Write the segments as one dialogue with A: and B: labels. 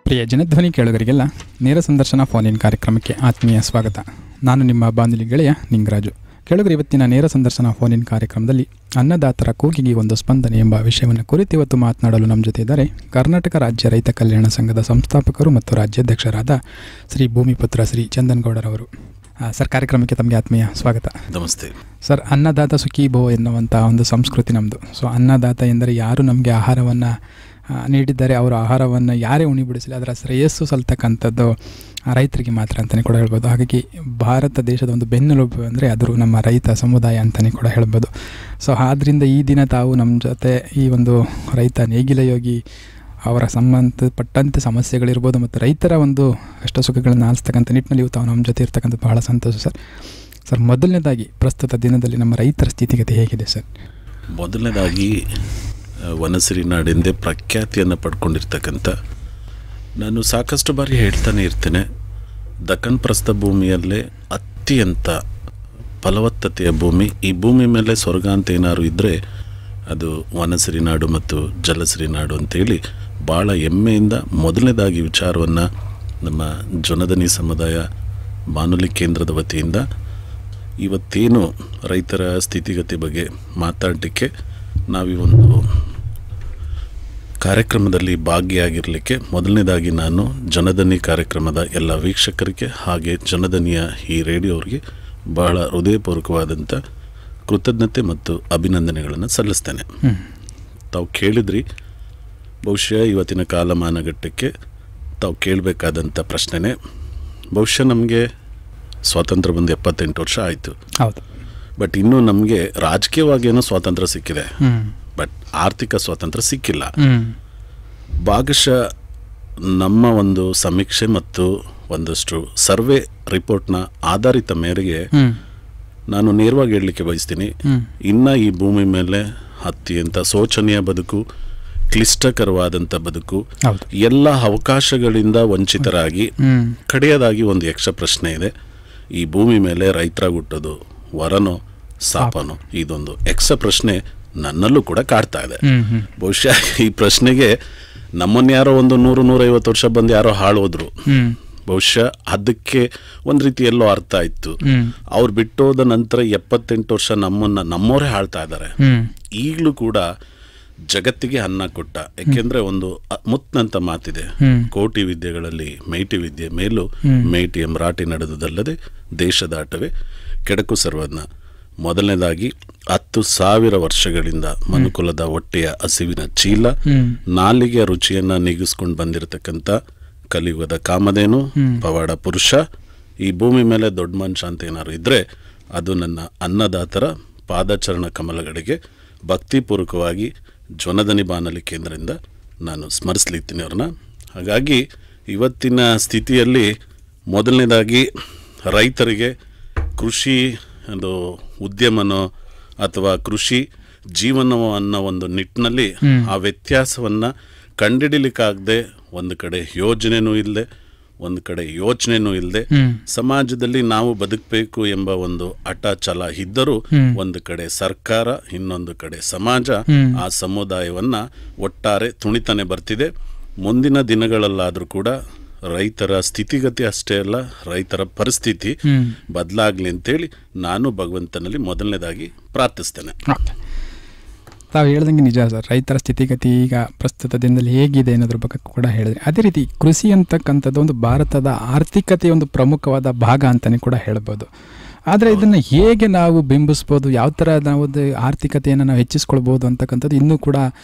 A: ಪ್ರಿಯ ಜನಧ್ವನಿ ಕೇಳುಗರಿಗೆಲ್ಲ ನೇರ ಸಂದರ್ಶನ ಫೋನ್ ಇನ್ ಕಾರ್ಯಕ್ರಮಕ್ಕೆ ಆತ್ಮೀಯ ಸ್ವಾಗತ. ನಾನು ನಿಮ್ಮ ಬಾನುಲಿ ಗೆಳೆಯ ನಿಂಗರಾಜು. ಕೇಳುಗರು, ಇವತ್ತಿನ ನೇರ ಸಂದರ್ಶನ ಫೋನ್ ಇನ್ ಕಾರ್ಯಕ್ರಮದಲ್ಲಿ ಅನ್ನದಾತರ ಕೂಗಿಗೆ ಒಂದು ಸ್ಪಂದನೆ ಎಂಬ ವಿಷಯವನ್ನು ಕುರಿತು ಇವತ್ತು ಮಾತನಾಡಲು ನಮ್ಮ ಜೊತೆ ಇದ್ದಾರೆ ಕರ್ನಾಟಕ ರಾಜ್ಯ ರೈತ ಕಲ್ಯಾಣ ಸಂಘದ ಸಂಸ್ಥಾಪಕರು ಮತ್ತು ರಾಜ್ಯಾಧ್ಯಕ್ಷರಾದ ಶ್ರೀ ಭೂಮಿಪುತ್ರ ಶ್ರೀ ಚಂದನ್ಗೌಡರವರು. ಸರ್, ಕಾರ್ಯಕ್ರಮಕ್ಕೆ ತಮಗೆ ಆತ್ಮೀಯ ಸ್ವಾಗತ.
B: ನಮಸ್ತೆ
A: ಸರ್. ಅನ್ನದಾತ ಸುಖೀ ಭವ ಎನ್ನುವಂಥ ಒಂದು ಸಂಸ್ಕೃತಿ ನಮ್ಮದು. ಸೊ ಅನ್ನದಾತ ಎಂದರೆ ಯಾರು ನಮಗೆ ಆಹಾರವನ್ನು ನೀಡಿದ್ದಾರೆ, ಅವರ ಆಹಾರವನ್ನು ಯಾರೇ ಉಣಿಬಿಡಿಸಲಿ ಅದರ ಶ್ರೇಯಸ್ಸು ಸಲ್ತಕ್ಕಂಥದ್ದು ರೈತರಿಗೆ ಮಾತ್ರ ಅಂತಲೇ ಕೂಡ ಹೇಳ್ಬೋದು. ಹಾಗಾಗಿ ಭಾರತ ದೇಶದ ಒಂದು ಬೆನ್ನೆಲುಬು ಅಂದರೆ ಅದು ನಮ್ಮ ರೈತ ಸಮುದಾಯ ಅಂತಲೇ ಕೂಡ ಹೇಳ್ಬೋದು. ಸೊ ಆದ್ದರಿಂದ ಈ ದಿನ ತಾವು ನಮ್ಮ ಜೊತೆ ಈ ಒಂದು ರೈತ ನೇಗಿಲ ಯೋಗಿ ಅವರ ಸಂಬಂಧಪಟ್ಟಂತೆ ಸಮಸ್ಯೆಗಳಿರ್ಬೋದು ಮತ್ತು ರೈತರ ಒಂದು ಕಷ್ಟ ಸುಖಗಳನ್ನು ಆಲಿಸ್ತಕ್ಕಂಥ ನಿಟ್ಟಿನಲ್ಲಿ ತಾವು ನಮ್ಮ ಜೊತೆ ಇರ್ತಕ್ಕಂಥದ್ದು ಬಹಳ ಸಂತೋಷ ಸರ್. ಮೊದಲನೇದಾಗಿ ಪ್ರಸ್ತುತ ದಿನದಲ್ಲಿ ನಮ್ಮ ರೈತರ ಸ್ಥಿತಿಗತಿ ಹೇಗಿದೆ ಸರ್?
B: ಮೊದಲನೇದಾಗಿ ವನಸಿರಿ ನಾಡೆಂದೇ ಪ್ರಖ್ಯಾತಿಯನ್ನು ಪಡ್ಕೊಂಡಿರ್ತಕ್ಕಂಥ, ನಾನು ಸಾಕಷ್ಟು ಬಾರಿ ಹೇಳ್ತಾನೆ ಇರ್ತೇನೆ, ದಕ್ಕನ್ ಪ್ರಸ್ಥ ಭೂಮಿಯಲ್ಲೇ ಅತ್ಯಂತ ಫಲವತ್ತತೆಯ ಭೂಮಿ. ಈ ಭೂಮಿ ಮೇಲೆ ಸ್ವರ್ಗ ಅಂತ ಏನಾದ್ರು ಇದ್ದರೆ ಅದು ವನಸಿರಿ ನಾಡು ಮತ್ತು ಜಲಸಿರಿ ನಾಡು ಅಂತೇಳಿ ಭಾಳ ಹೆಮ್ಮೆಯಿಂದ ಮೊದಲನೇದಾಗಿ ವಿಚಾರವನ್ನು ನಮ್ಮ ಜನಧನಿ ಸಮುದಾಯ ಬಾನುಲಿ ಕೇಂದ್ರದ ವತಿಯಿಂದ ಇವತ್ತೇನು ರೈತರ ಸ್ಥಿತಿಗತಿ ಬಗ್ಗೆ ಮಾತಾಡಲಿಕ್ಕೆ ನಾವೀ ಒಂದು ಕಾರ್ಯಕ್ರಮದಲ್ಲಿ ಭಾಗಿಯಾಗಿರಲಿಕ್ಕೆ ಮೊದಲನೇದಾಗಿ ನಾನು ಜನಧನಿ ಕಾರ್ಯಕ್ರಮದ ಎಲ್ಲ ವೀಕ್ಷಕರಿಗೆ ಹಾಗೆ ಜನಧನಿಯ ಈ ರೇಡಿಯೋವ್ರಿಗೆ ಬಹಳ ಹೃದಯಪೂರ್ವಕವಾದಂಥ ಕೃತಜ್ಞತೆ ಮತ್ತು ಅಭಿನಂದನೆಗಳನ್ನು ಸಲ್ಲಿಸ್ತೇನೆ. ತಾವು ಕೇಳಿದ್ರಿ, ಬಹುಶಃ ಇವತ್ತಿನ ಕಾಲಮಾನಘಟ್ಟಕ್ಕೆ ತಾವು ಕೇಳಬೇಕಾದಂಥ ಪ್ರಶ್ನೆನೇ. ಬಹುಶಃ ನಮಗೆ ಸ್ವಾತಂತ್ರ್ಯ ಬಂದು 78 ವರ್ಷ ಆಯಿತು.
A: ಹೌದು.
B: ಬಟ್ ಇನ್ನೂ ನಮಗೆ ರಾಜಕೀಯವಾಗೇನೋ ಸ್ವಾತಂತ್ರ್ಯ ಸಿಕ್ಕಿದೆ, ಬಟ್ ಆರ್ಥಿಕ ಸ್ವಾತಂತ್ರ್ಯ ಸಿಕ್ಕಿಲ್ಲ. ಭಾಗಶಃ ನಮ್ಮ ಒಂದು ಸಮೀಕ್ಷೆ ಮತ್ತು ಒಂದಷ್ಟು ಸರ್ವೆ ರಿಪೋರ್ಟ್ನ ಆಧಾರಿತ ಮೇರೆಗೆ ನಾನು ನೇರವಾಗಿ ಹೇಳಲಿಕ್ಕೆ ಬಯಸ್ತೀನಿ, ಇನ್ನು ಈ ಭೂಮಿ ಮೇಲೆ ಅತ್ಯಂತ ಶೋಚನೀಯ ಬದುಕು, ಕ್ಲಿಷ್ಟಕರವಾದಂಥ ಬದುಕು, ಎಲ್ಲ ಅವಕಾಶಗಳಿಂದ ವಂಚಿತರಾಗಿ ಕಡೆಯದಾಗಿ ಒಂದು ಯಕ್ಷ ಪ್ರಶ್ನೆ ಇದೆ. ಈ ಭೂಮಿ ಮೇಲೆ ರೈತರಾಗಿ ಹುಟ್ಟೋದು ವರನೋ ಸಾಪನೋ? ಇದೊಂದು ಯಕ್ಷ ಪ್ರಶ್ನೆ ನನ್ನಲ್ಲೂ ಕೂಡ ಕಾಡ್ತಾ ಇದೆ. ಬಹುಶಃ ಈ ಪ್ರಶ್ನೆಗೆ ನಮ್ಮನ್ನು ಯಾರೋ ಒಂದು 100-150 ವರ್ಷ ಬಂದು ಯಾರೋ ಹಾಳೋದ್ರು, ಬಹುಶಃ ಅದಕ್ಕೆ ಒಂದು ರೀತಿ ಎಲ್ಲೋ ಅರ್ಥ ಆಯ್ತು. ಅವ್ರು ಬಿಟ್ಟೋದ ನಂತರ 78 ವರ್ಷ ನಮ್ಮವರೇ ಹಾಳ್ತಾ ಇದ್ದಾರೆ. ಈಗಲೂ ಕೂಡ ಜಗತ್ತಿಗೆ ಅನ್ನ ಕೊಟ್ಟ, ಯಾಕೆಂದ್ರೆ ಒಂದು ಮುತ್ನಂತ ಮಾತಿದೆ, ಕೋಟಿ ವಿದ್ಯೆಗಳಲ್ಲಿ ಮೇಟಿ ವಿದ್ಯೆ ಮೇಲೂ ಮೇಟಿ ಎಂಬರಾಟಿ ನಡೆದುದಲ್ಲದೆ ದೇಶದಾಟವೇ ಕೆಡಕು ಸರ್ವಜ್ಞ. ಮೊದಲನೇದಾಗಿ 10,000 ವರ್ಷಗಳಿಂದ ಮನುಕುಲದ ಹೊಟ್ಟೆಯ ಹಸಿವಿನ ಚೀಲ, ನಾಲಿಗೆಯ ರುಚಿಯನ್ನು ನೀಗಿಸ್ಕೊಂಡು ಬಂದಿರತಕ್ಕಂಥ ಕಲಿಯುಗದ ಕಾಮಧೇನು, ಪವಾಡ ಪುರುಷ, ಈ ಭೂಮಿ ಮೇಲೆ ದೊಡ್ಡ ಮನುಷ್ಯ ಅಂತ ಏನಾದ್ರು ಇದ್ದರೆ ಅದು ನನ್ನ ಅನ್ನದಾತರ ಪಾದಚರಣ ಕಮಲಗಳಿಗೆ ಭಕ್ತಿಪೂರ್ವಕವಾಗಿ ಜನಧನಿ ಬಾನುಲಿ ಕೇಂದ್ರದಿಂದ ನಾನು ಸ್ಮರಿಸ್ಲಿತ್ತೀನಿ ಅವ್ರನ್ನ. ಹಾಗಾಗಿ ಇವತ್ತಿನ ಸ್ಥಿತಿಯಲ್ಲಿ ಮೊದಲನೇದಾಗಿ ರೈತರಿಗೆ ಕೃಷಿ ಒಂದು ಉದ್ಯಮನೋ ಅಥವಾ ಕೃಷಿ ಜೀವನವೋ ಅನ್ನೋ ಒಂದು ನಿಟ್ಟಿನಲ್ಲಿ ಆ ವ್ಯತ್ಯಾಸವನ್ನು ಕಂಡುಹಿಡಿಲಿಕ್ಕಾಗದೆ, ಒಂದು ಕಡೆ ಯೋಜನೆನೂ ಇಲ್ಲದೆ, ಒಂದು ಕಡೆ ಯೋಚನೆನೂ ಇಲ್ಲದೆ, ಸಮಾಜದಲ್ಲಿ ನಾವು ಬದುಕಬೇಕು ಎಂಬ ಒಂದು ಹಠ ಛಲ ಇದ್ದರೂ ಒಂದು ಕಡೆ ಸರ್ಕಾರ, ಇನ್ನೊಂದು ಕಡೆ ಸಮಾಜ ಆ ಸಮುದಾಯವನ್ನ ಒಟ್ಟಾರೆ ತುಣಿತಾನೆ ಬರ್ತಿದೆ. ಮುಂದಿನ ದಿನಗಳಲ್ಲಾದರೂ ಕೂಡ ರೈತರ ಸ್ಥಿತಿಗತಿ ಅಷ್ಟೇ ಅಲ್ಲ, ರೈತರ ಪರಿಸ್ಥಿತಿ ಬದಲಾಗ್ಲಿ ಅಂತೇಳಿ ನಾನು ಭಗವಂತನಲ್ಲಿ ಮೊದಲನೇದಾಗಿ ಪ್ರಾರ್ಥಿಸ್ತೇನೆ.
A: ತಾವು ಹೇಳ್ದಂಗೆ ನಿಜ ಸರ್, ರೈತರ ಸ್ಥಿತಿಗತಿ ಈಗ ಪ್ರಸ್ತುತ ದಿನದಲ್ಲಿ ಹೇಗಿದೆ ಅನ್ನೋದ್ರ ಬಗ್ಗೆ ಕೂಡ ಹೇಳಿದ್ರಿ. ಅದೇ ರೀತಿ ಕೃಷಿ ಅಂತಕ್ಕಂಥದ್ದು ಒಂದು ಭಾರತದ ಆರ್ಥಿಕತೆಯ ಒಂದು ಪ್ರಮುಖವಾದ ಭಾಗ ಅಂತಲೇ ಕೂಡ ಹೇಳ್ಬೋದು. ಆದರೆ ಇದನ್ನು ಹೇಗೆ ನಾವು ಬಿಂಬಿಸ್ಬೋದು, ಯಾವ ಥರ ನಾವು ಆರ್ಥಿಕತೆಯನ್ನು ನಾವು ಹೆಚ್ಚಿಸ್ಕೊಳ್ಬೋದು ಅಂತಕ್ಕಂಥದ್ದು ಇನ್ನೂ ಕೂಡ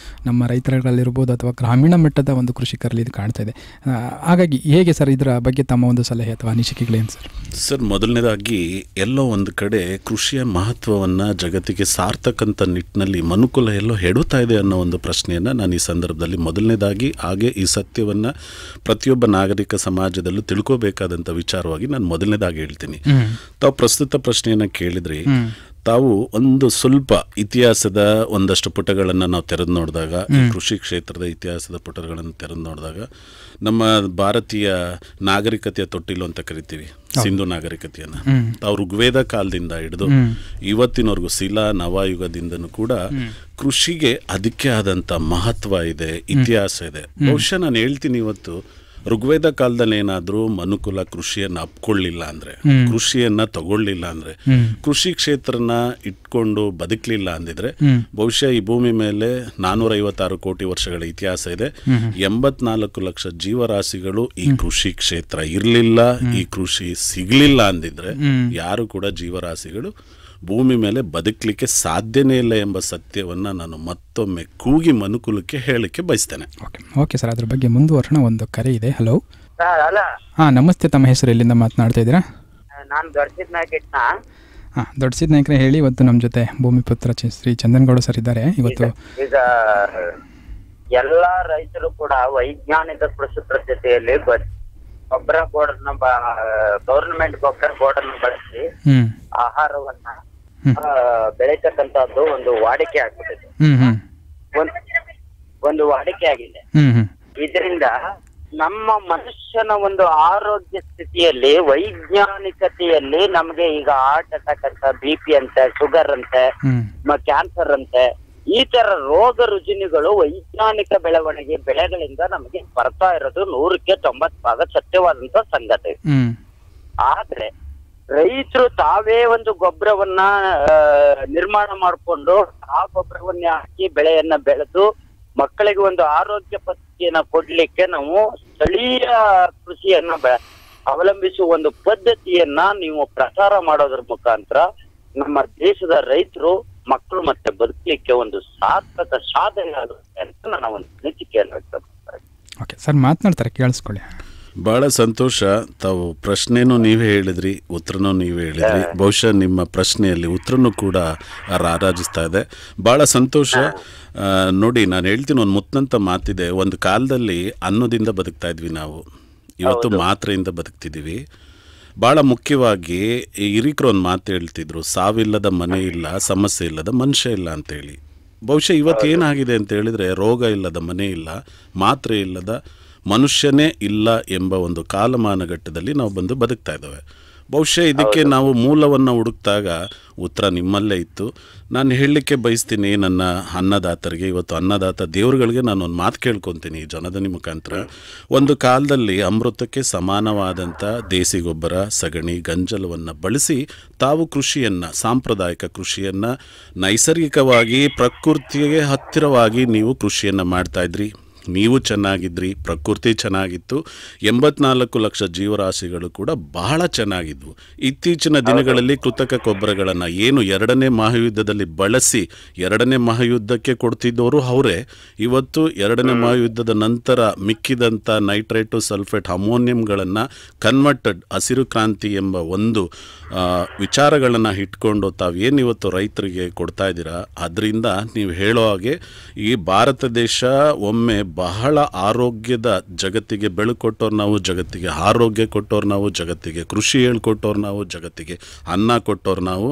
A: ನಮ್ಮ ರೈತರುಗಳಲ್ಲಿರ್ಬೋದು ಅಥವಾ ಗ್ರಾಮೀಣ ಮಟ್ಟದ ಒಂದು ಕೃಷಿಕರಲ್ಲಿ ಇದು ಕಾಣ್ತಾ ಇದೆ. ಹಾಗಾಗಿ ಹೇಗೆ ಸರ್ ಇದರ ಬಗ್ಗೆ ತಮ್ಮ ಒಂದು ಸಲಹೆ ಅಥವಾ ಅನಿಸಿಕೆಗಳೇನು ಸರ್?
B: ಸರ್, ಮೊದಲನೇದಾಗಿ ಎಲ್ಲೋ ಒಂದು ಕಡೆ ಕೃಷಿಯ ಮಹತ್ವವನ್ನು ಜಗತ್ತಿಗೆ ಸಾರ್ತಕ್ಕಂಥ ನಿಟ್ಟಿನಲ್ಲಿ ಮನುಕುಲ ಎಲ್ಲೋ ಹೆಡುತ್ತಾ ಇದೆ ಅನ್ನೋ ಒಂದು ಪ್ರಶ್ನೆಯನ್ನು ನಾನು ಈ ಸಂದರ್ಭದಲ್ಲಿ ಮೊದಲನೇದಾಗಿ, ಹಾಗೆ ಈ ಸತ್ಯವನ್ನು ಪ್ರತಿಯೊಬ್ಬ ನಾಗರಿಕ ಸಮಾಜದಲ್ಲೂ ತಿಳ್ಕೋಬೇಕಾದಂಥ ವಿಚಾರವಾಗಿ ನಾನು ಮೊದಲನೇದಾಗಿ ಹೇಳ್ತೀನಿ. ತಾವು ಪ್ರಸ್ತುತ ಪ್ರಶ್ನೆಯನ್ನು ಕೇಳಿದ್ರಿ, ತಾವು ಒಂದು ಸ್ವಲ್ಪ ಇತಿಹಾಸದ ಒಂದಷ್ಟು ಪುಟಗಳನ್ನು ನಾವು ತೆರೆದು ನೋಡಿದಾಗ, ಈ ಕೃಷಿ ಕ್ಷೇತ್ರದ ಇತಿಹಾಸದ ಪುಟಗಳನ್ನು ತೆರೆದು ನೋಡಿದಾಗ, ನಮ್ಮ ಭಾರತೀಯ ನಾಗರಿಕತೆಯ ತೊಟ್ಟಿಲು ಅಂತ ಕರಿತೀವಿ ಸಿಂಧು ನಾಗರಿಕತೆಯನ್ನು, ತಾವು ಋಗ್ವೇದ ಕಾಲದಿಂದ ಹಿಡಿದು ಇವತ್ತಿನವರೆಗೂ ಶಿಲಾ ನವಯುಗದಿಂದನೂ ಕೂಡ ಕೃಷಿಗೆ ಅದಕ್ಕೆ ಆದಂಥ ಮಹತ್ವ ಇದೆ, ಇತಿಹಾಸ ಇದೆ. ಬಹುಶಃ ನಾನು ಹೇಳ್ತೀನಿ, ಇವತ್ತು ಋಗ್ವೇದ ಕಾಲದಲ್ಲಿ ಏನಾದರೂ ಮನುಕುಲ ಕೃಷಿಯನ್ನು ಅಪ್ಕೊಳ್ಳಿಲ್ಲ ಅಂದರೆ, ಕೃಷಿಯನ್ನು ತಗೊಳ್ಳಿಲ್ಲ ಅಂದರೆ, ಕೃಷಿ ಕ್ಷೇತ್ರನ ಇಟ್ಕೊಂಡು ಬದುಕಲಿಲ್ಲ ಅಂದಿದ್ರೆ ಬಹುಶಃ ಈ ಭೂಮಿ ಮೇಲೆ 456 ಕೋಟಿ ವರ್ಷಗಳ ಇತಿಹಾಸ ಇದೆ. 84 ಲಕ್ಷ ಜೀವರಾಶಿಗಳು ಈ ಕೃಷಿ ಕ್ಷೇತ್ರ ಇರಲಿಲ್ಲ, ಈ ಕೃಷಿ ಸಿಗಲಿಲ್ಲ ಅಂದಿದ್ರೆ ಯಾರು ಕೂಡ ಜೀವರಾಶಿಗಳು ಭೂಮಿ ಮೇಲೆ ಬದುಕಲಿಕ್ಕೆ ಸಾಧ್ಯನೇ ಇಲ್ಲ ಎಂಬ ಸತ್ಯವನ್ನು ನಾನು ಮತ್ತೊಮ್ಮೆ ಕೂಗಿ ಮನುಕುಲಕ್ಕೆ ಹೇಳಲಿಕ್ಕೆ ಬಯಸ್ತೇನೆ.
A: ಓಕೆ ಸರ್, ಅದ್ರ ಬಗ್ಗೆ ಮುಂದುವರೋಣ. ಒಂದು ಕರೆ ಇದೆ. ಹಲೋ.
C: ಹಾಂ,
A: ನಮಸ್ತೆ. ತಮ್ಮ ಹೆಸರು ಎಲ್ಲಿಂದ ಮಾತನಾಡ್ತಾ ಇದ್ದೀರಾ?
C: ನಾನು ದೊಡ್ಡ
A: ನಾಯಕರೇ ಹೇಳಿ. ಇವತ್ತು ನಮ್ಮ ಜೊತೆ ಭೂಮಿಪುತ್ರ ಶ್ರೀ ಚಂದನಗೌಡ ಸರ್ ಇದ್ದಾರೆ. ಇವತ್ತು
C: ಈಗ ಎಲ್ಲಾ ರೈತರು ಕೂಡ ವೈಜ್ಞಾನಿಕ ಕೃಷಿ ಪದ್ಧತಿಯಲ್ಲಿ ಗೊಬ್ಬರ ಬೋರ್ಡ್ನ ಗವರ್ನಮೆಂಟ್ ಗೊಬ್ಬರ ಬೋರ್ಡನ್ನು ಬಳಸಿ ಆಹಾರವನ್ನ ಬೆಳೀತಕ್ಕಂಥದ್ದು ಒಂದು ವಾಡಿಕೆ ಆಗ್ಬಿಟ್ಟಿದೆ, ಒಂದು ವಾಡಿಕೆ ಆಗಿದೆ. ಇದರಿಂದ ನಮ್ಮ ಮನುಷ್ಯನ ಒಂದು ಆರೋಗ್ಯ ಸ್ಥಿತಿಯಲ್ಲಿ ವೈಜ್ಞಾನಿಕತೆಯಲ್ಲಿ ನಮಗೆ ಈಗ ಹಾರ್ಟ್ ಅಟ್ಯಾಕ್ ಅಂತ, BP ಅಂತೆ, ಶುಗರ್ ಅಂತೆ, ಕ್ಯಾನ್ಸರ್ ಅಂತೆ, ಈ ತರ ರೋಗ ರುಜಿನಗಳು ವೈಜ್ಞಾನಿಕ ಬೆಳವಣಿಗೆ ಬೆಳೆಗಳಿಂದ ನಮಗೆ ಬರ್ತಾ ಇರೋದು 100ಕ್ಕೆ 90% ಸತ್ಯವಾದಂತ ಸಂಗತಿ. ಆದ್ರೆ ರೈತರು ತಾವೇ ಒಂದು ಗೊಬ್ಬರವನ್ನ ನಿರ್ಮಾಣ ಮಾಡಿಕೊಂಡು ಆ ಗೊಬ್ಬರವನ್ನ ಹಾಕಿ ಬೆಳೆಯನ್ನ ಬೆಳೆದು ಮಕ್ಕಳಿಗೆ ಒಂದು ಆರೋಗ್ಯ ಪದ್ಧತಿಯನ್ನ ಕೊಡ್ಲಿಕ್ಕೆ ನಾವು ಸ್ಥಳೀಯ ಕೃಷಿಯನ್ನ ಅವಲಂಬಿಸುವ ಒಂದು ಪದ್ಧತಿಯನ್ನ ನೀವು ಪ್ರಚಾರ ಮಾಡೋದ್ರ ಮುಖಾಂತರ ನಮ್ಮ ದೇಶದ ರೈತರು ಮಕ್ಕಳು ಮತ್ತೆ ಬದುಕಲಿಕ್ಕೆ ಒಂದು ಸಾರ್ಥಕ ಸಾಧನೆ ಆಗುತ್ತೆ ಅಂತ ನಾನು ಒಂದು ಅನಿಸಿಕೆಯನ್ನು ವ್ಯಕ್ತಪಡಿಸ್ತಾರೆ.
A: ಓಕೆ ಸರ್, ಮಾತನಾಡ್ತಾರೆ, ಕೇಳಿಸ್ಕೊಳ್ಳಿ.
B: ಭಾಳ ಸಂತೋಷ. ತಾವು ಪ್ರಶ್ನೆನೂ ನೀವೇ ಹೇಳಿದ್ರಿ, ಉತ್ತರನೂ ನೀವೇ ಹೇಳಿದ್ರಿ. ಬಹುಶಃ ನಿಮ್ಮ ಪ್ರಶ್ನೆಯಲ್ಲಿ ಉತ್ತರನೂ ಕೂಡ ರಾರಾಜಿಸ್ತಾ ಇದೆ. ಭಾಳ ಸಂತೋಷ. ನೋಡಿ, ನಾನು ಹೇಳ್ತೀನಿ, ಒಂದು ಮುತ್ತಂತ ಮಾತಿದೆ. ಒಂದು ಕಾಲದಲ್ಲಿ ಅನ್ನದಿಂದ ಬದುಕ್ತಾ ಇದ್ವಿ ನಾವು, ಇವತ್ತು ಮಾತ್ರೆಯಿಂದ ಬದುಕ್ತಿದ್ದೀವಿ. ಭಾಳ ಮುಖ್ಯವಾಗಿ ಹಿರಿಕರು ಒಂದು ಮಾತು ಹೇಳ್ತಿದ್ರು, ಸಾವಿಲ್ಲದ ಮನೆ ಇಲ್ಲ, ಸಮಸ್ಯೆ ಇಲ್ಲದ ಮನುಷ್ಯ ಇಲ್ಲ ಅಂತೇಳಿ. ಬಹುಶಃ ಇವತ್ತು ಏನಾಗಿದೆ ಅಂತ ಹೇಳಿದರೆ, ರೋಗ ಇಲ್ಲದ ಮನೆ ಇಲ್ಲ, ಮಾತ್ರೆ ಇಲ್ಲದ ಮನುಷ್ಯನೇ ಇಲ್ಲ ಎಂಬ ಒಂದು ಕಾಲಮಾನಘಟ್ಟದಲ್ಲಿ ನಾವು ಬಂದು ಬದುಕ್ತಾ ಇದ್ದೇವೆ. ಬಹುಶಃ ಇದಕ್ಕೆ ನಾವು ಮೂಲವನ್ನು ಹುಡುಕ್ದಾಗ ಉತ್ತರ ನಿಮ್ಮಲ್ಲೇ ಇತ್ತು. ನಾನು ಹೇಳಲಿಕ್ಕೆ ಬಯಸ್ತೀನಿ ನನ್ನ ಅನ್ನದಾತರಿಗೆ, ಇವತ್ತು ಅನ್ನದಾತ ದೇವರುಗಳಿಗೆ ನಾನೊಂದು ಮಾತು ಕೇಳ್ಕೊತೀನಿ ಈ ಜನಧನಿ ಮುಖಾಂತರ. ಒಂದು ಕಾಲದಲ್ಲಿ ಅಮೃತಕ್ಕೆ ಸಮಾನವಾದಂಥ ದೇಸಿ ಗೊಬ್ಬರ, ಸಗಣಿ, ಗಂಜಲವನ್ನು ಬಳಸಿ ತಾವು ಕೃಷಿಯನ್ನು, ಸಾಂಪ್ರದಾಯಿಕ ಕೃಷಿಯನ್ನು ನೈಸರ್ಗಿಕವಾಗಿ ಪ್ರಕೃತಿಗೆ ಹತ್ತಿರವಾಗಿ ನೀವು ಕೃಷಿಯನ್ನು ಮಾಡ್ತಾಯಿದ್ರಿ. ನೀವು ಚೆನ್ನಾಗಿದ್ರಿ, ಪ್ರಕೃತಿ ಚೆನ್ನಾಗಿತ್ತು, 84 ಲಕ್ಷ ಜೀವರಾಶಿಗಳು ಕೂಡ ಬಹಳ ಚೆನ್ನಾಗಿದ್ವು. ಇತ್ತೀಚಿನ ದಿನಗಳಲ್ಲಿ ಕೃತಕ ಗೊಬ್ಬರಗಳನ್ನು ಏನು 2ನೇ ಮಹಾಯುದ್ಧದಲ್ಲಿ ಬಳಸಿ 2ನೇ ಮಹಾಯುದ್ಧಕ್ಕೆ ಕೊಡ್ತಿದ್ದವರು ಅವರೇ ಇವತ್ತು 2ನೇ ಮಹಾಯುದ್ಧದ ನಂತರ ಮಿಕ್ಕಿದಂಥ ನೈಟ್ರೇಟು, ಸಲ್ಫೇಟ್, ಅಮೋನಿಯಂಗಳನ್ನು ಕನ್ವರ್ಟೆಡ್ ಹಸಿರು ಕ್ರಾಂತಿ ಎಂಬ ಒಂದು ವಿಚಾರಗಳನ್ನು ಇಟ್ಕೊಂಡು ತಾವೇನು ಇವತ್ತು ರೈತರಿಗೆ ಕೊಡ್ತಾ ಇದ್ದೀರಾ, ಅದರಿಂದ ನೀವು ಹೇಳೋ ಹಾಗೆ ಈ ಭಾರತ ದೇಶ ಒಮ್ಮೆ ಬಹಳ ಆರೋಗ್ಯದ ಜಗತ್ತಿಗೆ ಬೆಳಕು ಕೊಟ್ಟವ್ರು ನಾವು, ಜಗತ್ತಿಗೆ ಆರೋಗ್ಯ ಕೊಟ್ಟವ್ರು ನಾವು, ಜಗತ್ತಿಗೆ ಕೃಷಿ ಹೇಳ್ಕೊಟ್ಟವ್ರು ನಾವು, ಜಗತ್ತಿಗೆ ಅನ್ನ ಕೊಟ್ಟವ್ರು ನಾವು,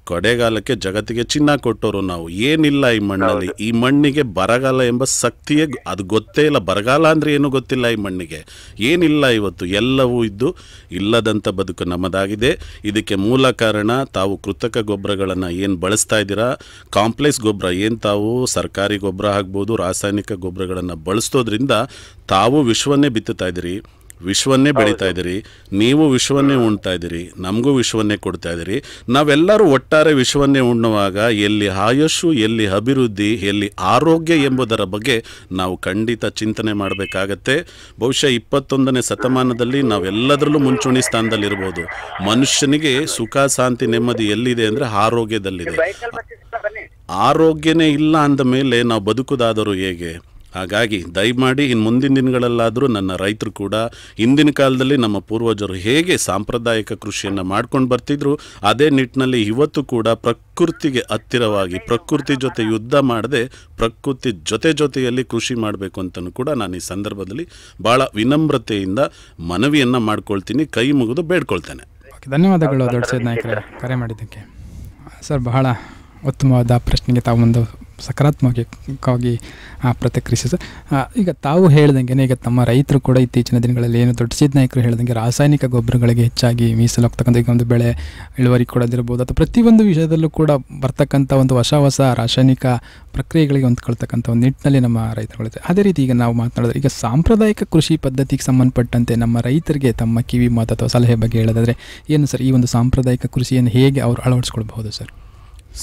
B: ಕೊಡೆಗಾಲಕ್ಕೆ ಜಗತ್ತಿಗೆ ಚಿನ್ನ ಕೊಟ್ಟವರು ನಾವು. ಏನಿಲ್ಲ ಈ ಮಣ್ಣಲ್ಲಿ, ಈ ಮಣ್ಣಿಗೆ ಬರಗಾಲ ಎಂಬ ಶಕ್ತಿಯೇ ಅದು ಗೊತ್ತೇ ಇಲ್ಲ. ಬರಗಾಲ ಅಂದರೆ ಏನು ಗೊತ್ತಿಲ್ಲ ಈ ಮಣ್ಣಿಗೆ, ಏನಿಲ್ಲ. ಇವತ್ತು ಎಲ್ಲವೂ ಇದ್ದು ಇಲ್ಲದಂಥ ಬದುಕು ನಮ್ಮದಾಗಿದೆ. ಇದಕ್ಕೆ ಮೂಲ ಕಾರಣ ತಾವು ಕೃತಕ ಗೊಬ್ಬರಗಳನ್ನು ಏನು ಬಳಸ್ತಾ ಇದ್ದೀರಾ, ಕಾಂಪ್ಲೆಕ್ಸ್ ಗೊಬ್ಬರ ಏನು ತಾವು ಸರ್ಕಾರಿ ಗೊಬ್ಬರ ಆಗ್ಬೋದು, ರಾಸಾಯನಿಕ ಗೊಬ್ಬರಗಳನ್ನು ಬಳಸೋದ್ರಿಂದ ತಾವು ವಿಶ್ವನ್ನೇ ಬಿತ್ತುತ್ತಾ ಇದ್ದೀರಿ, ವಿಶ್ವನ್ನೇ ಬೆಳೀತಾ ಇದ್ದೀರಿ, ನೀವು ವಿಶ್ವನ್ನೇ ಉಣ್ತಾ ಇದ್ದೀರಿ, ನಮಗೂ ವಿಶ್ವನ್ನೇ ಕೊಡ್ತಾ ಇದ್ದೀರಿ. ನಾವೆಲ್ಲರೂ ಒಟ್ಟಾರೆ ವಿಶ್ವನ್ನೇ ಉಣ್ಣುವಾಗ ಎಲ್ಲಿ ಆಯುಷು, ಎಲ್ಲಿ ಅಭಿವೃದ್ಧಿ, ಎಲ್ಲಿ ಆರೋಗ್ಯ ಎಂಬುದರ ಬಗ್ಗೆ ನಾವು ಖಂಡಿತ ಚಿಂತನೆ ಮಾಡಬೇಕಾಗತ್ತೆ. ಬಹುಶಃ 21ನೇ ಶತಮಾನದಲ್ಲಿ ನಾವೆಲ್ಲದರಲ್ಲೂ ಮುಂಚೂಣಿ ಸ್ಥಾನದಲ್ಲಿರ್ಬೋದು. ಮನುಷ್ಯನಿಗೆ ಸುಖ, ಶಾಂತಿ, ನೆಮ್ಮದಿ ಎಲ್ಲಿದೆ ಅಂದರೆ ಆರೋಗ್ಯದಲ್ಲಿದೆ. ಆರೋಗ್ಯನೇ ಇಲ್ಲ ಅಂದ ಮೇಲೆ ನಾವು ಬದುಕುದಾದರೂ ಹೇಗೆ? ಹಾಗಾಗಿ ದಯಮಾಡಿ ಇನ್ನು ಮುಂದಿನ ದಿನಗಳಲ್ಲಾದರೂ ನನ್ನ ರೈತರು ಕೂಡ ಹಿಂದಿನ ಕಾಲದಲ್ಲಿ ನಮ್ಮ ಪೂರ್ವಜರು ಹೇಗೆ ಸಾಂಪ್ರದಾಯಿಕ ಕೃಷಿಯನ್ನು ಮಾಡ್ಕೊಂಡು ಬರ್ತಿದ್ರು, ಅದೇ ನಿಟ್ಟಿನಲ್ಲಿ ಇವತ್ತು ಕೂಡ ಪ್ರಕೃತಿಗೆ ಹತ್ತಿರವಾಗಿ, ಪ್ರಕೃತಿ ಜೊತೆ ಯುದ್ಧ ಮಾಡದೆ ಪ್ರಕೃತಿ ಜೊತೆಯಲ್ಲಿ ಕೃಷಿ ಮಾಡಬೇಕು ಅಂತಲೂ ಕೂಡ ನಾನು ಈ ಸಂದರ್ಭದಲ್ಲಿ ಭಾಳ ವಿನಮ್ರತೆಯಿಂದ ಮನವಿಯನ್ನು ಮಾಡ್ಕೊಳ್ತೀನಿ, ಕೈ ಮುಗಿದು ಬೇಡ್ಕೊಳ್ತೇನೆ.
A: ಧನ್ಯವಾದಗಳು ದೊಡ್ಡ ನಾಯಕರೇ ಕರೆ ಮಾಡಿದ್ದಕ್ಕೆ. ಸರ್, ಬಹಳ ಉತ್ತಮವಾದ ಪ್ರಶ್ನೆಗೆ ತಾವು ಸಕಾರಾತ್ಮಕವಾಗಿ ಪ್ರತಿಕ್ರಿಯಿಸಿ ಸರ್. ಈಗ ತಾವು ಹೇಳ್ದಂಗೆ ಈಗ ತಮ್ಮ ರೈತರು ಕೂಡ ಇತ್ತೀಚಿನ ದಿನಗಳಲ್ಲಿ ಏನು ದೊಡ್ಡ ಸಿದ್ಧ ನಾಯಕರು ಹೇಳ್ದಂಗೆ ರಾಸಾಯನಿಕ ಗೊಬ್ಬರಗಳಿಗೆ ಹೆಚ್ಚಾಗಿ ಮೀಸಲಾಗ್ತಕ್ಕಂಥ ಈಗ ಒಂದು ಬೆಳೆ ಇಳುವರಿ ಕೊಡೋದಿರ್ಬೋದು ಅಥವಾ ಪ್ರತಿಯೊಂದು ವಿಷಯದಲ್ಲೂ ಕೂಡ ಬರ್ತಕ್ಕಂಥ ಒಂದು ಹೊಸ ರಾಸಾಯನಿಕ ಪ್ರಕ್ರಿಯೆಗಳಿಗೆ ಹೊಂದ್ಕೊಳ್ತಕ್ಕಂಥ ಒಂದು ನಿಟ್ಟಿನಲ್ಲಿ ನಮ್ಮ ರೈತರುಗಳಿದೆ. ಅದೇ ರೀತಿ ಈಗ ನಾವು ಮಾತನಾಡಿದ್ರೆ ಈಗ ಸಾಂಪ್ರದಾಯಿಕ ಕೃಷಿ ಪದ್ಧತಿಗೆ ಸಂಬಂಧಪಟ್ಟಂತೆ ನಮ್ಮ ರೈತರಿಗೆ ತಮ್ಮ ಕಿವಿ ಮಾತು ಅಥವಾ ಸಲಹೆ ಬಗ್ಗೆ ಹೇಳೋದಾದರೆ ಏನು ಸರ್, ಈ ಒಂದು ಸಾಂಪ್ರದಾಯಿಕ ಕೃಷಿಯನ್ನು ಹೇಗೆ ಅವರು ಅಳವಡಿಸ್ಕೊಳ್ಬಹುದು ಸರ್?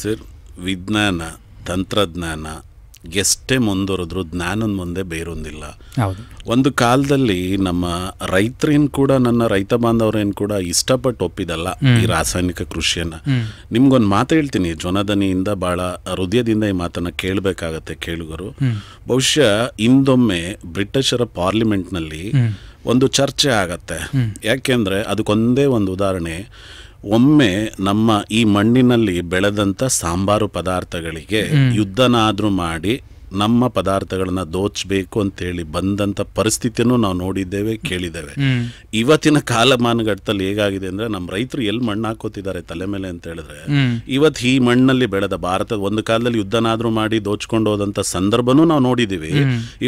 B: ಸರ್, ವಿಜ್ಞಾನ ತಂತ್ರಜ್ಞಾನ ಎಷ್ಟೇ ಮುಂದುವರೆದ್ರು ಜ್ಞಾನದ ಮುಂದೆ ಬೇರೊಂದಿಲ್ಲ.
A: ಹೌದು.
B: ಒಂದು ಕಾಲದಲ್ಲಿ ನಮ್ಮ ರೈತರೇನು ಕೂಡ, ನನ್ನ ರೈತ ಬಾಂಧವರೇನು ಕೂಡ ಇಷ್ಟಪಟ್ಟು ಒಪ್ಪಿದಲ್ಲ ಈ ರಾಸಾಯನಿಕ ಕೃಷಿಯನ್ನು. ನಿಮ್ಗೊಂದು ಮಾತು ಹೇಳ್ತೀನಿ, ಜ್ವನದನಿಯಿಂದ ಭಾಳ ಹೃದಯದಿಂದ ಈ ಮಾತನ್ನು ಕೇಳಬೇಕಾಗತ್ತೆ ಕೇಳುಗರು. ಬಹುಶಃ ಇಂದೊಮ್ಮೆ ಬ್ರಿಟಿಷರ ಪಾರ್ಲಿಮೆಂಟ್ನಲ್ಲಿ ಒಂದು ಚರ್ಚೆ ಆಗತ್ತೆ. ಯಾಕೆಂದರೆ ಅದಕ್ಕೊಂದೇ ಒಂದು ಉದಾಹರಣೆ. ಒಮ್ಮೆ ನಮ್ಮ ಈ ಮಣ್ಣಿನಲ್ಲಿ ಬೆಳೆದಂಥ ಸಾಂಬಾರು ಪದಾರ್ಥಗಳಿಗೆ ಯುದ್ಧನಾದರೂ ಮಾಡಿ ನಮ್ಮ ಪದಾರ್ಥಗಳನ್ನ ದೋಚಬೇಕು ಅಂತೇಳಿ ಬಂದಂಥ ಪರಿಸ್ಥಿತಿಯನ್ನು ನಾವು ನೋಡಿದ್ದೇವೆ, ಕೇಳಿದ್ದೇವೆ. ಇವತ್ತಿನ ಕಾಲಮಾನಘಟ್ಟದಲ್ಲಿ ಹೇಗಾಗಿದೆ ಅಂದರೆ, ನಮ್ಮ ರೈತರು ಎಲ್ಲಿ ಮಣ್ಣು ಹಾಕೋತಿದ್ದಾರೆ ತಲೆ ಮೇಲೆ ಅಂತ ಹೇಳಿದ್ರೆ, ಇವತ್ತು ಈ ಮಣ್ಣಲ್ಲಿ ಬೆಳೆದ ಭಾರತ ಒಂದು ಕಾಲದಲ್ಲಿ ಯುದ್ಧನಾದರೂ ಮಾಡಿ ದೋಚ್ಕೊಂಡು ಹೋದಂಥ ಸಂದರ್ಭನೂ ನಾವು ನೋಡಿದ್ದೀವಿ.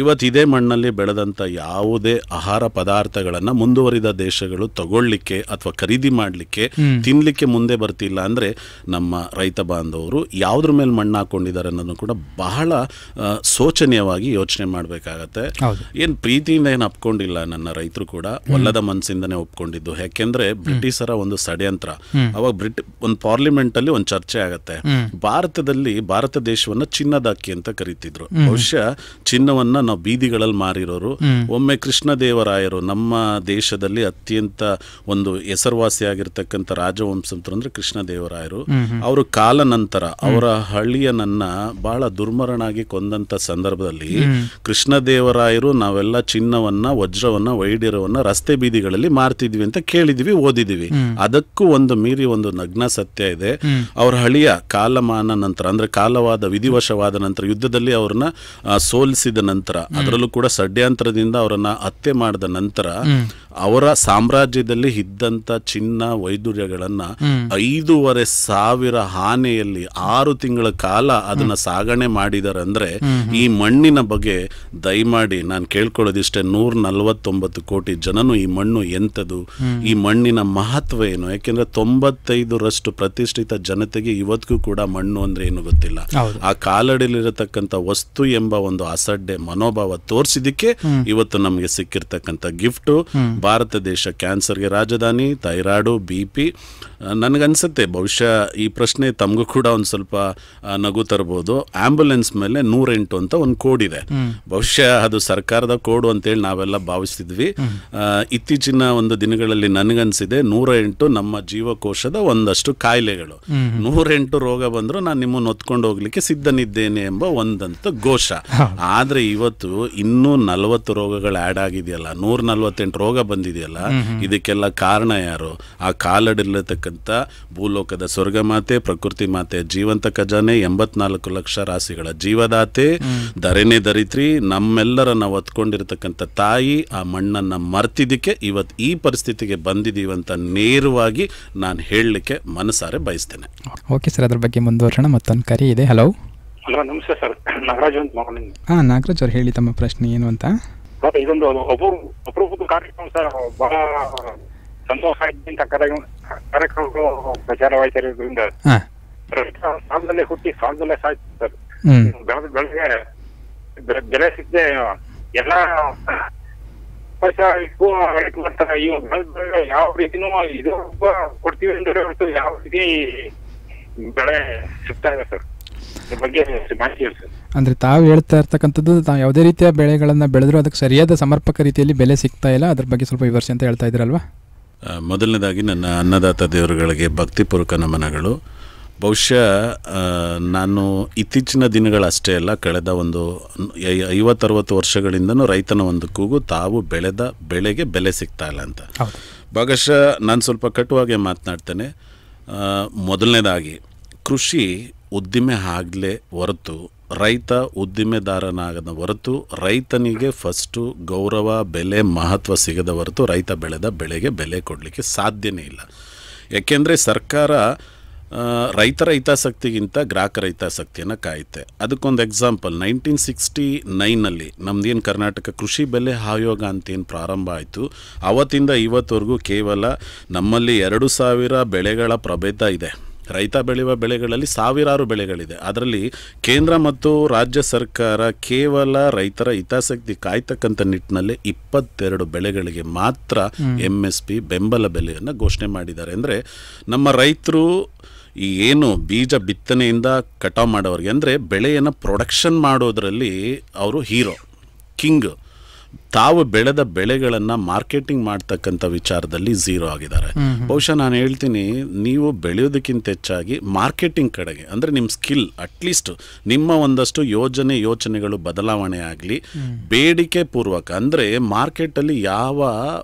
B: ಇವತ್ತು ಇದೇ ಮಣ್ಣಲ್ಲಿ ಬೆಳೆದಂಥ ಯಾವುದೇ ಆಹಾರ ಪದಾರ್ಥಗಳನ್ನು ಮುಂದುವರಿದ ದೇಶಗಳು ತಗೊಳ್ಳಿಕ್ಕೆ ಅಥವಾ ಖರೀದಿ ಮಾಡಲಿಕ್ಕೆ, ತಿನ್ನಲಿಕ್ಕೆ ಮುಂದೆ ಬರ್ತಿಲ್ಲ. ಅಂದರೆ ನಮ್ಮ ರೈತ ಬಾಂಧವರು ಯಾವುದ್ರ ಮೇಲೆ ಮಣ್ಣು ಹಾಕೊಂಡಿದ್ದಾರೆ ಅನ್ನೋದನ್ನು ಕೂಡ ಬಹಳ ಶೋಚನೀಯವಾಗಿ ಯೋಚನೆ ಮಾಡಬೇಕಾಗತ್ತೆ. ಏನು ಪ್ರೀತಿಯಿಂದ ಏನು ಒಪ್ಕೊಂಡಿಲ್ಲ ನನ್ನ ರೈತರು ಕೂಡ, ಒಲ್ಲದ ಮನಸ್ಸಿಂದನೇ ಒಪ್ಕೊಂಡಿದ್ದು. ಯಾಕೆಂದ್ರೆ ಬ್ರಿಟಿಷರ ಒಂದು ಷಡ್ಯಂತ್ರ. ಅವಾಗ ಒಂದು ಪಾರ್ಲಿಮೆಂಟ್ ಅಲ್ಲಿ ಒಂದು ಚರ್ಚೆ ಆಗತ್ತೆ. ಭಾರತದಲ್ಲಿ ಭಾರತ ದೇಶವನ್ನ ಚಿನ್ನದ ಅಕ್ಕಿ ಅಂತ ಕರೀತಿದ್ರು. ಬಹುಶಃ ಚಿನ್ನವನ್ನ ನಾವು ಬೀದಿಗಳಲ್ಲಿ ಮಾರಿರೋರು. ಒಮ್ಮೆ ಕೃಷ್ಣದೇವರಾಯರು ನಮ್ಮ ದೇಶದಲ್ಲಿ ಅತ್ಯಂತ ಒಂದು ಹೆಸರುವಾಸಿಯಾಗಿರ್ತಕ್ಕಂಥ ರಾಜವಂಶಂತರು ಅಂದ್ರೆ ಕೃಷ್ಣದೇವರಾಯರು. ಅವರು ಕಾಲ ನಂತರ ಅವರ ಹಳ್ಳಿಯನನ್ನ ಬಹಳ ದುರ್ಮರಣಾಗಿ ಕೊಂದಂತ ಸಂದರ್ಭದಲ್ಲಿ ಕೃಷ್ಣದೇವರಾಯರು ನಾವೆಲ್ಲ ಚಿನ್ನವನ್ನ, ವಜ್ರವನ್ನ, ವೈಢೂರ್ಯವನ್ನ ರಸ್ತೆ ಬೀದಿಗಳಲ್ಲಿ ಮಾರ್ತಿದ್ವಿ ಅಂತ ಕೇಳಿದ್ವಿ, ಓದಿದ್ವಿ. ಅದಕ್ಕೂ ಒಂದು ಮೀರಿ ಒಂದು ನಗ್ನ ಸತ್ಯ ಇದೆ. ಅವರ ಹಳಿಯ ಕಾಲಮಾನ ನಂತರ ಅಂದ್ರೆ ಕಾಲವಾದ ವಿಧಿವಶವಾದ ನಂತರ, ಯುದ್ಧದಲ್ಲಿ ಅವ್ರನ್ನ ಸೋಲಿಸಿದ ನಂತರ, ಅದರಲ್ಲೂ ಕೂಡ ಷಡ್ಯಂತ್ರದಿಂದ ಅವರನ್ನ ಹತ್ಯೆ ಮಾಡಿದ ನಂತರ ಅವರ ಸಾಮ್ರಾಜ್ಯದಲ್ಲಿ ಇದ್ದಂತ ಚಿನ್ನ ವೈಢೂರ್ಯಗಳನ್ನ 5,500 ಆನೆಯಲ್ಲಿ 6 ತಿಂಗಳ ಕಾಲ ಅದನ್ನ ಸಾಗಣೆ ಮಾಡಿದಾರೆ. ಅಂದ್ರೆ ಈ ಮಣ್ಣಿನ ಬಗ್ಗೆ ದಯಮಾಡಿ ನಾನು ಕೇಳ್ಕೊಳ್ಳೋದಿಷ್ಟೇ, 149 ಕೋಟಿ ಜನನು ಈ ಮಣ್ಣು ಎಂಥದ್ದು, ಈ ಮಣ್ಣಿನ ಮಹತ್ವ ಏನು. ಯಾಕೆಂದ್ರೆ 95% ಪ್ರತಿಷ್ಠಿತ ಜನತೆಗೆ ಇವತ್ತಿಗೂ ಕೂಡ ಮಣ್ಣು ಅಂದ್ರೆ ಏನು ಗೊತ್ತಿಲ್ಲ. ಆ ಕಾಲಡಿಲಿರತಕ್ಕಂಥ ವಸ್ತು ಎಂಬ ಒಂದು ಅಸಡ್ಡೆ ಮನೋಭಾವ ತೋರಿಸಿದಕ್ಕೆ ಇವತ್ತು ನಮಗೆ ಸಿಕ್ಕಿರ್ತಕ್ಕಂಥ ಗಿಫ್ಟು. ಭಾರತ ದೇಶ ಕ್ಯಾನ್ಸರ್ಗೆ ರಾಜಧಾನಿ, ಥೈರಾಯ್ಡು, BP. ನನಗನ್ಸುತ್ತೆ ಬಹುಶಃ ಈ ಪ್ರಶ್ನೆ ತಮಗೂ ಕೂಡ ಒಂದು ಸ್ವಲ್ಪ ನಗು ತರ್ಬೋದು. ಆಂಬ್ಯುಲೆನ್ಸ್ ಮೇಲೆ 108 ಅಂತ ಒಂದು ಕೋಡ್ ಇದೆ. ಬಹುಶಃ ಅದು ಸರ್ಕಾರದ ಕೋಡ್ ಅಂತೇಳಿ ನಾವೆಲ್ಲ ಭಾವಿಸ್ತಿದ್ವಿ. ಇತ್ತೀಚಿನ ಒಂದು ದಿನಗಳಲ್ಲಿ ನನಗನ್ಸಿದೆ 108 ನಮ್ಮ ಜೀವಕೋಶದ ಒಂದಷ್ಟು ಕಾಯಿಲೆಗಳು. 108 ರೋಗ ಬಂದರೂ ನಾನು ನಿಮ್ಮನ್ನು ಹೊತ್ಕೊಂಡು ಹೋಗ್ಲಿಕ್ಕೆ ಸಿದ್ಧನಿದ್ದೇನೆ ಎಂಬ ಒಂದಂತ ಘೋಷ. ಆದ್ರೆ ಇವತ್ತು ಇನ್ನೂ 40 ರೋಗಗಳು ಆ್ಯಡ್ ಆಗಿದೆಯಲ್ಲ, 148 ರೋಗ ಬಂದಿದೆಯಲ್ಲ. ಇದಕ್ಕೆಲ್ಲ ಕಾರಣ ಯಾರು? ಆ ಕಾಲಡಿಲಿರತಕ್ಕಂಥ ಭೂಲೋಕದ ಸ್ವರ್ಗ ಮಾತೆ, ಪ್ರಕೃತಿ ಮಾತೆ, ಜೀವಂತ ಖಜಾನೆ, 84 ಲಕ್ಷ ರಾಶಿಗಳ ಜೀವದಾತೆ, ಧರೆನೇ ಧರಿತ್ರಿ, ನಮ್ಮೆಲ್ಲರನ್ನ ಹೊತ್ಕೊಂಡಿರ್ತಕ್ಕಂಥ ತಾಯಿ. ಆ ಮಣ್ಣನ್ನ ಮರ್ತಿದ್ದಕ್ಕೆ ಇವತ್ತು ಈ ಪರಿಸ್ಥಿತಿಗೆ ಬಂದಿದ್ದೀವಂತ ನೇರವಾಗಿ ನಾನು ಹೇಳಲಿಕ್ಕೆ ಮನಸಾರೆ ಬಯಸ್ತೇನೆ.
A: ಓಕೆ ಸರ್, ಅದ್ರ ಬಗ್ಗೆ ಮುಂದುವರೋಣ. ಮತ್ತೊಂದು ಕರೆ ಇದೆ. ಹಲೋ.
D: ಹಲೋ, ನಮಸ್ತೆ ಸರ್. ನಾಗರಾಜ್ ಅಂತ ಮಾತಾಡ್ತೀನಿ.
A: ನಾಗರಾಜ್ ಅವ್ರು ಹೇಳಿ ತಮ್ಮ ಪ್ರಶ್ನೆ ಏನು ಅಂತ.
D: ಇದೊಂದು ಅಪರೂಪದ ಕಾರ್ಯಕ್ರಮ ಸರ್. ಬಹಳ ಸಂತೋಷ ಇಂಥ ಕಾರ್ಯಕ್ರಮಗಳು ಪ್ರಚಾರವಾಯ್ತಿರೋದ್ರಿಂದ ಸಾಲದಲ್ಲೇ ಹುಟ್ಟಿ ಸಾಲದಲ್ಲೇ ಸಾಯ್ತು ಸರ್. ಬೆಳೆಗೆ ಬೆಲೆ ಸಿಗದೆ ಎಲ್ಲ ಯಾವ ರೀತಿನೂ ಇದು ಕೊಡ್ತೀವಿ ಅಂದ್ರೆ ಹೊರತು ಯಾವ ರೀತಿ ಬೆಳೆ ಸಿಗ್ತಾ ಇದೆ ಸರ್. ಇದ್ರ ಬಗ್ಗೆ ಮಾಹಿತಿ ಹೇಳಿ ಸರ್.
A: ಅಂದರೆ ತಾವು ಹೇಳ್ತಾ ಇರ್ತಕ್ಕಂಥದ್ದು, ತಾವು ಯಾವುದೇ ರೀತಿಯ ಬೆಳೆಗಳನ್ನು ಬೆಳೆದರೂ ಅದಕ್ಕೆ ಸರಿಯಾದ ಸಮರ್ಪಕ ರೀತಿಯಲ್ಲಿ ಬೆಲೆ ಸಿಗ್ತಾ ಇಲ್ಲ, ಅದ್ರ ಬಗ್ಗೆ ಸ್ವಲ್ಪ ವಿವರಿಸಿ ಅಂತ ಹೇಳ್ತಾ ಇದ್ದೀರಲ್ವಾ?
B: ಮೊದಲನೇದಾಗಿ ನನ್ನ ಅನ್ನದಾತ ದೇವರುಗಳಿಗೆ ಭಕ್ತಿಪೂರ್ವಕ ನಮನಗಳು. ಬಹುಶಃ ನಾನು ಇತ್ತೀಚಿನ ದಿನಗಳಷ್ಟೇ ಅಲ್ಲ, ಕಳೆದ ಒಂದು 50-60 ವರ್ಷಗಳಿಂದನೂ ರೈತನ ಒಂದು ಕೂಗು, ತಾವು ಬೆಳೆದ ಬೆಳೆಗೆ ಬೆಲೆ ಸಿಗ್ತಾ ಇಲ್ಲ ಅಂತ. ಭಾಗಶಃ ನಾನು ಸ್ವಲ್ಪ ಕಟುವಾಗೆ ಮಾತನಾಡ್ತೇನೆ. ಮೊದಲನೇದಾಗಿ ಕೃಷಿ ಉದ್ದಿಮೆ ಆಗಲೇ ಹೊರತು ರೈತ ಉದ್ದಿಮೆದಾರನಾಗದ ಹೊರತು ರೈತನಿಗೆ ಫಸ್ಟು ಗೌರವ, ಬೆಲೆ, ಮಹತ್ವ ಸಿಗದ ಹೊರತು ರೈತ ಬೆಳೆದ ಬೆಳೆಗೆ ಬೆಲೆ ಕೊಡಲಿಕ್ಕೆ ಸಾಧ್ಯನೇ ಇಲ್ಲ. ಯಾಕೆಂದರೆ ಸರ್ಕಾರ ರೈತರ ಹಿತಾಸಕ್ತಿಗಿಂತ ಗ್ರಾಹಕರ ಹಿತಾಸಕ್ತಿಯನ್ನು ಕಾಯುತ್ತೆ. ಅದಕ್ಕೊಂದು ಎಕ್ಸಾಂಪಲ್, 1969ನಲ್ಲಿ ನಮ್ದೇನು ಕರ್ನಾಟಕ ಕೃಷಿ ಬೆಲೆ ಆಯೋಗ ಅಂತೇನು ಪ್ರಾರಂಭ ಆಯಿತು, ಅವತ್ತಿಂದ ಇವತ್ತವರೆಗೂ ಕೇವಲ ನಮ್ಮಲ್ಲಿ 2000 ಬೆಳೆಗಳ ಪ್ರಭೇದ ಇದೆ. ರೈತ ಬೆಳೆಯುವ ಬೆಳೆಗಳಲ್ಲಿ ಸಾವಿರಾರು ಬೆಳೆಗಳಿದೆ. ಅದರಲ್ಲಿ ಕೇಂದ್ರ ಮತ್ತು ರಾಜ್ಯ ಸರ್ಕಾರ ಕೇವಲ ರೈತರ ಹಿತಾಸಕ್ತಿ ಕಾಯ್ತಕ್ಕಂಥ ನಿಟ್ಟಿನಲ್ಲಿ 22 ಬೆಳೆಗಳಿಗೆ ಮಾತ್ರ MSP ಬೆಂಬಲ ಬೆಲೆಯನ್ನು ಘೋಷಣೆ ಮಾಡಿದ್ದಾರೆ. ಅಂದರೆ ನಮ್ಮ ರೈತರು ಈ ಏನು ಬೀಜ ಬಿತ್ತನೆಯಿಂದ ಕಟಾವು ಮಾಡೋರಿಗೆ, ಅಂದರೆ ಬೆಳೆಯನ್ನು ಪ್ರೊಡಕ್ಷನ್ ಮಾಡೋದರಲ್ಲಿ ಅವರು ಹೀರೋ, ಕಿಂಗ್. ತಾವು ಬೆಳೆದ ಬೆಳೆಗಳನ್ನು ಮಾರ್ಕೆಟಿಂಗ್ ಮಾಡ್ತಕ್ಕಂಥ ವಿಚಾರದಲ್ಲಿ ಝೀರೋ ಆಗಿದ್ದಾರೆ. ಬಹುಶಃ ನಾನು ಹೇಳ್ತೀನಿ, ನೀವು ಬೆಳೆಯೋದಕ್ಕಿಂತ ಹೆಚ್ಚಾಗಿ ಮಾರ್ಕೆಟಿಂಗ್ ಕಡೆಗೆ, ಅಂದರೆ ನಿಮ್ಮ ಸ್ಕಿಲ್, ಅಟ್ಲೀಸ್ಟ್ ನಿಮ್ಮ ಒಂದಷ್ಟು ಯೋಚನೆಗಳು ಬದಲಾವಣೆ ಆಗಲಿ, ಬೇಡಿಕೆ ಪೂರ್ವಕ, ಅಂದರೆ ಮಾರ್ಕೆಟಲ್ಲಿ ಯಾವ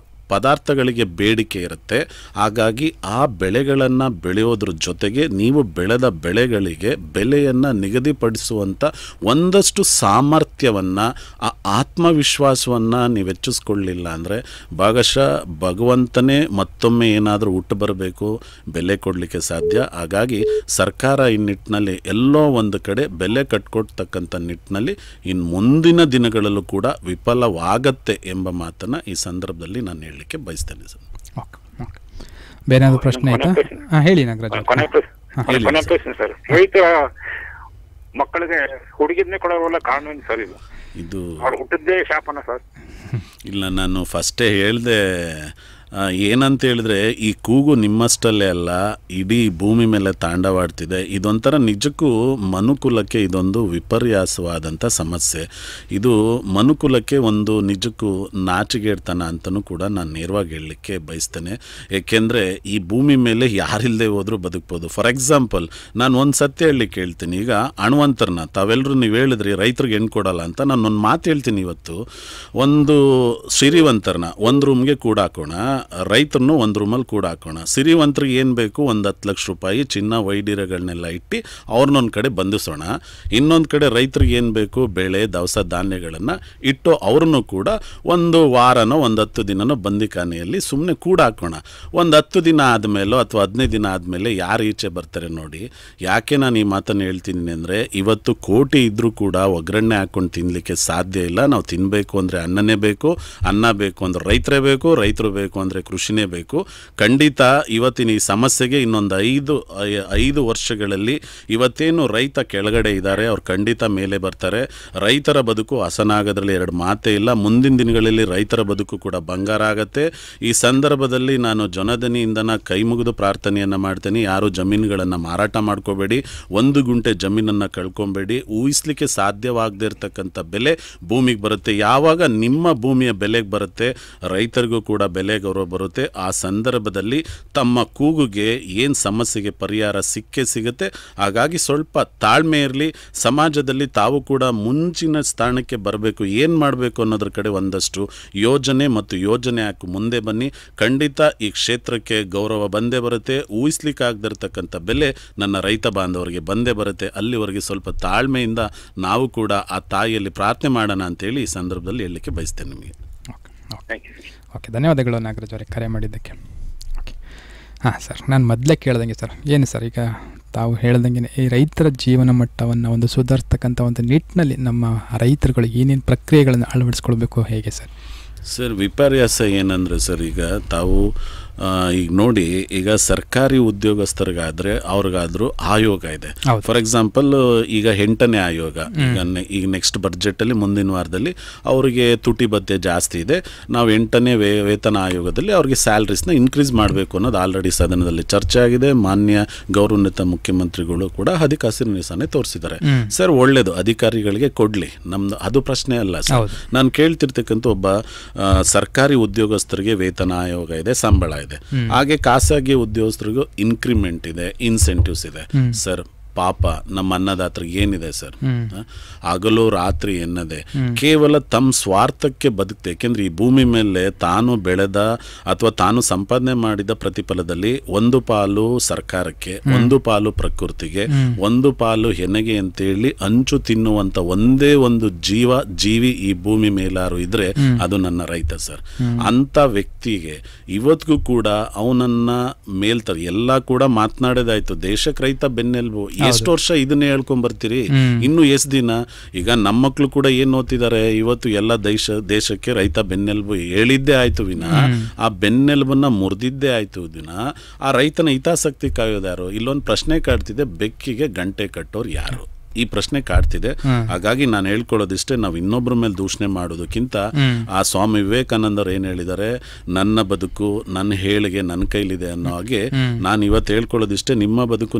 B: ಪದಾರ್ಥಗಳಿಗೆ ಬೇಡಿಕೆ ಇರುತ್ತೆ, ಹಾಗಾಗಿ ಆ ಬೆಳೆಗಳನ್ನು ಬೆಳೆಯೋದ್ರ ಜೊತೆಗೆ ನೀವು ಬೆಳೆದ ಬೆಳೆಗಳಿಗೆ ಬೆಲೆಯನ್ನು ನಿಗದಿಪಡಿಸುವಂಥ ಒಂದಷ್ಟು ಸಾಮರ್ಥ್ಯವನ್ನು, ಆ ಆತ್ಮವಿಶ್ವಾಸವನ್ನು ನೀವು ಹೆಚ್ಚಿಸ್ಕೊಳ್ಳಿಲ್ಲ ಅಂದರೆ ಭಾಗಶಃ ಭಗವಂತನೇ ಮತ್ತೊಮ್ಮೆ ಏನಾದರೂ ಹುಟ್ಟು ಬರಬೇಕು, ಬೆಲೆ ಕೊಡಲಿಕ್ಕೆ ಸಾಧ್ಯ. ಹಾಗಾಗಿ ಸರ್ಕಾರ ಈ ನಿಟ್ಟಿನಲ್ಲಿ ಎಲ್ಲೋ ಒಂದು ಕಡೆ ಬೆಲೆ ಕಟ್ಕೊಡ್ತಕ್ಕಂಥ ನಿಟ್ಟಿನಲ್ಲಿ ಇನ್ನು ಮುಂದಿನ ದಿನಗಳಲ್ಲೂ ಕೂಡ ವಿಫಲವಾಗತ್ತೆ ಎಂಬ ಮಾತನ್ನು ಈ ಸಂದರ್ಭದಲ್ಲಿ ನಾನು ಹೇಳಿ ಬಯಸ್ತೇನೆ ಸರ್.
A: ಬೇರೆ ಏನಾದರೂ ಪ್ರಶ್ನೆ ಆಯ್ತಾ? ಹೇಳಿ ನಾಗರಾಜ್.
D: ಕೊನೆ ಪ್ರಶ್ನೆ ಸರ್, ರೈತ ಮಕ್ಕಳಿಗೆ ಹುಡುಗಿದ್ನೇ ಕೊಡೋಲ್ಲ, ಕಾರಣ ಏನು ಸರ್?
B: ಇದು
D: ಅವ್ರು ಹುಟ್ಟಿದ್ದೇ ಶಾಪನ ಸರ್?
B: ಇಲ್ಲ, ನಾನು ಫಸ್ಟೇ ಹೇಳಿದೆ, ಏನಂತ ಹೇಳಿದ್ರೆ ಈ ಕೂಗು ನಿಮ್ಮಷ್ಟಲ್ಲೇ ಅಲ್ಲ, ಇಡೀ ಭೂಮಿ ಮೇಲೆ ತಾಂಡವಾಡ್ತಿದೆ. ಇದೊಂಥರ ನಿಜಕ್ಕೂ ಮನುಕುಲಕ್ಕೆ ಇದೊಂದು ವಿಪರ್ಯಾಸವಾದಂಥ ಸಮಸ್ಯೆ. ಇದು ಮನುಕುಲಕ್ಕೆ ಒಂದು ನಿಜಕ್ಕೂ ನಾಚಿಗೆಡ್ತನ ಅಂತಲೂ ಕೂಡ ನಾನು ನೇರವಾಗಿ ಹೇಳಲಿಕ್ಕೆ ಬಯಸ್ತೇನೆ. ಏಕೆಂದರೆ ಈ ಭೂಮಿ ಮೇಲೆ ಯಾರಿಲ್ಲದೆ ಹೋದರೂ ಬದುಕ್ಬೋದು. ಫಾರ್ ಎಕ್ಸಾಂಪಲ್, ನಾನು ಒಂದು ಸತ್ಯ ಹೇಳಲಿಕ್ಕೆ ಹೇಳ್ತೀನಿ. ಈಗ ಹಣವಂತರನ್ನ ತಾವೆಲ್ಲರೂ ನೀವು ಹೇಳಿದ್ರಿ ರೈತರಿಗೆ ಹೆಣ್ಣು ಕೊಡಲ್ಲ ಅಂತ, ನಾನು ಒಂದು ಮಾತು ಹೇಳ್ತೀನಿ. ಇವತ್ತು ಒಂದು ಸಿರಿವಂತರನ್ನ ಒಂದು ರೂಮ್ಗೆ ಕೂಡ ಹಾಕೋಣ, ರೈತರನ್ನು ಒಂದು ರೂಮಲ್ಲಿ ಕೂಡ ಹಾಕೋಣ. ಸಿರಿವಂತರಿಗೆ ಏನು ಬೇಕು, ಒಂದು 10 ಲಕ್ಷ ರೂಪಾಯಿ ಚಿನ್ನ ವೈಡೀರಗಳನ್ನೆಲ್ಲ ಇಟ್ಟು ಅವ್ರನ್ನೊಂದು ಕಡೆ ಬಂಧಿಸೋಣ. ಇನ್ನೊಂದು ಕಡೆ ರೈತರಿಗೆ ಏನು ಬೇಕು, ಬೆಳೆ ದವಸ ಧಾನ್ಯಗಳನ್ನು ಇಟ್ಟು ಅವ್ರನ್ನೂ ಕೂಡ ಒಂದು ವಾರನೋ ಒಂದು 10 ದಿನನೋ ಬಂದಿಖಾನೆಯಲ್ಲಿ ಸುಮ್ಮನೆ ಕೂಡ ಹಾಕೋಣ. ಒಂದು 10 ದಿನ ಆದಮೇಲೋ ಅಥವಾ 15 ದಿನ ಆದಮೇಲೆ ಯಾರು ಈಚೆ ಬರ್ತಾರೆ ನೋಡಿ. ಯಾಕೆ ನಾನು ಈ ಮಾತನ್ನು ಹೇಳ್ತೀನಿ ಅಂದರೆ, ಇವತ್ತು ಕೋಟಿ ಇದ್ದರೂ ಕೂಡ ಒಗ್ಗರಣೆ ಹಾಕ್ಕೊಂಡು ತಿನ್ನಲಿಕ್ಕೆ ಸಾಧ್ಯ ಇಲ್ಲ. ನಾವು ತಿನ್ನಬೇಕು ಅಂದರೆ ಅನ್ನನೇ ಬೇಕು, ಅನ್ನ ಬೇಕು ಅಂದರೆ ರೈತರೇ ಬೇಕು, ರೈತರು ಬೇಕು ಅಂದರೆ ಕೃಷಿನೇ ಬೇಕು. ಖಂಡಿತ ಇವತ್ತಿನ ಈ ಸಮಸ್ಯೆಗೆ ಇನ್ನೊಂದು 5 ವರ್ಷಗಳಲ್ಲಿ ಇವತ್ತೇನು ರೈತ ಕೆಳಗಡೆ ಇದ್ದಾರೆ ಅವ್ರು ಖಂಡಿತ ಮೇಲೆ ಬರ್ತಾರೆ. ರೈತರ ಬದುಕು ಹಸನಾಗೋದ್ರಲ್ಲಿ 2 ಮಾತೇ ಇಲ್ಲ. ಮುಂದಿನ ದಿನಗಳಲ್ಲಿ ರೈತರ ಬದುಕು ಕೂಡ ಬಂಗಾರ ಆಗತ್ತೆ. ಈ ಸಂದರ್ಭದಲ್ಲಿ ನಾನು ಜನಧನಿಯಿಂದನ ಕೈ ಮುಗಿದು ಪ್ರಾರ್ಥನೆಯನ್ನು ಮಾಡ್ತೇನೆ, ಯಾರು ಜಮೀನುಗಳನ್ನು ಮಾರಾಟ ಮಾಡ್ಕೋಬೇಡಿ, 1 ಗುಂಟೆ ಜಮೀನನ್ನು ಕಳ್ಕೊಬೇಡಿ. ಊಹಿಸ್ಲಿಕ್ಕೆ ಸಾಧ್ಯವಾಗದೇ ಇರತಕ್ಕಂಥ ಬೆಲೆ ಭೂಮಿಗೆ ಬರುತ್ತೆ. ಯಾವಾಗ ನಿಮ್ಮ ಭೂಮಿಯ ಬೆಲೆಗೆ ಬರುತ್ತೆ, ರೈತರಿಗೂ ಕೂಡ ಬೆಲೆ ಗೌರವ ಬರುತ್ತೆ. ಆ ಸಂದರ್ಭದಲ್ಲಿ ತಮ್ಮ ಕೂಗುಗೆ ಏನು ಸಮಸ್ಯೆಗೆ ಪರಿಹಾರ ಸಿಗುತ್ತೆ. ಹಾಗಾಗಿ ಸ್ವಲ್ಪ ತಾಳ್ಮೆ ಇರಲಿ. ಸಮಾಜದಲ್ಲಿ ತಾವು ಕೂಡ ಮುಂಚಿನ ಸ್ಥಾನಕ್ಕೆ ಬರಬೇಕು, ಏನು ಮಾಡಬೇಕು ಅನ್ನೋದ್ರ ಕಡೆ ಒಂದಷ್ಟು ಯೋಜನೆ ಹಾಕಿ ಮುಂದೆ ಬನ್ನಿ. ಖಂಡಿತ ಈ ಕ್ಷೇತ್ರಕ್ಕೆ ಗೌರವ ಬಂದೇ ಬರುತ್ತೆ. ಊಹಿಸ್ಲಿಕ್ಕಾಗದಿರ್ತಕ್ಕಂಥ ಬೆಲೆ ನನ್ನ ರೈತ ಬಾಂಧವರಿಗೆ ಬಂದೇ ಬರುತ್ತೆ. ಅಲ್ಲಿವರೆಗೆ ಸ್ವಲ್ಪ ತಾಳ್ಮೆಯಿಂದ ನಾವು ಕೂಡ ಆ ತಾಯಿಯಲ್ಲಿ ಪ್ರಾರ್ಥನೆ ಮಾಡೋಣ ಅಂತೇಳಿ ಈ ಸಂದರ್ಭದಲ್ಲಿ ಹೇಳಲಿಕ್ಕೆ ಬಯಸ್ತೇನೆ ನಿಮಗೆ.
A: ಓಕೆ, ಧನ್ಯವಾದಗಳು ನಾಗರಾಜ್ ಅವರೇ ಕರೆ ಮಾಡಿದ್ದಕ್ಕೆ. ಓಕೆ, ಹಾಂ ಸರ್, ನಾನು ಮೊದಲೇ ಕೇಳ್ದಂಗೆ ಸರ್, ಏನು ಸರ್ ಈಗ ತಾವು ಹೇಳ್ದಂಗೆ ಈ ರೈತರ ಜೀವನ ಮಟ್ಟವನ್ನು ಒಂದು ಸುಧಾರಿಸ್ತಕ್ಕಂಥ ಒಂದು ನಿಟ್ಟಿನಲ್ಲಿ ನಮ್ಮ ರೈತರುಗಳು ಏನೇನು ಪ್ರಕ್ರಿಯೆಗಳನ್ನು ಅಳವಡಿಸ್ಕೊಳ್ಬೇಕು, ಹೇಗೆ ಸರ್?
B: ಸರ್, ವಿಪರ್ಯಾಸ ಏನಂದರೆ ಸರ್, ಈಗ ತಾವು ಈಗ ನೋಡಿ, ಈಗ ಸರ್ಕಾರಿ ಉದ್ಯೋಗಸ್ಥರಿಗಾದರೆ ಅವ್ರಿಗಾದರೂ ಆಯೋಗ ಇದೆ. ಫಾರ್ ಎಕ್ಸಾಂಪಲ್ ಈಗ 8ನೇ ಆಯೋಗ, ಈಗ ನೆಕ್ಸ್ಟ್ ಬಡ್ಜೆಟಲ್ಲಿ ಮುಂದಿನ ವಾರದಲ್ಲಿ ಅವರಿಗೆ ತುಟಿ ಭತ್ಯೆ ಜಾಸ್ತಿ ಇದೆ. ನಾವು 8ನೇ ವೇತನ ಆಯೋಗದಲ್ಲಿ ಅವ್ರಿಗೆ ಸ್ಯಾಲ್ರೀಸ್ನ ಇನ್ಕ್ರೀಸ್ ಮಾಡಬೇಕು ಅನ್ನೋದು ಆಲ್ರೆಡಿ ಸದನದಲ್ಲಿ ಚರ್ಚೆ ಆಗಿದೆ. ಮಾನ್ಯ ಗೌರವಾನ್ವಿತ ಮುಖ್ಯಮಂತ್ರಿಗಳು ಕೂಡ ಅದಕ್ಕೆ ಹಸಿರು ನಿಶಾನೆ ತೋರಿಸಿದ್ದಾರೆ. ಸರ್, ಒಳ್ಳೆಯದು, ಅಧಿಕಾರಿಗಳಿಗೆ ಕೊಡಲಿ, ನಮ್ದು ಅದು ಪ್ರಶ್ನೆ ಅಲ್ಲ ಸರ್. ನಾನು ಕೇಳ್ತಿರ್ತಕ್ಕಂಥ ಒಬ್ಬ ಸರ್ಕಾರಿ ಉದ್ಯೋಗಸ್ಥರಿಗೆ ವೇತನ ಆಯೋಗ ಇದೆ, ಸಂಬಳ ಇದೆ. ಹಾಗೆ ಖಾಸಗಿ ಉದ್ಯೋಗಸ್ಥರಿಗೂ ಇನ್ಕ್ರಿಮೆಂಟ್ ಇದೆ, ಇನ್ಸೆಂಟಿವ್ಸ್ ಇದೆ. ಸರ್, ಪಾಪ ನಮ್ಮ ಅನ್ನದಾತರಿಗೆ ಏನಿದೆ ಸರ್, ಹಗಲು ರಾತ್ರಿ ಎನ್ನದೆ ಕೇವಲ ತಮ್ಮ ಸ್ವಾರ್ಥಕ್ಕೆ ಬದುಕ್ತೆ. ಯಾಕೆಂದ್ರೆ ಈ ಭೂಮಿ ಮೇಲೆ ತಾನು ಬೆಳೆದ ಅಥವಾ ತಾನು ಸಂಪಾದನೆ ಮಾಡಿದ ಪ್ರತಿಫಲದಲ್ಲಿ ಒಂದು ಪಾಲು ಸರ್ಕಾರಕ್ಕೆ, ಒಂದು ಪಾಲು ಪ್ರಕೃತಿಗೆ, ಒಂದು ಪಾಲು ಹೆನೆಗೆ ಅಂತೇಳಿ ಹಂಚು ತಿನ್ನುವಂತ ಒಂದೇ ಒಂದು ಜೀವಿ ಈ ಭೂಮಿ ಮೇಲಾರು ಇದ್ರೆ ಅದು ನನ್ನ ರೈತ ಸರ್. ಅಂತ ವ್ಯಕ್ತಿಗೆ ಇವತ್ತಿಗೂ ಕೂಡ ಅವನನ್ನ ಮೇಲ್ತಾರೆ. ಎಲ್ಲ ಕೂಡ ಮಾತನಾಡೋದಾಯ್ತು, ದೇಶಕ್ಕೆ ರೈತ ಬೆನ್ನೆಲುಬು. ಎಷ್ಟು ವರ್ಷ ಇದನ್ನೇ ಹೇಳ್ಕೊಂಡ್ ಬರ್ತೀರಿ? ಇನ್ನು ಎಷ್ಟು ದಿನ? ಈಗ ನಮ್ಮ ಮಕ್ಕಳು ಕೂಡ ಏನ್ ಓದ್ತಿದ್ದಾರೆ ಇವತ್ತು, ಎಲ್ಲ ದೇಶಕ್ಕೆ ರೈತ ಬೆನ್ನೆಲುಬು ಹೇಳಿದ್ದೇ ಆಯ್ತು ವಿನ ಆ ಬೆನ್ನೆಲುಬನ್ನ ಮುರಿದಿದ್ದೇ ಆಯ್ತು ವಿನ ಆ ರೈತನ ಹಿತಾಸಕ್ತಿ ಕಾಯೋದು ಯಾರು? ಇಲ್ಲೊಂದು ಪ್ರಶ್ನೆ ಕಾಡ್ತಿದೆ, ಬೆಕ್ಕಿಗೆ ಗಂಟೆ ಕಟ್ಟೋರು ಯಾರು? ಈ ಪ್ರಶ್ನೆ ಕಾಡ್ತಿದೆ. ಹಾಗಾಗಿ ನಾನು ಹೇಳ್ಕೊಳ್ಳೋದಿಷ್ಟೇ, ನಾವು ಇನ್ನೊಬ್ಬರ ಮೇಲೆ ದೂಷಣೆ ಮಾಡೋದಕ್ಕಿಂತ ಆ ಸ್ವಾಮಿ ವಿವೇಕಾನಂದರು ಏನ್ ಹೇಳಿದ್ದಾರೆ, ನನ್ನ ಬದುಕು ನನ್ನ ಹೇಳಿಗೆ ನನ್ನ ಕೈಲಿದೆ ಅನ್ನೋ ಹಾಗೆ ನಾನು ಇವತ್ತು ಹೇಳ್ಕೊಳ್ಳೋದಿಷ್ಟೇ, ನಿಮ್ಮ ಬದುಕು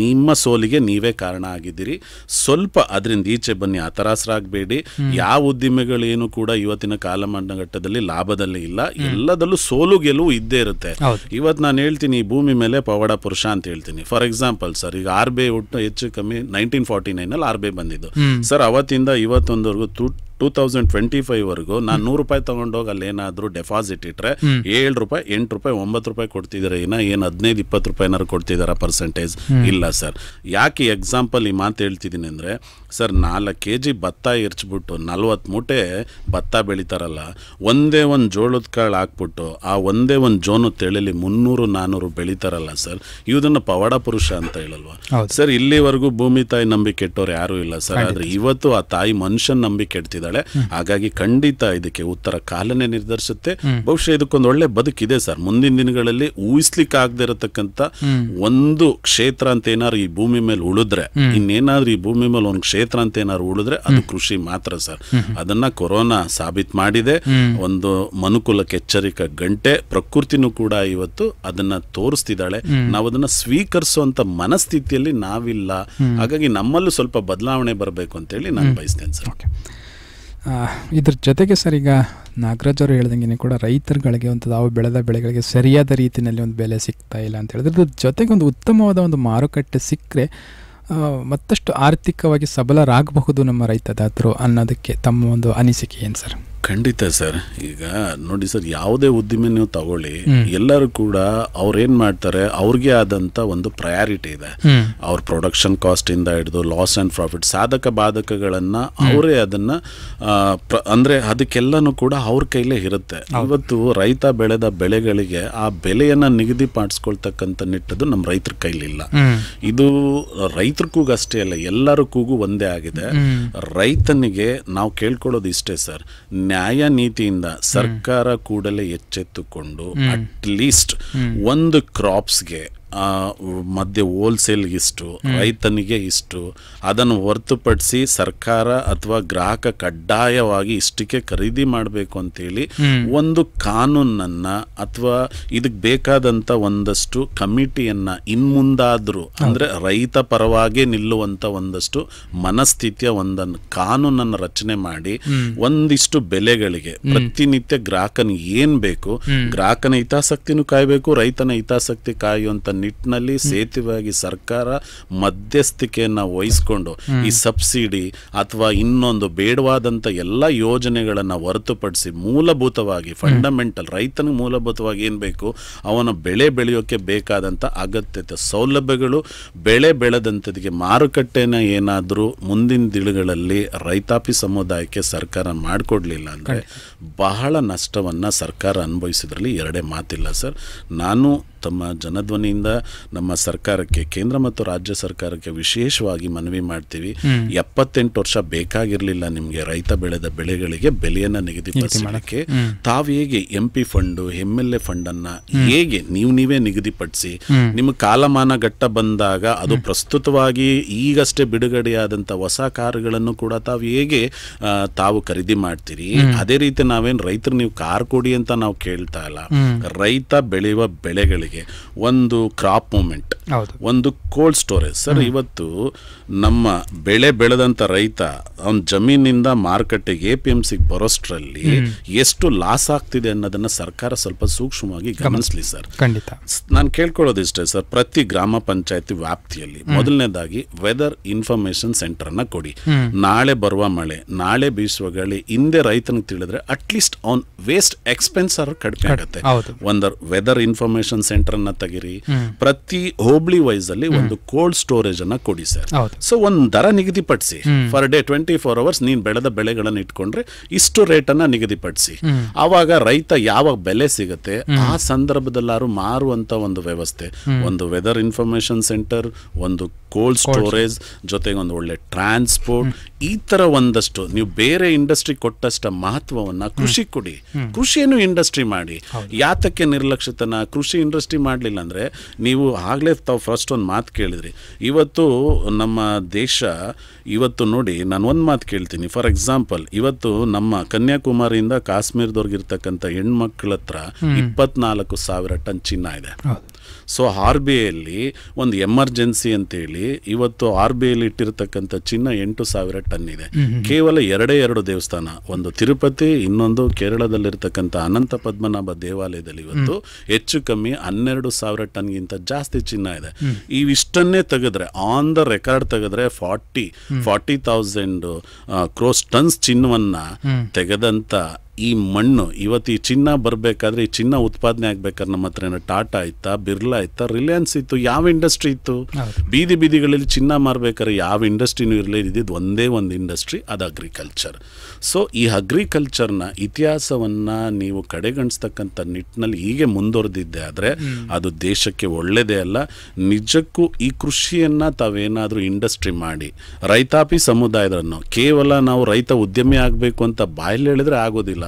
B: ನಿಮ್ಮ ಸೋಲಿಗೆ ನೀವೇ ಕಾರಣ ಆಗಿದ್ದೀರಿ. ಸ್ವಲ್ಪ ಅದರಿಂದ ಈಚೆ ಬನ್ನಿ, ಹತಾಶರಾಗಬೇಡಿ. ಯಾವ ಉದ್ದಿಮೆಗಳೇನು ಕೂಡ ಇವತ್ತಿನ ಕಾಲಮಾನಘಟ್ಟದಲ್ಲಿ ಲಾಭದಲ್ಲಿ ಇಲ್ಲ, ಎಲ್ಲದಲ್ಲೂ ಸೋಲು ಗೆಲುವು ಇದ್ದೇ ಇರುತ್ತೆ. ಇವತ್ತು ನಾನು ಹೇಳ್ತೀನಿ, ಈ ಭೂಮಿ ಮೇಲೆ ಪವಾಡ ಪುರುಷ ಅಂತ ಹೇಳ್ತೀನಿ. ಫಾರ್ ಎಕ್ಸಾಂಪಲ್ ಸರ್, ಈಗ RBI ಒಟ್ಟು ಹೆಚ್ಚು ಕಮ್ಮಿ 1949 RBI ಬಂದಿದ್ದು ಸರ್. ಅವತ್ತಿಂದ ಇವತ್ತೊಂದವರೆಗೂ 2025 ವರೆಗೂ ನಾನು ₹100 ತಗೊಂಡೋಗಿ ಅಲ್ಲೇನಾದ್ರೂ ಡೆಪಾಸಿಟ್ ಇಟ್ರೆ ₹7, ₹8, ₹9 ಕೊಡ್ತಿದ್ದಾರೆ. ಏನು 15-20 ರೂಪಾಯಿನಾರು ಕೊಡ್ತಿದಾರ ಪರ್ಸೆಂಟೇಜ್? ಇಲ್ಲ ಸರ್. ಯಾಕೆ ಎಕ್ಸಾಂಪಲ್ ಈ ಮಾತು ಹೇಳ್ತಿದ್ದೀನಿ ಅಂದ್ರೆ ಸರ್, 4 kg ಭತ್ತ ಇರ್ಚ್ಬಿಟ್ಟು 40 ಮೂಟೆ ಭತ್ತ ಬೆಳಿತಾರಲ್ಲ, ಒಂದೇ ಒಂದು ಜೋಳದ ಕಾಳು ಹಾಕ್ಬಿಟ್ಟು ಆ ಒಂದೇ ಒಂದು ಜೋನು ತೆಳಲಿ 300-400 ಬೆಳಿತಾರಲ್ಲ ಸರ್, ಇದನ್ನ ಪವಾಡ ಪುರುಷ ಅಂತ ಹೇಳಲ್ವಾ ಸರ್? ಇಲ್ಲಿವರೆಗೂ ಭೂಮಿ ತಾಯಿ ನಂಬಿ ಕೆಟ್ಟವ್ರು ಯಾರು ಇಲ್ಲ ಸರ್. ಆದ್ರೆ ಇವತ್ತು ಆ ತಾಯಿ ಮನುಷ್ಯನ್ ನಂಬಿ ಕೆಡ್ತಿದ್ದಾರೆ. ಹಾಗಾಗಿ ಖಂಡಿತ ಇದಕ್ಕೆ ಉತ್ತರ ಕಾಲನೇ ನಿರ್ಧರಿಸುತ್ತೆ. ಬಹುಶಃ ಇದಕ್ಕೊಂದು ಒಳ್ಳೆ ಬದುಕಿದೆ ಸರ್. ಮುಂದಿನ ದಿನಗಳಲ್ಲಿ ಊಹಿಸ್ಲಿಕ್ಕೆ ಆಗದೆ ಇರತಕ್ಕಂತ ಒಂದು ಕ್ಷೇತ್ರ ಅಂತ ಏನಾದ್ರು ಈ ಭೂಮಿ ಮೇಲೆ ಉಳಿದ್ರೆ, ಇನ್ನೇನಾದ್ರೂ ಈ ಭೂಮಿ ಮೇಲೆ ಒಂದು ಕ್ಷೇತ್ರ ಅಂತ ಏನಾದ್ರು ಉಳಿದ್ರೆ ಅದು ಕೃಷಿ ಮಾತ್ರ ಸರ್. ಅದನ್ನ ಕೊರೋನಾ ಸಾಬೀತ್ ಮಾಡಿದೆ. ಒಂದು ಮನುಕುಲಕ್ಕೆ ಎಚ್ಚರಿಕೆ ಗಂಟೆ. ಪ್ರಕೃತಿನೂ ಕೂಡ ಇವತ್ತು ಅದನ್ನ ತೋರಿಸ್ತಿದ್ದಾಳೆ. ನಾವು ಅದನ್ನ ಸ್ವೀಕರಿಸುವಂತ ಮನಸ್ಥಿತಿಯಲ್ಲಿ ನಾವಿಲ್ಲ. ಹಾಗಾಗಿ ನಮ್ಮಲ್ಲೂ ಸ್ವಲ್ಪ ಬದಲಾವಣೆ ಬರಬೇಕು ಅಂತೇಳಿ ನಾನು ಬಯಸ್ತೇನೆ ಸರ್.
A: ಇದ್ರ ಜೊತೆಗೆ ಸರ್, ಈಗ ನಾಗರಾಜ್ ಅವರು ಹೇಳ್ದಂಗೆ ಕೂಡ ರೈತರುಗಳಿಗೆ ಒಂದು ತಾವು ಬೆಳೆದ ಬೆಳೆಗಳಿಗೆ ಸರಿಯಾದ ರೀತಿಯಲ್ಲಿ ಒಂದು ಬೆಲೆ ಸಿಗ್ತಾ ಇಲ್ಲ ಅಂತ ಹೇಳಿದ್ರೆ, ಇದ್ರ ಜೊತೆಗೆ ಒಂದು ಉತ್ತಮವಾದ ಒಂದು ಮಾರುಕಟ್ಟೆ ಸಿಕ್ಕರೆ ಮತ್ತಷ್ಟು ಆರ್ಥಿಕವಾಗಿ ಸಬಲರಾಗಬಹುದು ನಮ್ಮ ರೈತದಾತರು ಅನ್ನೋದಕ್ಕೆ ತಮ್ಮ ಒಂದು ಅನಿಸಿಕೆ ಏನು ಸರ್?
B: ಖಂಡಿತ ಸರ್. ಈಗ ನೋಡಿ ಸರ್, ಯಾವುದೇ ಉದ್ದಿಮೆ ನೀವು ತಗೊಳ್ಳಿ, ಎಲ್ಲರೂ ಕೂಡ ಅವ್ರೇನ್ ಮಾಡ್ತಾರೆ, ಅವ್ರಿಗೆ ಆದಂತ ಒಂದು ಪ್ರಯಾರಿಟಿ ಇದೆ. ಅವ್ರ ಪ್ರೊಡಕ್ಷನ್ ಕಾಸ್ಟ್ ಇಂದ ಹಿಡಿದು ಲಾಸ್ ಅಂಡ್ ಪ್ರಾಫಿಟ್, ಸಾಧಕ ಬಾಧಕಗಳನ್ನ ಅವರೇ ಅದನ್ನ ಅಂದ್ರೆ ಅದಕ್ಕೆಲ್ಲನೂ ಕೂಡ ಅವ್ರ ಕೈಲೇ ಇರುತ್ತೆ. ಇವತ್ತು ರೈತ ಬೆಳೆದ ಬೆಳೆಗಳಿಗೆ ಆ ಬೆಲೆಯನ್ನ ನಿಗದಿಪಡಿಸ್ಕೊಳ್ತಕ್ಕಂಥ ನಿಟ್ಟದು ನಮ್ಮ ರೈತರ ಕೈಲಿಲ್ಲ. ಇದು ರೈತರ ಕೂಗು ಅಷ್ಟೇ ಅಲ್ಲ, ಎಲ್ಲರ ಕೂಗು ಒಂದೇ ಆಗಿದೆ. ರೈತನಿಗೆ ನಾವು ಕೇಳ್ಕೊಳ್ಳೋದು ಇಷ್ಟೇ ಸರ್, ನ್ಯಾಯ ನೀತಿಯಿಂದ ಸರ್ಕಾರ ಕೂಡಲೇ ಎಚ್ಚೆತ್ತುಕೊಂಡು ಅಟ್ ಲೀಸ್ಟ್ ಒಂದು ಕ್ರಾಪ್ಸ್ಗೆ ಮಧ್ಯೆ ಹೋಲ್ಸೇಲ್ಗೆ ಇಷ್ಟು, ರೈತನಿಗೆ ಇಷ್ಟು, ಅದನ್ನು ಹೊರತುಪಡಿಸಿ ಸರ್ಕಾರ ಅಥವಾ ಗ್ರಾಹಕ ಕಡ್ಡಾಯವಾಗಿ ಇಷ್ಟಕ್ಕೆ ಖರೀದಿ ಮಾಡಬೇಕು ಅಂತೇಳಿ ಒಂದು ಕಾನೂನನ್ನ ಅಥವಾ ಇದಕ್ಕೆ ಬೇಕಾದಂತ ಒಂದಷ್ಟು ಕಮಿಟಿಯನ್ನ ಇನ್ಮುಂದಾದ್ರೂ ಅಂದ್ರೆ ರೈತ ಪರವಾಗಿ ನಿಲ್ಲುವಂತ ಒಂದಷ್ಟು ಮನಸ್ಥಿತಿಯ ಒಂದನ್ನು ಕಾನೂನನ್ನು ರಚನೆ ಮಾಡಿ ಒಂದಿಷ್ಟು ಬೆಲೆಗಳಿಗೆ ಪ್ರತಿನಿತ್ಯ ಗ್ರಾಹಕನಿಗೆ ಏನ್ ಬೇಕು, ಗ್ರಾಹಕನ ಹಿತಾಸಕ್ತಿನೂ ಕಾಯಬೇಕು, ರೈತನ ಹಿತಾಸಕ್ತಿ ಕಾಯುವಂತ ನಿಟ್ಟಿನಲ್ಲಿ ಸೇತುವೆಯಾಗಿ ಸರ್ಕಾರ ಮಧ್ಯಸ್ಥಿಕೆಯನ್ನ ವಹಿಸಿಕೊಂಡು ಈ ಸಬ್ಸಿಡಿ ಅಥವಾ ಇನ್ನೊಂದು ಬೇಡವಾದಂತ ಎಲ್ಲ ಯೋಜನೆಗಳನ್ನ ಹೊರತುಪಡಿಸಿ ಮೂಲಭೂತವಾಗಿ ಫಂಡಮೆಂಟಲ್ ರೈತನಿಗೆ ಮೂಲಭೂತವಾಗಿ ಏನ್ ಬೇಕು, ಅವನ ಬೆಳೆ ಬೆಳೆಯೋಕೆ ಬೇಕಾದಂತ ಅಗತ್ಯತೆ ಸೌಲಭ್ಯಗಳು, ಬೆಳೆ ಬೆಳೆದಂತದಿಗೆ ಮಾರುಕಟ್ಟೆನ ಏನಾದ್ರೂ ಮುಂದಿನ ದಿನಗಳಲ್ಲಿ ರೈತಾಪಿ ಸಮುದಾಯಕ್ಕೆ ಸರ್ಕಾರ ಮಾಡಿಕೊಡ್ಲಿಲ್ಲ ಅಂದ್ರೆ ಬಹಳ ನಷ್ಟವನ್ನ ಸರ್ಕಾರ ಅನುಭವಿಸಿದ್ರಲ್ಲಿ ಎರಡೇ ಮಾತಿಲ್ಲ ಸರ್. ನಾನು ತಮ್ಮ ಜನಧ್ವನಿಯಿಂದ ನಮ್ಮ ಸರ್ಕಾರಕ್ಕೆ, ಕೇಂದ್ರ ಮತ್ತು ರಾಜ್ಯ ಸರ್ಕಾರಕ್ಕೆ ವಿಶೇಷವಾಗಿ ಮನವಿ ಮಾಡ್ತೀವಿ. 78 ವರ್ಷ ಬೇಕಾಗಿರ್ಲಿಲ್ಲ ನಿಮ್ಗೆ ರೈತ ಬೆಳೆದ ಬೆಳೆಗಳಿಗೆ ಬೆಲೆಯನ್ನ ನಿಗದಿಪಡಿಸಲಿಕ್ಕೆ. ತಾವು ಹೇಗೆ MP ಫಂಡ್ MLA ಫಂಡ್ ಅನ್ನ ಹೇಗೆ ನೀವೇ ನಿಗದಿಪಡಿಸಿ, ನಿಮ್ಗೆ ಕಾಲಮಾನ ಘಟ್ಟ ಬಂದಾಗ ಅದು ಪ್ರಸ್ತುತವಾಗಿ ಈಗಷ್ಟೇ ಬಿಡುಗಡೆಯಾದಂತ ಹೊಸ ಕಾರುಗಳನ್ನು ಕೂಡ ತಾವು ಹೇಗೆ ತಾವು ಖರೀದಿ ಮಾಡ್ತೀರಿ, ಅದೇ ರೀತಿ ನಾವೇನು ರೈತರು ನೀವು ಕಾರ್ ಕೊಡಿ ಅಂತ ನಾವು ಕೇಳ್ತಾ ಇಲ್ಲ. ರೈತ ಬೆಳೆಯುವ ಬೆಳೆಗಳಿಗೆ ಬೆಳೆಗಳಿಗೆ ಒಂದು ಕ್ರಾಪ್ ಮೂಮೆಂಟ್,
A: ಹೌದು.
B: ಒಂದು ಕೋಲ್ಡ್ ಸ್ಟೋರೇಜ್. ಸರ್, ಇವತ್ತು ನಮ್ಮ ಬೆಳೆ ಬೆಳೆದಂಥ ರೈತ ಅವನ ಜಮೀನಿಂದ ಮಾರುಕಟ್ಟೆಗೆ APMCಗೆ ಬರೋಷ್ಟರಲ್ಲಿ ಎಷ್ಟು ಲಾಸ್ ಆಗ್ತಿದೆ ಅನ್ನೋದನ್ನ ಸರ್ಕಾರ ಸ್ವಲ್ಪ ಸೂಕ್ಷ್ಮವಾಗಿ ಗಮನಿಸಲಿ ಸರ್.
A: ಖಂಡಿತ.
B: ನಾನು ಕೇಳ್ಕೊಳ್ಳೋದಿಷ್ಟೇ ಸರ್, ಪ್ರತಿ ಗ್ರಾಮ ಪಂಚಾಯತಿ ವ್ಯಾಪ್ತಿಯಲ್ಲಿ ಮೊದಲನೇದಾಗಿ ವೆದರ್ ಇನ್ಫಾರ್ಮೇಶನ್ ಸೆಂಟರ್ ಅನ್ನ ಕೊಡಿ. ನಾಳೆ ಬರುವ ಮಳೆ, ನಾಳೆ ಬೀಸುವ ಗಾಳಿ ಹಿಂದೆ ರೈತನಿಗೆ ತಿಳಿದ್ರೆ ಅಟ್ಲೀಸ್ಟ್ ಅವನ್ ವೇಸ್ಟ್ ಎಕ್ಸ್ಪೆನ್ಸ್ ಕಡಿಮೆ ಆಗುತ್ತೆ. ಒಂದು ವೆದರ್ ಇನ್ಫಾರ್ಮೇಶನ್ ಸೆಂಟರ್ ಅನ್ನ ತೆಗಿರಿ. ಪ್ರತಿ ಹೋಬಳಿ ವೈಸ್ ಅಲ್ಲಿ ಒಂದು ಕೋಲ್ಡ್ ಸ್ಟೋರೇಜ್ ಅನ್ನ ಕೊಡಿ ಸರ್. ಸೊ ಒಂದು ದರ ನಿಗದಿಪಡಿಸಿ, ಫರ್ ಡೇ 24 hours ನೀನ್ ಬೆಳೆದ ಬೆಳೆಗಳನ್ನ ಇಟ್ಕೊಂಡ್ರೆ ಇಷ್ಟು ರೇಟ್ ಅನ್ನ ನಿಗದಿಪಡಿಸಿ. ಆವಾಗ ರೈತ ಯಾವಾಗ ಬೆಲೆ ಸಿಗುತ್ತೆ ಆ ಸಂದರ್ಭದಲ್ಲಾರು ಮಾರುವಂತ ಒಂದು ವ್ಯವಸ್ಥೆ, ಒಂದು ವೆದರ್ ಇನ್ಫಾರ್ಮೇಶನ್ ಸೆಂಟರ್, ಒಂದು ಕೋಲ್ಡ್ ಸ್ಟೋರೇಜ್, ಜೊತೆಗೆ ಒಂದು ಒಳ್ಳೆ ಟ್ರಾನ್ಸ್ಪೋರ್ಟ್, ಈ ತರ ಒಂದಷ್ಟು ನೀವು ಬೇರೆ ಇಂಡಸ್ಟ್ರಿ ಕೊಟ್ಟಷ್ಟ ಮಹತ್ವವನ್ನ ಕೃಷಿ ಕೊಡಿ. ಕೃಷಿಯನ್ನು ಇಂಡಸ್ಟ್ರಿ ಮಾಡಿ. ಯಾತಕ್ಕೆ ನಿರ್ಲಕ್ಷಿತನ ಕೃಷಿ ಇಂಡಸ್ಟ್ರಿ ಮಾಡಲಿಲ್ಲ ಅಂದ್ರೆ, ನೀವು ಆಗ್ಲೇ ತಾವು ಫಸ್ಟ್ ಒಂದು ಮಾತು ಕೇಳಿದ್ರಿ, ಇವತ್ತು ನಮ್ಮ ದೇಶ ಇವತ್ತು ನೋಡಿ, ನಾನು ಒಂದು ಮಾತು ಕೇಳ್ತೀನಿ. ಫಾರ್ ಎಕ್ಸಾಂಪಲ್, ಇವತ್ತು ನಮ್ಮ ಕನ್ಯಾಕುಮಾರಿಯಿಂದ ಕಾಶ್ಮೀರದವ್ರಿಗಿರ್ತಕ್ಕಂಥ ಹೆಣ್ಮಕ್ಳ ಹತ್ರ 24,000 ಟನ್ ಚಿನ್ನ ಇದೆ. ಸೊ RBIಯಲ್ಲಿ ಒಂದು ಎಮರ್ಜೆನ್ಸಿ ಅಂತೇಳಿ ಇವತ್ತು RBIಯಲ್ಲಿ ಇಟ್ಟಿರ್ತಕ್ಕಂಥ ಚಿನ್ನ 8,000 ಟನ್ ಇದೆ. ಕೇವಲ 2 ದೇವಸ್ಥಾನ, ಒಂದು ತಿರುಪತಿ, ಇನ್ನೊಂದು ಕೇರಳದಲ್ಲಿರ್ತಕ್ಕಂಥ ಅನಂತ ಪದ್ಮನಾಭ ದೇವಾಲಯದಲ್ಲಿ ಇವತ್ತು ಹೆಚ್ಚು ಕಮ್ಮಿ 12,000 ಟನ್ಗಿಂತ ಜಾಸ್ತಿ ಚಿನ್ನ ಇದೆ. ಇವಿಷ್ಟನ್ನೇ ತೆಗೆದ್ರೆ, ಆನ್ ದ ರೆಕಾರ್ಡ್ ತೆಗೆದ್ರೆ 40,000 ಕ್ರೋಸ್ ಟನ್ಸ್ ಚಿನ್ನವನ್ನ ತೆಗೆದಂತ ಈ ಮಣ್ಣು ಇವತ್ತು ಈ ಚಿನ್ನ ಬರಬೇಕಾದ್ರೆ, ಈ ಚಿನ್ನ ಉತ್ಪಾದನೆ ಆಗ್ಬೇಕಾದ್ರೆ ನಮ್ಮ ಹತ್ರ ಟಾಟಾ ಇತ್ತಾ, ಬಿರ್ಲಾ ಇತ್ತಾ, ರಿಲಯನ್ಸ್ ಇತ್ತು, ಯಾವ ಇಂಡಸ್ಟ್ರಿ ಇತ್ತು? ಬೀದಿಗಳಲ್ಲಿ ಚಿನ್ನ ಮಾರ್ಬೇಕಾದ್ರೆ ಯಾವ ಇಂಡಸ್ಟ್ರಿನೂ ಇರಲಿ, ಇದ್ದಿದ್ದು ಒಂದೇ ಒಂದು ಇಂಡಸ್ಟ್ರಿ, ಅದು ಅಗ್ರಿಕಲ್ಚರ್. ಸೊ ಈ ಅಗ್ರಿಕಲ್ಚರ್ನ ಇತಿಹಾಸವನ್ನು ನೀವು ಕಡೆಗಣಿಸ್ತಕ್ಕಂಥ ನಿಟ್ಟಿನಲ್ಲಿ ಹೀಗೆ ಮುಂದುವರೆದಿದ್ದೆ ಆದರೆ ಅದು ದೇಶಕ್ಕೆ ಒಳ್ಳೆಯದೇ ಅಲ್ಲ. ನಿಜಕ್ಕೂ ಈ ಕೃಷಿಯನ್ನು ತಾವೇನಾದರೂ ಇಂಡಸ್ಟ್ರಿ ಮಾಡಿ ರೈತಾಪಿ ಸಮುದಾಯದನ್ನು, ಕೇವಲ ನಾವು ರೈತ ಉದ್ಯಮಿ ಆಗಬೇಕು ಅಂತ ಬಾಯಲ್ಲಿ ಹೇಳಿದ್ರೆ ಆಗೋದಿಲ್ಲ.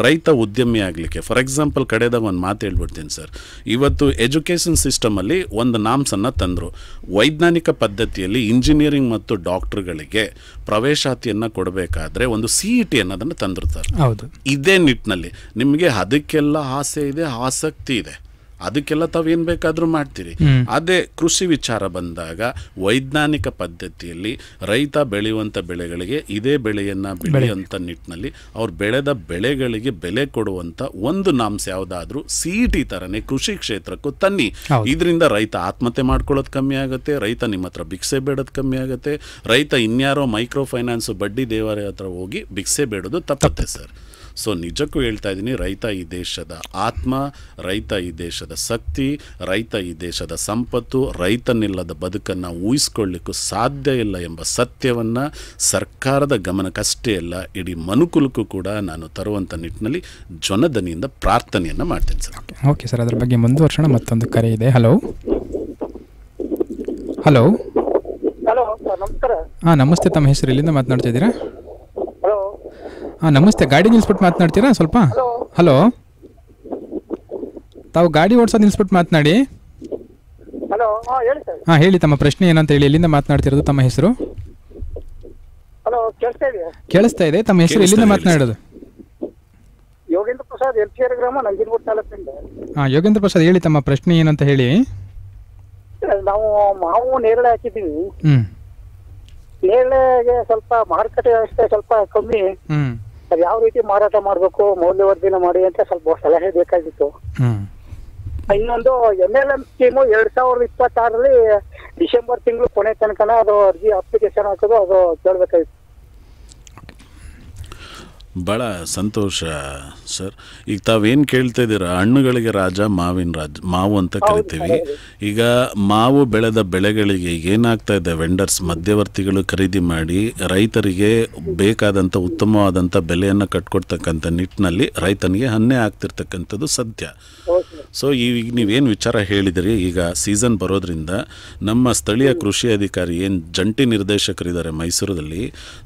B: ರೈತ ಉದ್ಯಮಿ ಆಗಲಿಕ್ಕೆ, ಫಾರ್ ಎಕ್ಸಾಂಪಲ್, ಕಡೆದಾಗ ಒಂದು ಮಾತು ಹೇಳ್ಬಿಡ್ತೀನಿ ಸರ್. ಇವತ್ತು ಎಜುಕೇಷನ್ ಸಿಸ್ಟಮಲ್ಲಿ ಒಂದು ನಾಮ್ಸನ್ನು ತಂದರು. ವೈಜ್ಞಾನಿಕ ಪದ್ಧತಿಯಲ್ಲಿ ಇಂಜಿನಿಯರಿಂಗ್ ಮತ್ತು ಡಾಕ್ಟರ್ಗಳಿಗೆ ಪ್ರವೇಶಾತಿಯನ್ನು ಕೊಡಬೇಕಾದ್ರೆ ಒಂದು CET ಅನ್ನೋದನ್ನು ತಂದರು ಸರ್. ಇದೇ ನಿಟ್ಟಿನಲ್ಲಿ ನಿಮಗೆ ಅದಕ್ಕೆಲ್ಲ ಆಸೆ ಇದೆ, ಆಸಕ್ತಿ ಇದೆ, ಅದಕ್ಕೆಲ್ಲ ತಾವೇನು ಬೇಕಾದರೂ ಮಾಡ್ತೀರಿ. ಅದೇ ಕೃಷಿ ವಿಚಾರ ಬಂದಾಗ ವೈಜ್ಞಾನಿಕ ಪದ್ಧತಿಯಲ್ಲಿ ರೈತ ಬೆಳೆಯುವಂಥ ಬೆಳೆಗಳಿಗೆ ಇದೇ ಬೆಳೆಯನ್ನು ಬೆಳೆಯುವಂಥ ನಿಟ್ಟಿನಲ್ಲಿ ಅವ್ರು ಬೆಳೆದ ಬೆಳೆಗಳಿಗೆ ಬೆಲೆ ಕೊಡುವಂಥ ಒಂದು ನಾಮ್ಸ್ ಯಾವುದಾದ್ರೂ CET ಥರನೇ ಕೃಷಿ ಕ್ಷೇತ್ರಕ್ಕೂ ತನ್ನಿ. ಇದರಿಂದ ರೈತ ಆತ್ಮಹತ್ಯೆ ಮಾಡ್ಕೊಳ್ಳೋದು ಕಮ್ಮಿ ಆಗುತ್ತೆ, ರೈತ ನಿಮ್ಮ ಹತ್ರ ಭಿಕ್ಷೆ ಬೇಡೋದು ಕಮ್ಮಿ ಆಗುತ್ತೆ, ರೈತ ಇನ್ಯಾರೋ ಮೈಕ್ರೋ ಫೈನಾನ್ಸು ಬಡ್ಡಿ ದೇವರ ಹತ್ರ ಹೋಗಿ ಭಿಕ್ಷೆ ಬೇಡೋದು ತಪ್ಪುತ್ತೆ ಸರ್. ಸೊ ನಿಜಕ್ಕೂ ಹೇಳ್ತಾ ಇದ್ದೀನಿ, ರೈತ ಈ ದೇಶದ ಆತ್ಮ, ರೈತ ಈ ದೇಶದ ಶಕ್ತಿ, ರೈತ ಈ ದೇಶದ ಸಂಪತ್ತು. ರೈತನಿಲ್ಲದ ಬದುಕನ್ನು ಊಹಿಸ್ಕೊಳ್ಳಿಕ್ಕೂ ಸಾಧ್ಯ ಇಲ್ಲ ಎಂಬ ಸತ್ಯವನ್ನು ಸರ್ಕಾರದ ಗಮನಕ್ಕಷ್ಟೇ ಅಲ್ಲ, ಇಡೀ ಮನುಕುಲಕ್ಕೂ ಕೂಡ ನಾನು ತರುವಂಥ ನಿಟ್ಟಿನಲ್ಲಿ ಜ್ವನದನಿಯಿಂದ ಪ್ರಾರ್ಥನೆಯನ್ನು ಮಾಡ್ತೀನಿ ಸರ್.
A: ಓಕೆ ಸರ್, ಅದರ ಬಗ್ಗೆ ಮುಂದುವರ್ಸೋಣ. ಮತ್ತೊಂದು ಕರೆ ಇದೆ. ಹಲೋ ಹಲೋ
E: ಹಲೋ ನಮಸ್ಕಾರ.
A: ಹಾಂ ನಮಸ್ತೆ, ತಮ್ಮ ಹೆಸರು ಎಲ್ಲಿಂದ ಮಾತನಾಡ್ತಾ ಇದ್ದೀರಾ? ಹಾಂ ನಮಸ್ತೆ, ಗಾಡಿ ನಿಲ್ಲಿಸ್ಬಿಟ್ಟು ಮಾತನಾಡ್ತೀರಾ ಸ್ವಲ್ಪ? ಹಲೋ, ತಾವು ಗಾಡಿ ಓಡಿಸೋದು ನಿಲ್ಲಿಸ್ಬಿಟ್ಟು ಮಾತನಾಡಿ. ಹಾಂ ಹೇಳಿ, ತಮ್ಮ ಪ್ರಶ್ನೆ ಏನಂತ ಹೇಳಿ. ಎಲ್ಲಿಂದ ಮಾತನಾಡ್ತಿರೋದು? ತಮ್ಮ ಹೆಸರು? ಕೇಳಿಸ್ತಾ ಇದೆ. ತಮ್ಮ ಹೆಸರು ಎಲ್ಲಿಂದ ಮಾತನಾಡೋದು?
E: ಯೋಗೇಂದ್ರ ಪ್ರಸಾದ್, ಎಲ್ಚಿಯರ್ ಗ್ರಾಮ, ನಂಜನಗೂಡು ತಾಲೂಕಿಂದ.
A: ಹಾಂ ಯೋಗೇಂದ್ರ ಪ್ರಸಾದ್, ಹೇಳಿ ತಮ್ಮ ಪ್ರಶ್ನೆ ಏನಂತ ಹೇಳಿ.
E: ನಾವು ಮಾವು ನೇರಳೆ ಹಾಕಿದ್ದೀವಿ. ನೇರಳೆಗೆ ಸ್ವಲ್ಪ ಮಾರುಕಟ್ಟೆ ವ್ಯವಸ್ಥೆ ಸ್ವಲ್ಪ ಕಮ್ಮಿ, ಅದು ಯಾವ ರೀತಿ ಮಾರಾಟ ಮಾಡಬೇಕು, ಮೌಲ್ಯವರ್ಧನೆ ಮಾಡಿ ಅಂತ ಸ್ವಲ್ಪ ಸಲಹೆ ಬೇಕಾಗಿತ್ತು. ಇನ್ನೊಂದು MLM ಸ್ಕೀಮು 2026 ಡಿಸೆಂಬರ್ ತಿಂಗಳು ಕೊನೆ ತನಕ ಅದು ಅರ್ಜಿ ಅಪ್ಲಿಕೇಶನ್ ಹಾಕೋದು, ಅದು ಕೇಳಬೇಕಾಗಿತ್ತು.
B: ಭಾಳ ಸಂತೋಷ ಸರ್. ಈಗ ತಾವೇನು ಕೇಳ್ತಾ ಇದ್ದೀರಾ, ಹಣ್ಣುಗಳಿಗೆ ರಾಜ ಮಾವಿನ ರಾಜ, ಮಾವು ಅಂತ ಕರಿತೀವಿ. ಈಗ ಮಾವು ಬೆಳೆದ ಬೆಳೆಗಳಿಗೆ ಏನಾಗ್ತಾ ಇದೆ, ವೆಂಡರ್ಸ್ ಮಧ್ಯವರ್ತಿಗಳು ಖರೀದಿ ಮಾಡಿ ರೈತರಿಗೆ ಬೇಕಾದಂಥ ಉತ್ತಮವಾದಂಥ ಬೆಲೆಯನ್ನು ಕಟ್ಕೊಡ್ತಕ್ಕಂಥ ನಿಟ್ಟಿನಲ್ಲಿ ರೈತನಿಗೆ ಹನ್ನೆ ಆಗ್ತಿರ್ತಕ್ಕಂಥದ್ದು ಸತ್ಯ. ಸೊ ಈಗ ನೀವೇನು ವಿಚಾರ ಹೇಳಿದಿರಿ, ಈಗ ಸೀಸನ್ ಬರೋದ್ರಿಂದ ನಮ್ಮ ಸ್ಥಳೀಯ ಕೃಷಿ ಅಧಿಕಾರಿ ಏನು ಜಂಟಿ ನಿರ್ದೇಶಕರಿದ್ದಾರೆ ಮೈಸೂರಲ್ಲಿ,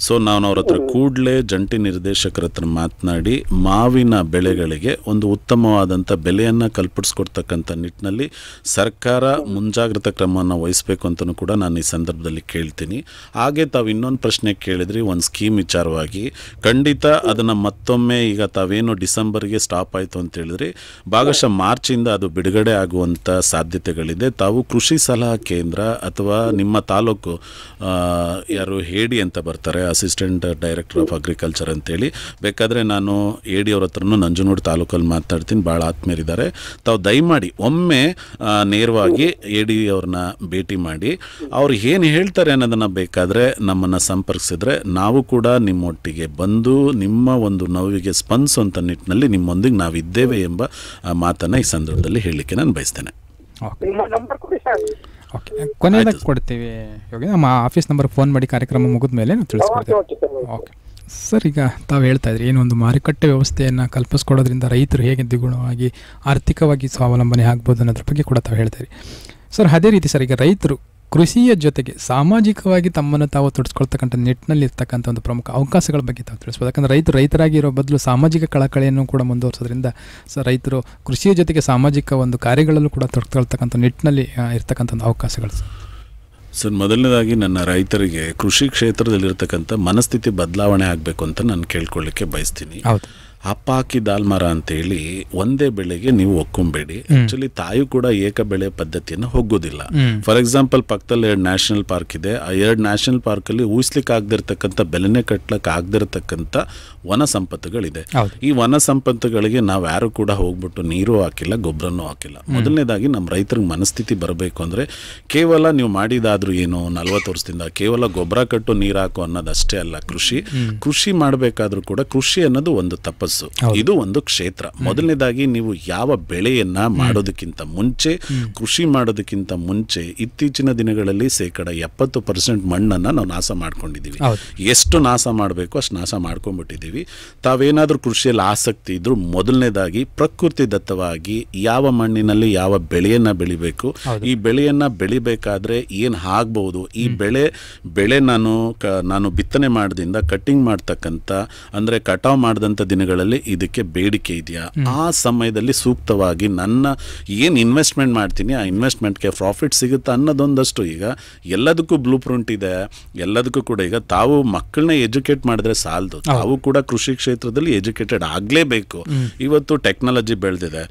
B: ಸೊ ನಾನು ಅವ್ರ ಹತ್ರ ಕೂಡಲೇ ಜಂಟಿ ನಿರ್ದೇಶಕರ ಹತ್ರ ಮಾತನಾಡಿ ಮಾವಿನ ಬೆಳೆಗಳಿಗೆ ಒಂದು ಉತ್ತಮವಾದಂಥ ಬೆಲೆಯನ್ನು ಕಲ್ಪಿಸ್ಕೊಡ್ತಕ್ಕಂಥ ನಿಟ್ಟಿನಲ್ಲಿ ಸರ್ಕಾರ ಮುಂಜಾಗ್ರತಾ ಕ್ರಮವನ್ನು ವಹಿಸಬೇಕು ಅಂತಲೂ ಕೂಡ ನಾನು ಈ ಸಂದರ್ಭದಲ್ಲಿ ಕೇಳ್ತೀನಿ. ಹಾಗೆ ತಾವು ಇನ್ನೊಂದು ಪ್ರಶ್ನೆ ಕೇಳಿದ್ರಿ, ಒಂದು ಸ್ಕೀಮ್ ವಿಚಾರವಾಗಿ. ಖಂಡಿತ ಅದನ್ನು ಮತ್ತೊಮ್ಮೆ, ಈಗ ತಾವೇನು ಡಿಸೆಂಬರ್ಗೆ ಸ್ಟಾಪ್ ಆಯಿತು ಅಂತ ಹೇಳಿದ್ರಿ, ಭಾಗಶಃ ಮಾರ್ಚ್ ಆಚೆಯಿಂದ ಅದು ಬಿಡುಗಡೆ ಆಗುವಂಥ ಸಾಧ್ಯತೆಗಳಿದೆ. ತಾವು ಕೃಷಿ ಸಲಹಾ ಕೇಂದ್ರ ಅಥವಾ ನಿಮ್ಮ ತಾಲೂಕು ಯಾರು ಹೇಡಿ ಅಂತ ಬರ್ತಾರೆ, ಅಸಿಸ್ಟೆಂಟ್ ಡೈರೆಕ್ಟರ್ ಆಫ್ ಅಗ್ರಿಕಲ್ಚರ್ ಅಂತೇಳಿ, ಬೇಕಾದರೆ ನಾನು ಹೇಡಿ ಅವ್ರ ಹತ್ರನೂ ನಂಜನಗೂಡು ತಾಲೂಕಲ್ಲಿ ಮಾತಾಡ್ತೀನಿ, ಭಾಳ ಆತ್ಮೀಯರಿದ್ದಾರೆ. ತಾವು ದಯಮಾಡಿ ಒಮ್ಮೆ ನೇರವಾಗಿ ಹೇಡಿ ಅವ್ರನ್ನ ಭೇಟಿ ಮಾಡಿ ಅವ್ರು ಏನು ಹೇಳ್ತಾರೆ ಅನ್ನೋದನ್ನು ಬೇಕಾದರೆ ನಮ್ಮನ್ನು ಸಂಪರ್ಕಿಸಿದ್ರೆ ನಾವು ಕೂಡ ನಿಮ್ಮೊಟ್ಟಿಗೆ ಬಂದು ನಿಮ್ಮ ಒಂದು ನೋವಿಗೆ ಸ್ಪಂದಿಸುವಂಥ ನಿಟ್ಟಿನಲ್ಲಿ ನಿಮ್ಮೊಂದಿಗೆ ನಾವಿದ್ದೇವೆ ಎಂಬ ಮಾತನ್ನು ಈ ಸಂದರ್ಭದಲ್ಲಿ ಹೇಳಲಿಕ್ಕೆ ನಾನು ಬಯಸ್ತೇನೆ.
A: ಓಕೆ, ಕೊನೆಯದಾಗಿ ಕೊಡ್ತೀವಿ. ಇವಾಗ ನಮ್ಮ ಆಫೀಸ್ ನಂಬರ್ ಫೋನ್ ಮಾಡಿ ಕಾರ್ಯಕ್ರಮ ಮುಗಿದ ಮೇಲೆ ನಾವು ತಿಳಿಸ್ಕೊಡ್ತೀವಿ. ಓಕೆ ಸರ್, ಈಗ ತಾವು ಹೇಳ್ತಾ ಇದ್ರಿ ಏನೊಂದು ಮಾರುಕಟ್ಟೆ ವ್ಯವಸ್ಥೆಯನ್ನು ಕಲ್ಪಿಸ್ಕೊಡೋದ್ರಿಂದ ರೈತರು ಹೇಗೆ ದ್ವಿಗುಣವಾಗಿ ಆರ್ಥಿಕವಾಗಿ ಸ್ವಾವಲಂಬನೆ ಆಗ್ಬೋದು ಅನ್ನೋದ್ರ ಬಗ್ಗೆ ಕೂಡ ತಾವು ಹೇಳ್ತಾ ಇದ್ರಿ. ಸರ್ ಅದೇ ರೀತಿ ಸರ್, ಈಗ ರೈತರು ಕೃಷಿಯ ಜೊತೆಗೆ ಸಾಮಾಜಿಕವಾಗಿ ತಮ್ಮನ್ನು ತಾವು ತೊಡಸ್ಕೊಳ್ತಕ್ಕಂಥ ನಿಟ್ಟಿನಲ್ಲಿ ಇರ್ತಕ್ಕಂಥ ಒಂದು ಪ್ರಮುಖ ಅವಕಾಶಗಳ ಬಗ್ಗೆ ತಾವು ತಿಳಿಸ್ಬೋದು. ಯಾಕಂದರೆ ರೈತರಾಗಿ ಇರೋ ಬದಲು ಸಾಮಾಜಿಕ ಕಳಕಳಿಯನ್ನು ಕೂಡ ಮುಂದುವರಿಸೋದ್ರಿಂದ ಸರ್ ರೈತರು ಕೃಷಿಯ ಜೊತೆಗೆ ಸಾಮಾಜಿಕ ಒಂದು ಕಾರ್ಯಗಳಲ್ಲೂ ಕೂಡ ತೊಡಸ್ಕೊಳ್ತಕ್ಕಂಥ ನಿಟ್ಟಿನಲ್ಲಿ ಇರ್ತಕ್ಕಂಥ ಒಂದು ಅವಕಾಶಗಳು
B: ಸರ್. ಮೊದಲನೇದಾಗಿ ನನ್ನ ರೈತರಿಗೆ ಕೃಷಿ ಕ್ಷೇತ್ರದಲ್ಲಿರ್ತಕ್ಕಂಥ ಮನಸ್ಥಿತಿ ಬದಲಾವಣೆ ಆಗಬೇಕು ಅಂತ ನಾನು ಕೇಳ್ಕೊಳ್ಳಿಕ್ಕೆ ಬಯಸ್ತೀನಿ.
A: ಹೌದು,
B: ಅಪ್ಪ ಹಾಕಿ ದಾಲ್ಮರ ಅಂತೇಳಿ ಒಂದೇ ಬೆಳೆಗೆ ನೀವು ಒಕ್ಕೊಂಬೇಡಿ. ಆಕ್ಚುಲಿ ತಾಯಿ ಕೂಡ ಏಕ ಬೆಳೆ ಪದ್ಧತಿಯನ್ನು ಹೋಗೋದಿಲ್ಲ. ಫಾರ್ ಎಕ್ಸಾಂಪಲ್ ಪಕ್ಕದಲ್ಲಿ 2 ನ್ಯಾಷನಲ್ ಪಾರ್ಕ್ ಇದೆ. ಆ 2 ನ್ಯಾಷನಲ್ ಪಾರ್ಕಲ್ಲಿ ಊಹಿಸ್ಲಿಕ್ಕೆ ಆಗದಿರ್ತಕ್ಕಂಥ, ಬೆಲೆನೇ ಕಟ್ಲಕ್ಕೆ ಆಗದಿರ್ತಕ್ಕಂಥ ವನ ಸಂಪತ್ತುಗಳಿದೆ. ಈ ವನ ಸಂಪತ್ತುಗಳಿಗೆ ನಾವು ಯಾರು ಕೂಡ ಹೋಗ್ಬಿಟ್ಟು ನೀರು ಹಾಕಿಲ್ಲ, ಗೊಬ್ಬರನೂ ಹಾಕಿಲ್ಲ. ಮೊದಲನೇದಾಗಿ ನಮ್ಮ ರೈತರಿಗೆ ಮನಸ್ಥಿತಿ ಬರಬೇಕು ಅಂದರೆ ಕೇವಲ ನೀವು ಮಾಡಿದಾದ್ರೂ ಏನು 40 ವರ್ಷದಿಂದ ಕೇವಲ ಗೊಬ್ಬರ ಕಟ್ಟು ನೀರು ಹಾಕು ಅನ್ನೋದಷ್ಟೇ ಅಲ್ಲ. ಕೃಷಿ ಮಾಡಬೇಕಾದ್ರೂ ಕೂಡ ಕೃಷಿ ಅನ್ನೋದು ಒಂದು ತಪಸ್ಸು, ಇದು ಒಂದು ಕ್ಷೇತ್ರ. ಮೊದಲನೇದಾಗಿ ನೀವು ಯಾವ ಬೆಳೆಯನ್ನ ಮಾಡೋದಕ್ಕಿಂತ ಮುಂಚೆ, ಕೃಷಿ ಮಾಡೋದಕ್ಕಿಂತ ಮುಂಚೆ ಇತ್ತೀಚಿನ ದಿನಗಳಲ್ಲಿ 70% ಮಣ್ಣನ್ನು ನಾವು ನಾಶ ಮಾಡ್ಕೊಂಡಿದ್ದೀವಿ. ಎಷ್ಟು ನಾಶ ಮಾಡಬೇಕು ಅಷ್ಟು ನಾಶ ಮಾಡ್ಕೊಂಡ್ಬಿಟ್ಟಿದ್ದೀವಿ. ತಾವೇನಾದ್ರೂ ಕೃಷಿಯಲ್ಲಿ ಆಸಕ್ತಿ ಇದ್ರೂ ಮೊದಲನೇದಾಗಿ ಪ್ರಕೃತಿ ದತ್ತವಾಗಿ ಯಾವ ಮಣ್ಣಿನಲ್ಲಿ ಯಾವ ಬೆಳೆಯನ್ನ ಬೆಳಿಬೇಕು, ಈ ಬೆಳೆಯನ್ನ ಬೆಳಿಬೇಕಾದ್ರೆ ಏನ್ ಆಗ್ಬಹುದು, ಈ ಬೆಳೆ ನಾನು ಬಿತ್ತನೆ ಮಾಡದಿಂದ ಕಟ್ಟಿಂಗ್ ಮಾಡ್ತಕ್ಕಂಥ ಅಂದ್ರೆ ಕಟಾವ್ ಮಾಡಿದಂಥ ದಿನಗಳಲ್ಲಿ ಇದಕ್ಕೆ ಬೇಡಿಕೆ ಇದೆಯಾ, ಆ ಸಮಯದಲ್ಲಿ ಸೂಕ್ತವಾಗಿ ನನ್ನ ಏನು ಇನ್ವೆಸ್ಟ್ಮೆಂಟ್ ಮಾಡ್ತೀನಿ ಆ ಇನ್ವೆಸ್ಟ್ಮೆಂಟ್ಗೆ ಪ್ರಾಫಿಟ್ ಸಿಗುತ್ತಾ ಅನ್ನೋದೊಂದಷ್ಟು. ಈಗ ಎಲ್ಲದಕ್ಕೂ ಬ್ಲೂ ಪ್ರಿಂಟ್ ಇದೆ, ಎಲ್ಲದಕ್ಕೂ ಕೂಡ ಈಗ ತಾವು ಮಕ್ಕಳನ್ನ ಎಜುಕೇಟ್ ಮಾಡಿದ್ರೆ ಸಾಲದು, ತಾವು ಕೂಡ ಕೃಷಿ ಕ್ಷೇತ್ರದಲ್ಲಿ ಎಜುಕೇಟೆಡ್ ಆಗಲೇಬೇಕು. ಇವತ್ತು ಟೆಕ್ನಾಲಜಿ ಬೆಳೆದಿದೆ,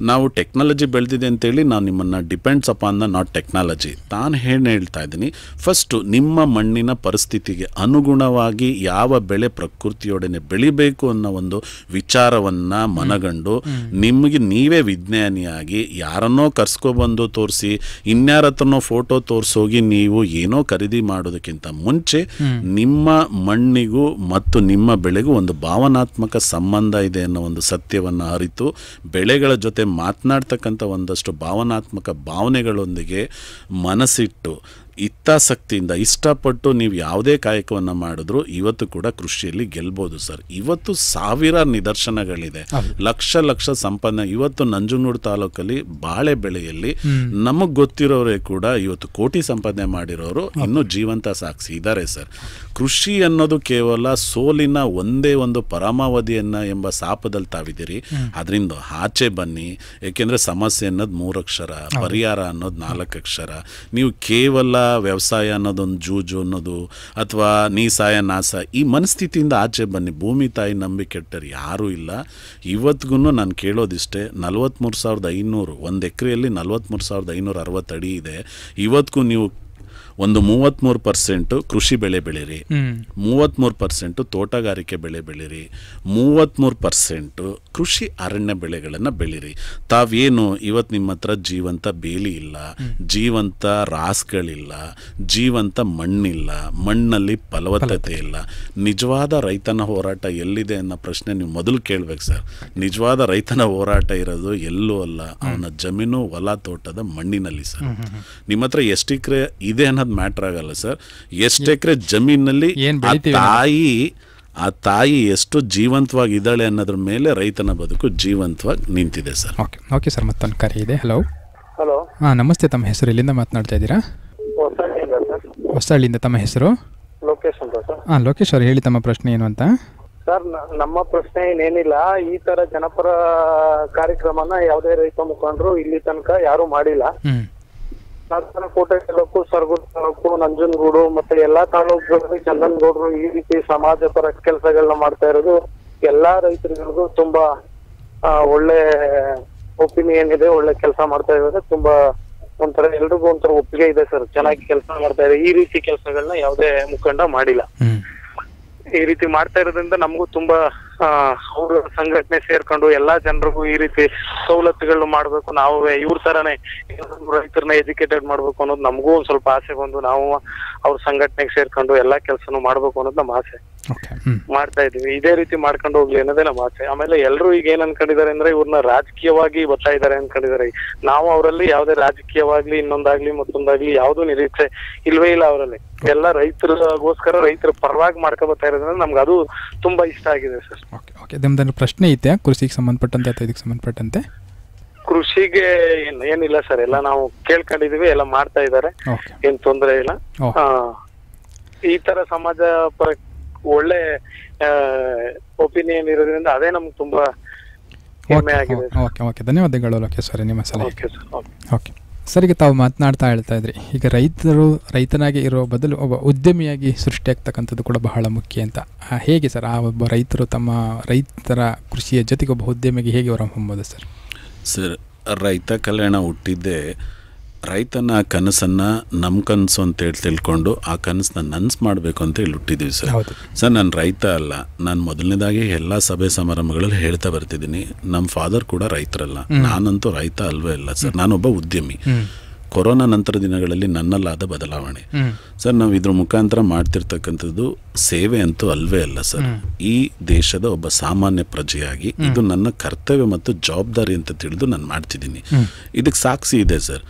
B: ನಾವು ಟೆಕ್ನಾಲಜಿ ಬೆಳೆದಿದೆ ಅಂತೇಳಿ ನಾವು ನಿಮ್ಮನ್ನು depends upon the not technology. ನಾನು ಹೇಳ್ತಾ ಇದ್ದೀನಿ, ಫಸ್ಟು ನಿಮ್ಮ ಮಣ್ಣಿನ ಪರಿಸ್ಥಿತಿಗೆ ಅನುಗುಣವಾಗಿ ಯಾವ ಬೆಳೆ ಪ್ರಕೃತಿಯೊಡನೆ ಬೆಳಿಬೇಕು ಅನ್ನೋ ಒಂದು ವಿಚಾರವನ್ನ ಮನಗಂಡು ನಿಮಗೆ ನೀವೇ ವಿಜ್ಞಾನಿಯಾಗಿ ಯಾರನ್ನೋ ಕರ್ಸ್ಕೊಬಂದು ತೋರಿಸಿ ಇನ್ಯಾರ ಹತ್ರನೋ ಫೋಟೋ ತೋರಿಸೋಗಿ ನೀವು ಏನೋ ಖರೀದಿ ಮಾಡೋದಕ್ಕಿಂತ ಮುಂಚೆ ನಿಮ್ಮ ಮಣ್ಣಿಗೂ ಮತ್ತು ನಿಮ್ಮ ಬೆಳೆಗೂ ಒಂದು ಭಾವನಾತ್ಮಕ ಸಂಬಂಧ ಇದೆ ಅನ್ನೋ ಒಂದು ಸತ್ಯವನ್ನು ಅರಿತು ಬೆಳೆಗಳ ಜೊತೆ ಮಾತನಾಡ್ತಕ್ಕಂಥ ಒಂದಷ್ಟು ಭಾವನಾತ್ಮಕ ಭಾವನೆಗಳೊಂದಿಗೆ ಮನಸ್ಸಿಟ್ಟು ಹಿತಾಸಕ್ತಿಯಿಂದ ಇಷ್ಟಪಟ್ಟು ನೀವು ಯಾವುದೇ ಕಾಯಕವನ್ನು ಮಾಡಿದ್ರು ಇವತ್ತು ಕೂಡ ಕೃಷಿಯಲ್ಲಿ ಗೆಲ್ಬೋದು ಸರ್. ಇವತ್ತು 1000 ನಿದರ್ಶನಗಳಿದೆ, ಲಕ್ಷ ಸಂಪಾದನೆ. ಇವತ್ತು ನಂಜನಗೂಡು ತಾಲೂಕಲ್ಲಿ ಬಾಳೆ ಬೆಳೆಯಲ್ಲಿ ನಮಗೆ ಗೊತ್ತಿರೋರೇ ಕೂಡ ಇವತ್ತು ಕೋಟಿ ಸಂಪಾದನೆ ಮಾಡಿರೋರು ಇನ್ನೂ ಜೀವಂತ ಸಾಕ್ಷಿ ಇದ್ದಾರೆ ಸರ್. ಕೃಷಿ ಅನ್ನೋದು ಕೇವಲ ಸೋಲಿನ ಒಂದೇ ಒಂದು ಪರಮಾವಧಿಯನ್ನ ಎಂಬ ಶಾಪದಲ್ಲಿ ತಾವಿದ್ದೀರಿ. ಅದರಿಂದ ಆಚೆ ಬನ್ನಿ. ಏಕೆಂದರೆ ಸಮಸ್ಯೆ ಅನ್ನೋದು 3 ಅಕ್ಷರ, ಪರಿಹಾರ ಅನ್ನೋದು 4 ಅಕ್ಷರ. ನೀವು ಕೇವಲ ವ್ಯವಸಾಯ ಅನ್ನೋದೊಂದು ಜೂಜು ಅನ್ನೋದು ಅಥವಾ ನೀಸಾಯ ನಾಸ ಈ ಮನಸ್ಥಿತಿಯಿಂದ ಆಚೆ ಬನ್ನಿ. ಭೂಮಿ ತಾಯಿ ನಂಬಿ ಕೆಟ್ಟರು ಯಾರೂ ಇಲ್ಲ. ಇವತ್ತಿಗೂ ನಾನು ಕೇಳೋದಿಷ್ಟೇ, 43,500 ಒಂದು ಎಕರೆಯಲ್ಲಿ 43,560 ಅಡಿ ಇದೆ. ಇವತ್ತಿಗೂ ನೀವು ಒಂದು 33% ಕೃಷಿ ಬೆಳೆ ಬೆಳೀರಿ, 33% ತೋಟಗಾರಿಕೆ ಬೆಳೆ ಬೆಳೀರಿ, 33% ಕೃಷಿ ಅರಣ್ಯ ಬೆಳೆಗಳನ್ನು ಬೆಳೀರಿ. ತಾವೇನು ಇವತ್ತು ನಿಮ್ಮ ಹತ್ರ ಜೀವಂತ ಬೇಲಿ ಇಲ್ಲ, ಜೀವಂತ ರಾಸ್ಗಳಿಲ್ಲ, ಜೀವಂತ ಮಣ್ಣಿಲ್ಲ, ಮಣ್ಣಲ್ಲಿ ಫಲವತ್ತತೆ ಇಲ್ಲ. ನಿಜವಾದ ರೈತನ ಹೋರಾಟ ಎಲ್ಲಿದೆ ಅನ್ನೋ ಪ್ರಶ್ನೆ ನೀವು ಮೊದಲು ಕೇಳ್ಬೇಕು ಸರ್. ನಿಜವಾದ ರೈತನ ಹೋರಾಟ ಇರೋದು ಎಲ್ಲೂ ಅಲ್ಲ, ಅವನ ಜಮೀನು ಹೊಲ ತೋಟದ ಮಣ್ಣಿನಲ್ಲಿ ಸರ್. ನಿಮ್ಮ ಹತ್ರ ಎಷ್ಟು ಎಕರೆ ಇದೆ ಅನ್ನೋದು ಮ್ಯಾಟರ್ ಆಗಲ್ಲ ಸರ್. ಎಷ್ಟು ಎಕರೆ ಜಮೀನಲ್ಲಿ ಆ ತಾಯಿ ಎಷ್ಟು ಜೀವಂತವಾಗಿದ್ದಾಳೆ ಅನ್ನೋದ್ರ ಮೇಲೆ ರೈತನ ಬದುಕು ಜೀವಂತವಾಗಿ ನಿಂತಿದೆ ಸರ್.
A: ಓಕೆ ಸರ್, ಮತ್ತೊಂದು ಕರೆ ಇದೆ. ಹಲೋ.
E: ಹಾಂ,
A: ನಮಸ್ತೆ. ತಮ್ಮ ಹೆಸರು, ಎಲ್ಲಿಂದ ಮಾತನಾಡ್ತಾ ಇದ್ದೀರಾ? ಹೊಸಹಳ್ಳಿಯಿಂದ. ತಮ್ಮ ಹೆಸರು?
E: ಲೋಕೇಶ್ ಅಂತ ಸರ್.
A: ಹಾಂ, ಲೋಕೇಶ್ ಅವರು ಹೇಳಿ, ತಮ್ಮ ಪ್ರಶ್ನೆ ಏನು ಅಂತ.
E: ಸರ್, ನಮ್ಮ ಪ್ರಶ್ನೆ ಏನೇನಿಲ್ಲ. ಈ ತರ ಜನಪರ ಕಾರ್ಯಕ್ರಮನ ಯಾವುದೇ ರೈತ ಮುಖಂಡರು ಇಲ್ಲಿ ತನಕ ಯಾರು ಮಾಡಿಲ್ಲ. ಕೋಟೆ ತಾಲೂಕು, ಸರಗೂರು ತಾಲೂಕು, ನಂಜನಗೂಡು ಮತ್ತೆ ಎಲ್ಲಾ ತಾಲೂಕುಗಳಲ್ಲಿ ಚಂದನಗೌಡರು ಈ ರೀತಿ ಸಮಾಜ ಪರ ಕೆಲಸಗಳನ್ನ ಮಾಡ್ತಾ ಇರೋದು ಎಲ್ಲಾ ರೈತರಿಗೂ ತುಂಬಾ ಒಳ್ಳೆ ಒಪಿನಿಯನ್ ಉದ್ಯಮಿ ಏನಿದೆ ಒಳ್ಳೆ ಕೆಲಸ ಮಾಡ್ತಾ ಇದ್ದಾರೆ. ತುಂಬಾ ಒಂಥರ ಎಲ್ರಿಗೂ ಒಂಥರ ಒಪ್ಪಿಗೆ ಇದೆ ಸರ್, ಚೆನ್ನಾಗಿ ಕೆಲಸ ಮಾಡ್ತಾ ಇದೆ. ಈ ರೀತಿ ಕೆಲಸಗಳನ್ನ ಯಾವುದೇ ಮುಖಂಡ ಮಾಡಿಲ್ಲ. ಈ ರೀತಿ ಮಾಡ್ತಾ ಇರೋದ್ರಿಂದ ನಮಗೂ ತುಂಬಾ ಅವ್ರ ಸಂಘಟನೆ ಸೇರ್ಕೊಂಡು ಎಲ್ಲಾ ಜನರಿಗೂ ಈ ರೀತಿ ಸವಲತ್ತುಗಳು ಮಾಡ್ಬೇಕು, ನಾವು ಇವ್ರ ತರಾನೇ ರೈತರನ್ನ ಎಜುಕೇಟೆಡ್ ಮಾಡ್ಬೇಕು ಅನ್ನೋದು ನಮಗೂ ಒಂದ್ ಸ್ವಲ್ಪ ಆಸೆ ಬಂದು ನಾವು ಅವ್ರ ಸಂಘಟನೆಗೆ ಸೇರ್ಕೊಂಡು ಎಲ್ಲಾ ಕೆಲಸನೂ ಮಾಡ್ಬೇಕು ಅನ್ನೋದು ನಮ್ಮ ಆಸೆ. ಮಾಡ್ತಾ ಇದೀವಿ. ಇದೇ ರೀತಿ ಮಾಡ್ಕೊಂಡು ಹೋಗ್ಲಿ ಅನ್ನೋದೇ ನಮ್ಮ ಆಸೆ. ಆಮೇಲೆ ಎಲ್ರು ಈಗ ಏನ್ ಅನ್ಕೊಂಡಿದ್ದಾರೆ ಅಂದ್ರೆ ಇವ್ರನ್ನ ರಾಜಕೀಯವಾಗಿ ಬರ್ತಾ ಇದಾರೆ ಅನ್ಕೊಂಡಿದ್ದಾರೆ. ನಾವು ಅವರಲ್ಲಿ ಯಾವ್ದೇ ರಾಜಕೀಯವಾಗ್ಲಿ ಇನ್ನೊಂದಾಗ್ಲಿ ಮತ್ತೊಂದಾಗ್ಲಿ ಯಾವ್ದು ನಿರೀಕ್ಷೆ ಇಲ್ವೇ ಇಲ್ಲ ಅವರಲ್ಲಿ. ಎಲ್ಲ ರೈತರಿಗೋಸ್ಕರ ರೈತರ ಪರವಾಗಿ ಮಾಡ್ಕೊಬರ್ತಾ ಇರೋದ್ರಿಂದ ನಮ್ಗೆ ಅದು ತುಂಬಾ ಇಷ್ಟ ಆಗಿದೆ ಸರ್.
A: ನಿಮ್ದು ಪ್ರಶ್ನೆ ಐತೆ ಕೃಷಿಗೆ ಸಂಬಂಧಪಟ್ಟಂತೆ ಅಥವಾ ಇದಕ್ಕೆ ಸಂಬಂಧಪಟ್ಟಂತೆ?
E: ಕೃಷಿಗೆ ಏನಿಲ್ಲ ಸರ್, ಎಲ್ಲ ನಾವು ಕೇಳ್ಕೊಂಡಿದೀವಿ, ಎಲ್ಲ ಮಾಡ್ತಾ ಇದಾರೆ, ಏನ್ ತೊಂದರೆ ಇಲ್ಲ. ಈ ತರ ಸಮಾಜ ಒಳ್ಳೆ ಒಪಿನಿಯನ್ ಇರೋದ್ರಿಂದ ಅದೇ ನಮ್ಗೆ ತುಂಬಾ ಹೆಮ್ಮೆ ಆಗಿದೆ.
A: ಧನ್ಯವಾದಗಳು ಲೋಕೇಶ್ವರಿ ನಿಮ್ಮ ಸಲಹೆ. ಓಕೆ ಸರ್, ಈಗ ತಾವು ಮಾತನಾಡ್ತಾ ಹೇಳ್ತಾ ಇದ್ರಿ, ಈಗ ರೈತನಾಗಿ ಇರೋ ಬದಲು ಒಬ್ಬ ಉದ್ಯಮಿಯಾಗಿ ಸೃಷ್ಟಿಯಾಗ್ತಕ್ಕಂಥದ್ದು ಕೂಡ ಬಹಳ ಮುಖ್ಯ ಅಂತ. ಹೇಗೆ ಸರ್ ಆ ಒಬ್ಬ ರೈತರು ತಮ್ಮ ರೈತರ ಕೃಷಿಯ ಜೊತೆಗೆ ಒಬ್ಬ ಉದ್ಯಮಿಗೆ ಹೇಗೆ ಹೊರಹೊಮ್ಮಬಹುದು ಸರ್?
B: ಸರ್, ರೈತ ಕಲ್ಯಾಣ ಹುಟ್ಟಿದ್ದೇ ರೈತನ ಕನಸನ್ನು ನಮ್ಮ ಕನಸು ಅಂತೇಳಿ ತಿಳ್ಕೊಂಡು ಆ ಕನಸನ್ನ ನನಸು ಮಾಡಬೇಕು ಅಂತ ಹೇಳಿ ಹುಟ್ಟಿದ್ದೀವಿ ಸರ್. ಸರ್, ನಾನು ರೈತ ಅಲ್ಲ, ನಾನು ಮೊದಲನೇದಾಗಿ ಎಲ್ಲ ಸಭೆ ಸಮಾರಂಭಗಳಲ್ಲಿ ಹೇಳ್ತಾ ಬರ್ತಿದ್ದೀನಿ, ನಮ್ಮ ಫಾದರ್ ಕೂಡ ರೈತರಲ್ಲ, ನಾನಂತೂ ರೈತ ಅಲ್ವೇ ಇಲ್ಲ ಸರ್, ನಾನೊಬ್ಬ ಉದ್ಯಮಿ. ಕೊರೋನಾ ನಂತರ ದಿನಗಳಲ್ಲಿ ನನ್ನಲ್ಲಾದ ಬದಲಾವಣೆ ಸರ್, ನಾವು ಇದ್ರ ಮುಖಾಂತರ ಮಾಡ್ತಿರ್ತಕ್ಕಂಥದ್ದು ಸೇವೆ ಅಂತೂ ಅಲ್ವೇ ಅಲ್ಲ ಸರ್. ಈ ದೇಶದ ಒಬ್ಬ ಸಾಮಾನ್ಯ ಪ್ರಜೆಯಾಗಿ ಇದು ನನ್ನ ಕರ್ತವ್ಯ ಮತ್ತು ಜವಾಬ್ದಾರಿ ಅಂತ ತಿಳಿದು ನಾನು ಮಾಡ್ತಿದ್ದೀನಿ. ಇದಕ್ಕೆ ಸಾಕ್ಷಿ ಇದೆ ಸರ್.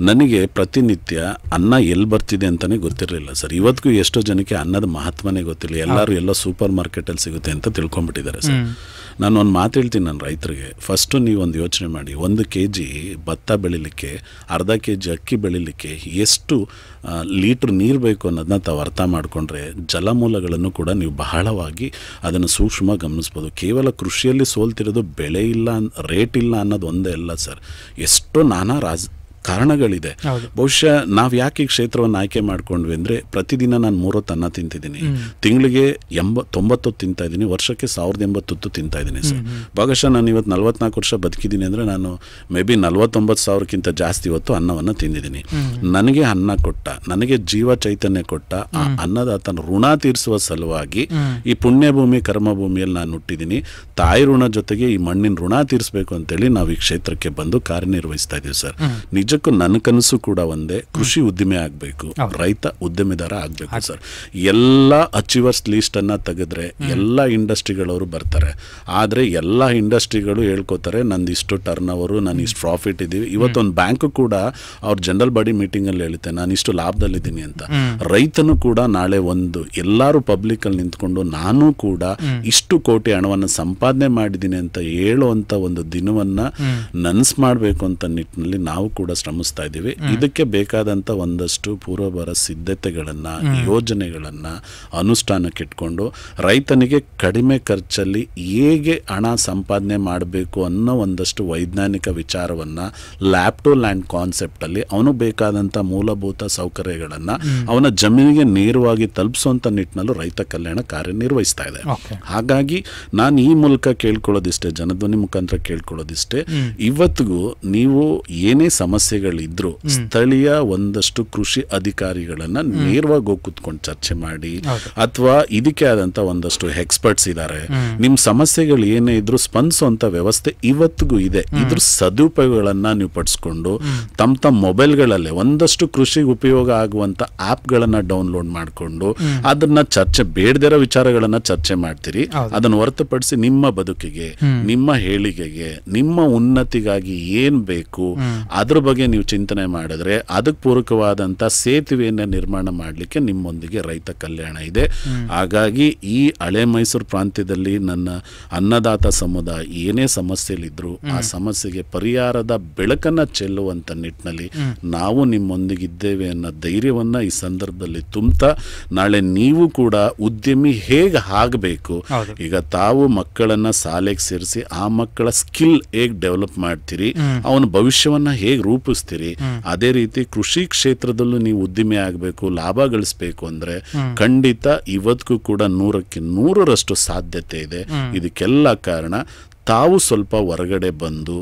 B: ನನಗೆ ಪ್ರತಿನಿತ್ಯ ಅನ್ನ ಎಲ್ಲಿ ಬರ್ತಿದೆ ಅಂತಲೇ ಗೊತ್ತಿರಲಿಲ್ಲ ಸರ್. ಇವತ್ತಿಗೂ ಎಷ್ಟೋ ಜನಕ್ಕೆ ಅನ್ನದ ಮಹತ್ವನೇ ಗೊತ್ತಿಲ್ಲ. ಎಲ್ಲರೂ ಎಲ್ಲ ಸೂಪರ್ ಮಾರ್ಕೆಟಲ್ಲಿ ಸಿಗುತ್ತೆ ಅಂತ ತಿಳ್ಕೊಂಡ್ಬಿಟ್ಟಿದ್ದಾರೆ ಸರ್. ನಾನು ಒಂದು ಮಾತು ಹೇಳ್ತೀನಿ ನನ್ನ ರೈತರಿಗೆ, ಫಸ್ಟು ನೀವೊಂದು ಯೋಚನೆ ಮಾಡಿ, 1 kg ಭತ್ತ ಬೆಳಿಲಿಕ್ಕೆ, ಅರ್ಧ kg ಅಕ್ಕಿ ಬೆಳಿಲಿಕ್ಕೆ ಎಷ್ಟು ಲೀಟ್ರ್ ನೀರು ಬೇಕು ಅನ್ನೋದನ್ನ ತಾವು ಅರ್ಥ ಮಾಡಿಕೊಂಡ್ರೆ ಜಲಮೂಲಗಳನ್ನು ಕೂಡ ನೀವು ಬಹಳವಾಗಿ ಅದನ್ನು ಸೂಕ್ಷ್ಮ ಗಮನಿಸ್ಬೋದು. ಕೇವಲ ಕೃಷಿಯಲ್ಲಿ ಸೋಲ್ತಿರೋದು ಬೆಳೆ ಇಲ್ಲ, ರೇಟ್ ಇಲ್ಲ ಅನ್ನೋದು ಒಂದೇ ಅಲ್ಲ ಸರ್, ಎಷ್ಟೋ ನಾನಾ ಕಾರಣಗಳಿದೆ. ಬಹುಶಃ ನಾವು ಯಾಕೆ ಈ ಕ್ಷೇತ್ರವನ್ನು ಆಯ್ಕೆ ಮಾಡ್ಕೊಂಡ್ವಿ ಅಂದರೆ, ಪ್ರತಿದಿನ ನಾನು 3 ಹೊತ್ತು ಅನ್ನ ತಿಂತಿದ್ದೀನಿ, ತಿಂಗಳಿಗೆ 90 ಹೊತ್ತು ತಿಂತಾ ಇದ್ದೀನಿ, ವರ್ಷಕ್ಕೆ 1080 ಹೊತ್ತು ತಿಂತಾ ಇದ್ದೀನಿ ಸರ್. ಭಾಗಶಃ ನಾನು ಇವತ್ತು 44 ವರ್ಷ ಬದುಕಿದ್ದೀನಿ ಅಂದರೆ ನಾನು ಮೇ ಬಿ 49,000ಕ್ಕಿಂತ ಜಾಸ್ತಿ ಹೊತ್ತು ಅನ್ನವನ್ನು ತಿಂದಿದ್ದೀನಿ. ನನಗೆ ಅನ್ನ ಕೊಟ್ಟ, ನನಗೆ ಜೀವ ಚೈತನ್ಯ ಕೊಟ್ಟ ಆ ಅನ್ನದಾತನ ಋಣ ತೀರಿಸುವ ಸಲುವಾಗಿ ಈ ಪುಣ್ಯಭೂಮಿ ಕರ್ಮಭೂಮಿಯಲ್ಲಿ ನಾನು ಹುಟ್ಟಿದ್ದೀನಿ. ತಾಯಿ ಋಣ ಜೊತೆಗೆ ಈ ಮಣ್ಣಿನ ಋಣ ತೀರಿಸಬೇಕು ಅಂತೇಳಿ ನಾವು ಈ ಕ್ಷೇತ್ರಕ್ಕೆ ಬಂದು ಕಾರ್ಯನಿರ್ವಹಿಸ್ತಾ ಇದ್ದೀವಿ ಸರ್. ನಿಜಕ್ಕೂ ನನ್ನ ಕನಸು ಕೂಡ ಒಂದೇ, ಕೃಷಿ ಉದ್ದಿಮೆ ಆಗಬೇಕು, ರೈತ ಉದ್ಯಮಿದಾರ ಆಗಬೇಕು ಸರ್. ಎಲ್ಲ ಅಚೀವರ್ಸ್ ಲೀಸ್ಟನ್ನು ತೆಗೆದ್ರೆ ಎಲ್ಲ ಇಂಡಸ್ಟ್ರಿಗಳವರು ಬರ್ತಾರೆ, ಆದರೆ ಎಲ್ಲ ಇಂಡಸ್ಟ್ರಿಗಳು ಹೇಳ್ಕೋತಾರೆ ನಂದು ಇಷ್ಟು ಟರ್ನ್ ಓವರು, ನಾನು ಇಷ್ಟು ಪ್ರಾಫಿಟ್ ಇದ್ದೀವಿ. ಇವತ್ತೊಂದು ಬ್ಯಾಂಕು ಕೂಡ ಅವ್ರ ಜನರಲ್ ಬಾಡಿ ಮೀಟಿಂಗಲ್ಲಿ ಹೇಳುತ್ತೆ ನಾನು ಇಷ್ಟು ಲಾಭದಲ್ಲಿದ್ದೀನಿ ಅಂತ. ರೈತನು ಕೂಡ ನಾಳೆ ಒಂದು ಎಲ್ಲರೂ ಪಬ್ಲಿಕಲ್ಲಿ ನಿಂತ್ಕೊಂಡು ನಾನು ಕೂಡ ಇಷ್ಟು ಕೋಟಿ ಹಣವನ್ನು ಸಂಪಾದನೆ ಮಾಡಿದ್ದೀನಿ ಅಂತ ಹೇಳುವಂಥ ಒಂದು ದಿನವನ್ನು ನನಸು ಮಾಡಬೇಕು ಅಂತ ನಿಟ್ಟಿನಲ್ಲಿ ನಾವು ಕೂಡ ಶ್ರಮಿಸ್ತಾ ಇದ್ದೀವಿ. ಇದಕ್ಕೆ ಬೇಕಾದಂಥ ಒಂದಷ್ಟು ಪೂರ್ವಭಾರ ಸಿದ್ಧತೆಗಳನ್ನು, ಯೋಜನೆಗಳನ್ನು ಅನುಷ್ಠಾನಕ್ಕೆ ಇಟ್ಕೊಂಡು ರೈತನಿಗೆ ಕಡಿಮೆ ಖರ್ಚಲ್ಲಿ ಹೇಗೆ ಹಣ ಸಂಪಾದನೆ ಮಾಡಬೇಕು ಅನ್ನೋ ಒಂದಷ್ಟು ವೈಜ್ಞಾನಿಕ ವಿಚಾರವನ್ನು ಲ್ಯಾಬ್ ಟು ಲ್ಯಾಂಡ್ ಕಾನ್ಸೆಪ್ಟಲ್ಲಿ ಅವನು ಬೇಕಾದಂಥ ಮೂಲಭೂತ ಸೌಕರ್ಯಗಳನ್ನು ಅವನ ಜಮೀನಿಗೆ ನೇರವಾಗಿ ತಲುಪಿಸುವಂಥ ನಿಟ್ಟಿನಲ್ಲೂ ರೈತ ಕಲ್ಯಾಣ ಕಾರ್ಯನಿರ್ವಹಿಸ್ತಾ ಇದೆ. ಹಾಗಾಗಿ ನಾನು ಈ ಮೂಲಕ ಕೇಳ್ಕೊಳ್ಳೋದಿಷ್ಟೇ, ಜನಧ್ವನಿ ಮುಖಾಂತರ ಕೇಳ್ಕೊಳ್ಳೋದಿಷ್ಟೇ, ಇವತ್ತಿಗೂ ನೀವು ಏನೇ ಸಮಸ್ಯೆಗಳಿದ್ರು ಸ್ಥಳೀಯ ಒಂದಷ್ಟು ಕೃಷಿ ಅಧಿಕಾರಿಗಳನ್ನ ನೇರವಾಗಿ ಹೋಗಿ ಕೂತ್ಕೊಂಡು ಚರ್ಚೆ ಮಾಡಿ, ಅಥವಾ ಇದಕ್ಕೆ ಆದಂತ ಒಂದಷ್ಟು ಎಕ್ಸ್ಪರ್ಟ್ಸ್ ಇದ್ದಾರೆ, ನಿಮ್ಮ ಸಮಸ್ಯೆಗಳು ಏನೇ ಇದ್ರು ಸ್ಪಂದಿಸುವಂತ ವ್ಯವಸ್ಥೆ ಇವತ್ತಿಗೂ ಇದೆ. ಇದ್ರ ಸದುಪಯೋಗಗಳನ್ನ ನೀವು ಪಡಿಸ್ಕೊಂಡು ತಮ್ಮ ಮೊಬೈಲ್ಗಳಲ್ಲೇ ಒಂದಷ್ಟು ಕೃಷಿಗೆ ಉಪಯೋಗ ಆಗುವಂತ ಆ್ಯಪ್ಗಳನ್ನ ಡೌನ್ಲೋಡ್ ಮಾಡಿಕೊಂಡು ಅದನ್ನ ಚರ್ಚೆ ಬೇಡದಿರೋ ವಿಚಾರಗಳನ್ನ ಚರ್ಚೆ ಮಾಡ್ತೀರಿ. ಅದನ್ನು ಹೊರತುಪಡಿಸಿ ನಿಮ್ಮ ಬದುಕಿಗೆ, ನಿಮ್ಮ ಹೇಳಿಕೆಗೆ, ನಿಮ್ಮ ಉನ್ನತಿಗಾಗಿ ಏನ್ ಬೇಕು ಅದ್ರ ಬಗ್ಗೆ ನೀವು ಚಿಂತನೆ ಮಾಡಿದ್ರೆ ಅದಕ್ಕೆ ಪೂರಕವಾದಂಥ ಸೇತುವೆಯನ್ನು ನಿರ್ಮಾಣ ಮಾಡಲಿಕ್ಕೆ ನಿಮ್ಮೊಂದಿಗೆ ರೈತ ಕಲ್ಯಾಣ ಇದೆ. ಹಾಗಾಗಿ ಈ ಹಳೆ ಮೈಸೂರು ಪ್ರಾಂತ್ಯದಲ್ಲಿ ನನ್ನ ಅನ್ನದಾತ ಸಮುದಾಯ ಏನೇ ಸಮಸ್ಯೆಲಿದ್ರು ಆ ಸಮಸ್ಯೆಗೆ ಪರಿಹಾರದ ಬೆಳಕನ್ನು ಚೆಲ್ಲುವಂಥ ನಿಟ್ಟಿನಲ್ಲಿ ನಾವು ನಿಮ್ಮೊಂದಿಗಿದ್ದೇವೆ ಅನ್ನೋ ಧೈರ್ಯವನ್ನ ಈ ಸಂದರ್ಭದಲ್ಲಿ ತುಂಬ್ತಾ, ನಾಳೆ ನೀವು ಕೂಡ ಉದ್ಯಮಿ ಹೇಗೆ ಆಗಬೇಕು, ಈಗ ತಾವು ಮಕ್ಕಳನ್ನ ಶಾಲೆಗೆ ಸೇರಿಸಿ ಆ ಮಕ್ಕಳ ಸ್ಕಿಲ್ ಹೇಗೆ ಡೆವಲಪ್ ಮಾಡ್ತೀರಿ, ಅವನ ಭವಿಷ್ಯವನ್ನ ಹೇಗೆ ರೂಪಿಸ್ತೀರಿ ತಲುಪಿಸ್ತೀರಿ. ಅದೇ ರೀತಿ ಕೃಷಿ ಕ್ಷೇತ್ರದಲ್ಲೂ ನೀವು ಉದ್ದಿಮೆ ಆಗಬೇಕು, ಲಾಭ ಗಳಿಸ್ಬೇಕು ಅಂದರೆ ಖಂಡಿತ ಇವತ್ತಿಗೂ ಕೂಡ 100ಕ್ಕೆ 100ರಷ್ಟು ಸಾಧ್ಯತೆ ಇದೆ. ಇದಕ್ಕೆಲ್ಲ ಕಾರಣ ತಾವು ಸ್ವಲ್ಪ ಹೊರಗಡೆ ಬಂದು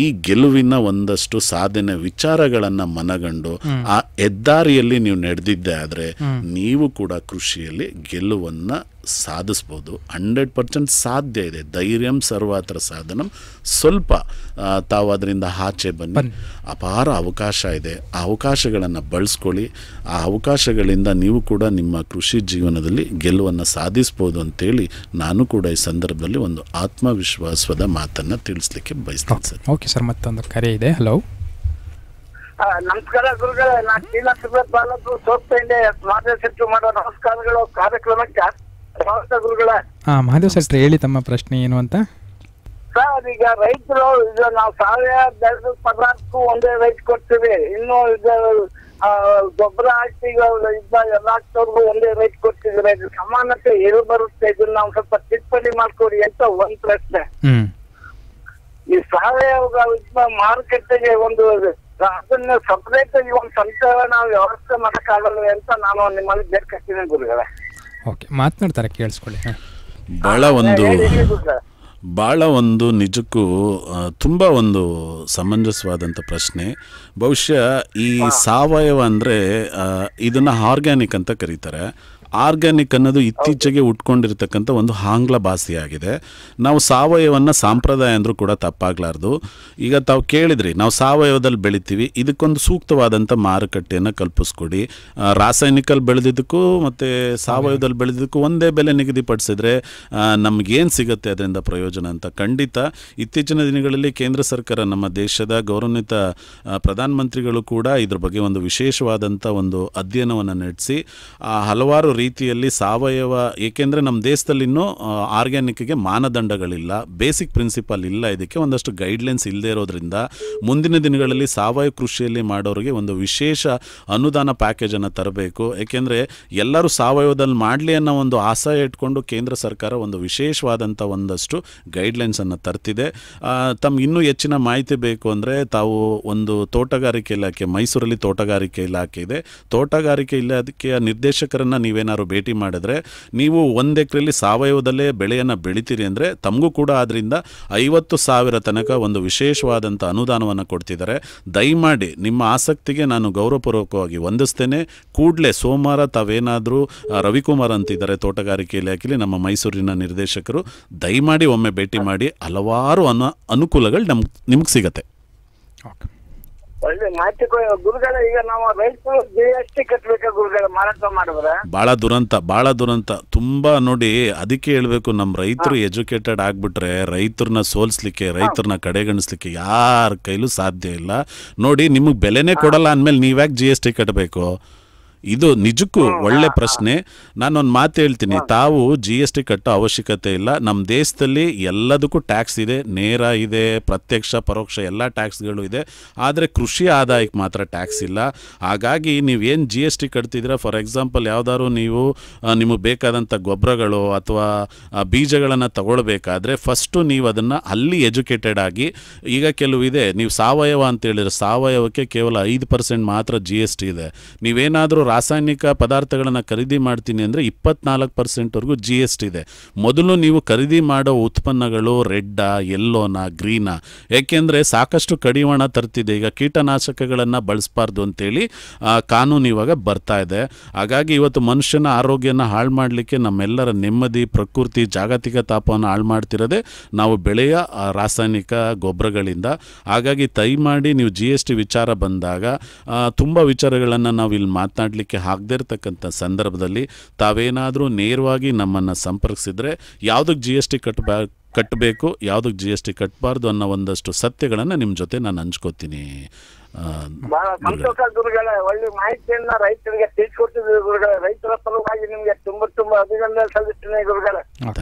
B: ಈ ಗೆಲುವಿನ ಒಂದಷ್ಟು ಸಾಧನೆ ವಿಚಾರಗಳನ್ನು ಮನಗಂಡು ಆ ಹೆದ್ದಾರಿಯಲ್ಲಿ ನೀವು ನಡೆದಿದ್ದೆ ಆದರೆ ನೀವು ಕೂಡ ಕೃಷಿಯಲ್ಲಿ ಗೆಲುವನ್ನು ಸಾಧಿಸ್ಬೋದು. 100% ಸಾಧ್ಯ ಇದೆ. ಧೈರ್ಯಂ ಸರ್ವಾತ್ರ ಸಾಧನಂ. ಸ್ವಲ್ಪ ತಾವು ಅದರಿಂದ ಆಚೆ ಬನ್ನಿ, ಅಪಾರ ಅವಕಾಶ ಇದೆ. ಆ ಅವಕಾಶಗಳನ್ನು ಬಳಸ್ಕೊಳ್ಳಿ. ಆ ಅವಕಾಶಗಳಿಂದ ನೀವು ಕೂಡ ನಿಮ್ಮ ಕೃಷಿ ಜೀವನದಲ್ಲಿ ಗೆಲುವನ್ನು ಸಾಧಿಸ್ಬೋದು ಅಂತೇಳಿ ನಾನು ಕೂಡ ಈ ಸಂದರ್ಭದಲ್ಲಿ ಒಂದು ಆತ್ಮವಿಶ್ವಾಸದ ಮಾತನ್ನು ತಿಳಿಸ್ಲಿಕ್ಕೆ ಬಯಸ್ತೇನೆ ಸರ್.
A: ಓಕೆ ಸರ್, ಮತ್ತೊಂದು ಕರೆ ಇದೆ. ಹಲೋ,
E: ನಮಸ್ಕಾರ ಗುರುಗಳೇ. ನಾನು ಶ್ರೀನಾಥ್ ಬಾಲಕು ಸೋಪ್ತೇನೆ ಮಾರ್ಗದರ್ಶನ ಮಾಡೋ ನಮಸ್ಕಾರಗಳು ಕಾರ್ಯಕ್ರಮಕ್ಕೆ ಗುರುಗಳೇ.
A: ಮಹಾದೇವ್ ಸರ್ ಹೇಳಿ ತಮ್ಮ ಪ್ರಶ್ನೆ ಏನು ಅಂತ.
E: ಸರ್, ಈಗ ರೈತರು ಈಗ ನಾವು ಸಾವಯವ ಪದಾರ್ಥಕ್ಕೂ ಒಂದೇ ರೈಟ್ ಕೊಡ್ತೀವಿ, ಇನ್ನು ಈಗ ಗೊಬ್ಬರ ಹಾಕಿ ಎಲ್ಲ ಹಾಕ್ತವ್ರಿಗೂ ಒಂದೇ ರೈಟ್ ಕೊಡ್ತಿದ್ರೆ ಇದು ಸಮಾನತೆ ಎಲ್ಲಿ ಬರುತ್ತೆ? ಇದನ್ನ ನಾವು ಸ್ವಲ್ಪ ತಿದ್ದುಪಡಿ ಮಾಡ್ಕೊಡಿ ಅಂತ ಒಂದ್ ಪ್ರಶ್ನೆ. ಈ ಸಾವಯವ ಮಾರುಕಟ್ಟೆಗೆ ಒಂದು ಅದನ್ನ ಸಪರೇಟ್ ಆಗಿ ಒಂದು ಸಂಸ್ಥೆ ನಾವು ವ್ಯವಸ್ಥೆ ಮಾಡಕ್ಕಾಗಲ್ಲ ಅಂತ ನಾನು ನಿಮ್ಮಲ್ಲಿ ಬೇಡ್ಕೊಳ್ತೀನಿ ಗುರುಗಳೇ.
A: ಓಕೆ, ಮಾತನಾಡ್ತಾರೆ, ಕೇಳಿಸ್ಕೊಳ್ಳಿ.
B: ಭಾಳ ಒಂದು ನಿಜಕ್ಕೂ ತುಂಬ ಒಂದು ಸಮಂಜಸವಾದಂಥ ಪ್ರಶ್ನೆ. ಬಹುಶಃ ಈ ಸಾವಯವ ಅಂದರೆ ಇದನ್ನು ಆರ್ಗ್ಯಾನಿಕ್ ಅಂತ ಕರೀತಾರೆ. ಆರ್ಗ್ಯಾನಿಕ್ ಅನ್ನೋದು ಇತ್ತೀಚೆಗೆ ಉಟ್ಕೊಂಡಿರ್ತಕ್ಕಂಥ ಒಂದು ಆಂಗ್ಲ ಭಾಷೆಯಾಗಿದೆ. ನಾವು ಸಾವಯವವನ್ನು ಸಾಂಪ್ರದಾಯ ಅಂದರೂ ಕೂಡ ತಪ್ಪಾಗಲಾರ್ದು. ಈಗ ತಾವು ಕೇಳಿದ್ರಿ, ನಾವು ಸಾವಯವದಲ್ಲಿ ಬೆಳಿತೀವಿ, ಇದಕ್ಕೊಂದು ಸೂಕ್ತವಾದಂಥ ಮಾರುಕಟ್ಟೆಯನ್ನು ಕಲ್ಪಿಸ್ಕೊಡಿ. ರಾಸಾಯನಿಕಲ್ಲಿ ಬೆಳೆದಿದ್ದಕ್ಕೂ ಮತ್ತು ಸಾವಯವದಲ್ಲಿ ಬೆಳೆದಿದ್ದಕ್ಕೂ ಒಂದೇ ಬೆಲೆ ನಿಗದಿಪಡಿಸಿದ್ರೆ ನಮಗೇನು ಸಿಗುತ್ತೆ ಅದರಿಂದ ಪ್ರಯೋಜನ ಅಂತ. ಖಂಡಿತ ಇತ್ತೀಚಿನ ದಿನಗಳಲ್ಲಿ ಕೇಂದ್ರ ಸರ್ಕಾರ, ನಮ್ಮ ದೇಶದ ಗೌರವಾನ್ವಿತ ಪ್ರಧಾನಮಂತ್ರಿಗಳು ಕೂಡ ಇದ್ರ ಬಗ್ಗೆ ಒಂದು ವಿಶೇಷವಾದಂಥ ಒಂದು ಅಧ್ಯಯನವನ್ನು ನಡೆಸಿ ಹಲವಾರು ರೀತಿಯಲ್ಲಿ ಸಾವಯವ, ಏಕೆಂದರೆ ನಮ್ಮ ದೇಶದಲ್ಲಿ ಇನ್ನೂ ಆರ್ಗ್ಯಾನಿಕ್ಗೆ ಮಾನದಂಡಗಳಿಲ್ಲ, ಬೇಸಿಕ್ ಪ್ರಿನ್ಸಿಪಲ್ ಇಲ್ಲ, ಇದಕ್ಕೆ ಒಂದಷ್ಟು ಗೈಡ್ಲೈನ್ಸ್ ಇಲ್ಲದೆ ಇರೋದ್ರಿಂದ ಮುಂದಿನ ದಿನಗಳಲ್ಲಿ ಸಾವಯವ ಕೃಷಿಯಲ್ಲಿ ಮಾಡೋರಿಗೆ ಒಂದು ವಿಶೇಷ ಅನುದಾನ ಪ್ಯಾಕೇಜನ್ನು ತರಬೇಕು. ಏಕೆಂದರೆ ಎಲ್ಲರೂ ಸಾವಯವದಲ್ಲಿ ಮಾಡಲಿ ಅನ್ನೋ ಒಂದು ಆಸೆ ಇಟ್ಕೊಂಡು ಕೇಂದ್ರ ಸರ್ಕಾರ ಒಂದು ವಿಶೇಷವಾದಂಥ ಒಂದಷ್ಟು ಗೈಡ್ಲೈನ್ಸನ್ನು ತರ್ತಿದೆ. ತಮ್ಗೆ ಇನ್ನೂ ಹೆಚ್ಚಿನ ಮಾಹಿತಿ ಬೇಕು ಅಂದರೆ ತಾವು ಒಂದು ತೋಟಗಾರಿಕೆ ಇಲಾಖೆ, ಮೈಸೂರಲ್ಲಿ ತೋಟಗಾರಿಕೆ ಇಲಾಖೆ ಇದೆ, ತೋಟಗಾರಿಕೆ ಇಲಾಖೆಯ ನಿರ್ದೇಶಕರನ್ನು ನೀವೇನಾದ್ರು ಭೇಟಿ ಮಾಡಿದ್ರೆ ನೀವು 1 ಎಕರೆಯಲ್ಲಿ ಸಾವಯವದಲ್ಲೇ ಬೆಳೆಯನ್ನು ಬೆಳಿತೀರಿ ಅಂದರೆ ತಮಗೂ ಕೂಡ ಅದರಿಂದ 50,000 ತನಕ ಒಂದು ವಿಶೇಷವಾದಂಥ ಅನುದಾನವನ್ನು ಕೊಡ್ತಿದ್ದಾರೆ. ದಯಮಾಡಿ ನಿಮ್ಮ ಆಸಕ್ತಿಗೆ ನಾನು ಗೌರವಪೂರ್ವಕವಾಗಿ ವಂದಿಸ್ತೇನೆ. ಕೂಡಲೇ ಸೋಮವಾರ ತಾವೇನಾದರೂ ರವಿಕುಮಾರ್ ಅಂತಿದ್ದಾರೆ ತೋಟಗಾರಿಕೆ ಇಲಾಖೆಯಲ್ಲಿ, ನಮ್ಮ ಮೈಸೂರಿನ ನಿರ್ದೇಶಕರು, ದಯಮಾಡಿ ಒಮ್ಮೆ ಭೇಟಿ ಮಾಡಿ. ಹಲವಾರು ಅನುಕೂಲಗಳು ನಿಮ್ಗೆ ಸಿಗತ್ತೆ.
A: ಓಕೆ,
E: ಒಳ್ಳೆ ಮಾಹಿತಿ ಗುರುಗಳೇ. ಈಗ ನಾವು ರೈತರು GST ಕಟ್ಟಬೇಕಾ ಗುರುಗಳೇ ಮಾರಾಟ ಮಾಡಿದ್ರೆ?
B: ಭಾಳ ದುರಂತ ತುಂಬ ನೋಡಿ. ಅದಕ್ಕೆ ಹೇಳಬೇಕು, ನಮ್ಮ ರೈತರು ಎಜುಕೇಟೆಡ್ ಆಗಿಬಿಟ್ರೆ ರೈತರನ್ನ ಸೋಲಿಸ್ಲಿಕ್ಕೆ, ರೈತರನ್ನ ಕಡೆಗಣಿಸ್ಲಿಕ್ಕೆ ಯಾರ ಕೈಲೂ ಸಾಧ್ಯ ಇಲ್ಲ. ನೋಡಿ, ನಿಮಗೆ ಬೆಲೆನೇ ಕೊಡಲ್ಲ ಅಂದಮೇಲೆ ನೀವ್ಯಾಕೆ GST ಕಟ್ಟಬೇಕು? ಇದು ನಿಜಕ್ಕೂ ಒಳ್ಳೆ ಪ್ರಶ್ನೆ. ನಾನೊಂದು ಮಾತು ಹೇಳ್ತೀನಿ, ತಾವು GST ಕಟ್ಟೋ ಅವಶ್ಯಕತೆ ಇಲ್ಲ. ನಮ್ಮ ದೇಶದಲ್ಲಿ ಎಲ್ಲದಕ್ಕೂ ಟ್ಯಾಕ್ಸ್ ಇದೆ, ನೇರ ಇದೆ, ಪ್ರತ್ಯಕ್ಷ ಪರೋಕ್ಷ ಎಲ್ಲ ಟ್ಯಾಕ್ಸ್ಗಳು ಇದೆ. ಆದರೆ ಕೃಷಿ ಆದಾಯಕ್ಕೆ ಮಾತ್ರ ಟ್ಯಾಕ್ಸ್ ಇಲ್ಲ. ಹಾಗಾಗಿ ನೀವೇನು GST ಕಟ್ತಿದ್ದೀರಾ, ಫಾರ್ ಎಕ್ಸಾಂಪಲ್ ಯಾವುದಾದ್ರು ನೀವು ನಿಮಗೆ ಬೇಕಾದಂಥ ಗೊಬ್ಬರಗಳು ಅಥವಾ ಬೀಜಗಳನ್ನು ತಗೊಳ್ಬೇಕಾದ್ರೆ ಫಸ್ಟು ನೀವು ಅದನ್ನು ಅಲ್ಲಿ ಎಜುಕೇಟೆಡ್ ಆಗಿ, ಈಗ ಕೆಲವಿದೆ, ನೀವು ಸಾವಯವ ಅಂತೇಳಿದ್ರೆ ಸಾವಯವಕ್ಕೆ ಕೇವಲ 5% ಮಾತ್ರ GST ಇದೆ. ನೀವೇನಾದರೂ ರಾಸಾಯನಿಕ ಪದಾರ್ಥಗಳನ್ನು ಖರೀದಿ ಮಾಡ್ತೀನಿ ಅಂದರೆ 24%ವರೆಗೂ GST ಇದೆ. ಮೊದಲು ನೀವು ಖರೀದಿ ಮಾಡೋ ಉತ್ಪನ್ನಗಳು ರೆಡ್ಡಾ, ಯೆಲ್ಲೋನಾ, ಗ್ರೀನಾ, ಏಕೆಂದರೆ ಸಾಕಷ್ಟು ಕಡಿವಾಣ ತರ್ತಿದೆ. ಈಗ ಕೀಟನಾಶಕಗಳನ್ನು ಬಳಸಬಾರ್ದು ಅಂತೇಳಿ ಕಾನೂನು ಇವಾಗ ಬರ್ತಾ ಇದೆ. ಹಾಗಾಗಿ ಇವತ್ತು ಮನುಷ್ಯನ ಆರೋಗ್ಯನ ಹಾಳು ಮಾಡಲಿಕ್ಕೆ, ನಮ್ಮೆಲ್ಲರ ನೆಮ್ಮದಿ, ಪ್ರಕೃತಿ, ಜಾಗತಿಕ ತಾಪವನ್ನು ಹಾಳು ಮಾಡ್ತಿರೋದೇ ನಾವು ಬೆಳೆಯ ರಾಸಾಯನಿಕ ಗೊಬ್ಬರಗಳಿಂದ. ಹಾಗಾಗಿ ದಯಮಾಡಿ ನೀವು GST ವಿಚಾರ ಬಂದಾಗ ತುಂಬ ವಿಚಾರಗಳನ್ನು ನಾವು ಇಲ್ಲಿ ಮಾತನಾಡಲಿಕ್ಕೆ ಆಗದೇ ಇರತಕ್ಕಂಥ ಸಂದರ್ಭದಲ್ಲಿ ತಾವೇನಾದರೂ ನೇರವಾಗಿ ನಮ್ಮನ್ನು ಸಂಪರ್ಕಿಸಿದರೆ ಯಾವುದಕ್ಕೆ GST ಕಟ್ಟಬೇಕು, ಯಾವುದಕ್ಕೆ GST ಕಟ್ಟಬಾರ್ದು ಅನ್ನೋ ಒಂದಷ್ಟು ಸತ್ಯಗಳನ್ನು ನಿಮ್ಮ ಜೊತೆ ನಾನು ಹಂಚ್ಕೋತೀನಿ.
E: ಬಹಳ ಸಂತೋಷ ಗುರುಗಳೇ. ಒಳ್ಳೆ ಮಾಹಿತಿಯನ್ನ ರೈತರಿಗೆ ತಿಳಿಸ್ಕೊಡ್ತಿದ್ದೀವಿ ಗುರುಗಳೇ. ರೈತರ ಪರವಾಗಿ ನಿಮಗೆ ತುಂಬಾ ಅಭಿನಂದನೆ ಸಲ್ಲಿಸ್ತೀನಿ ಗುರುಗಳೇ.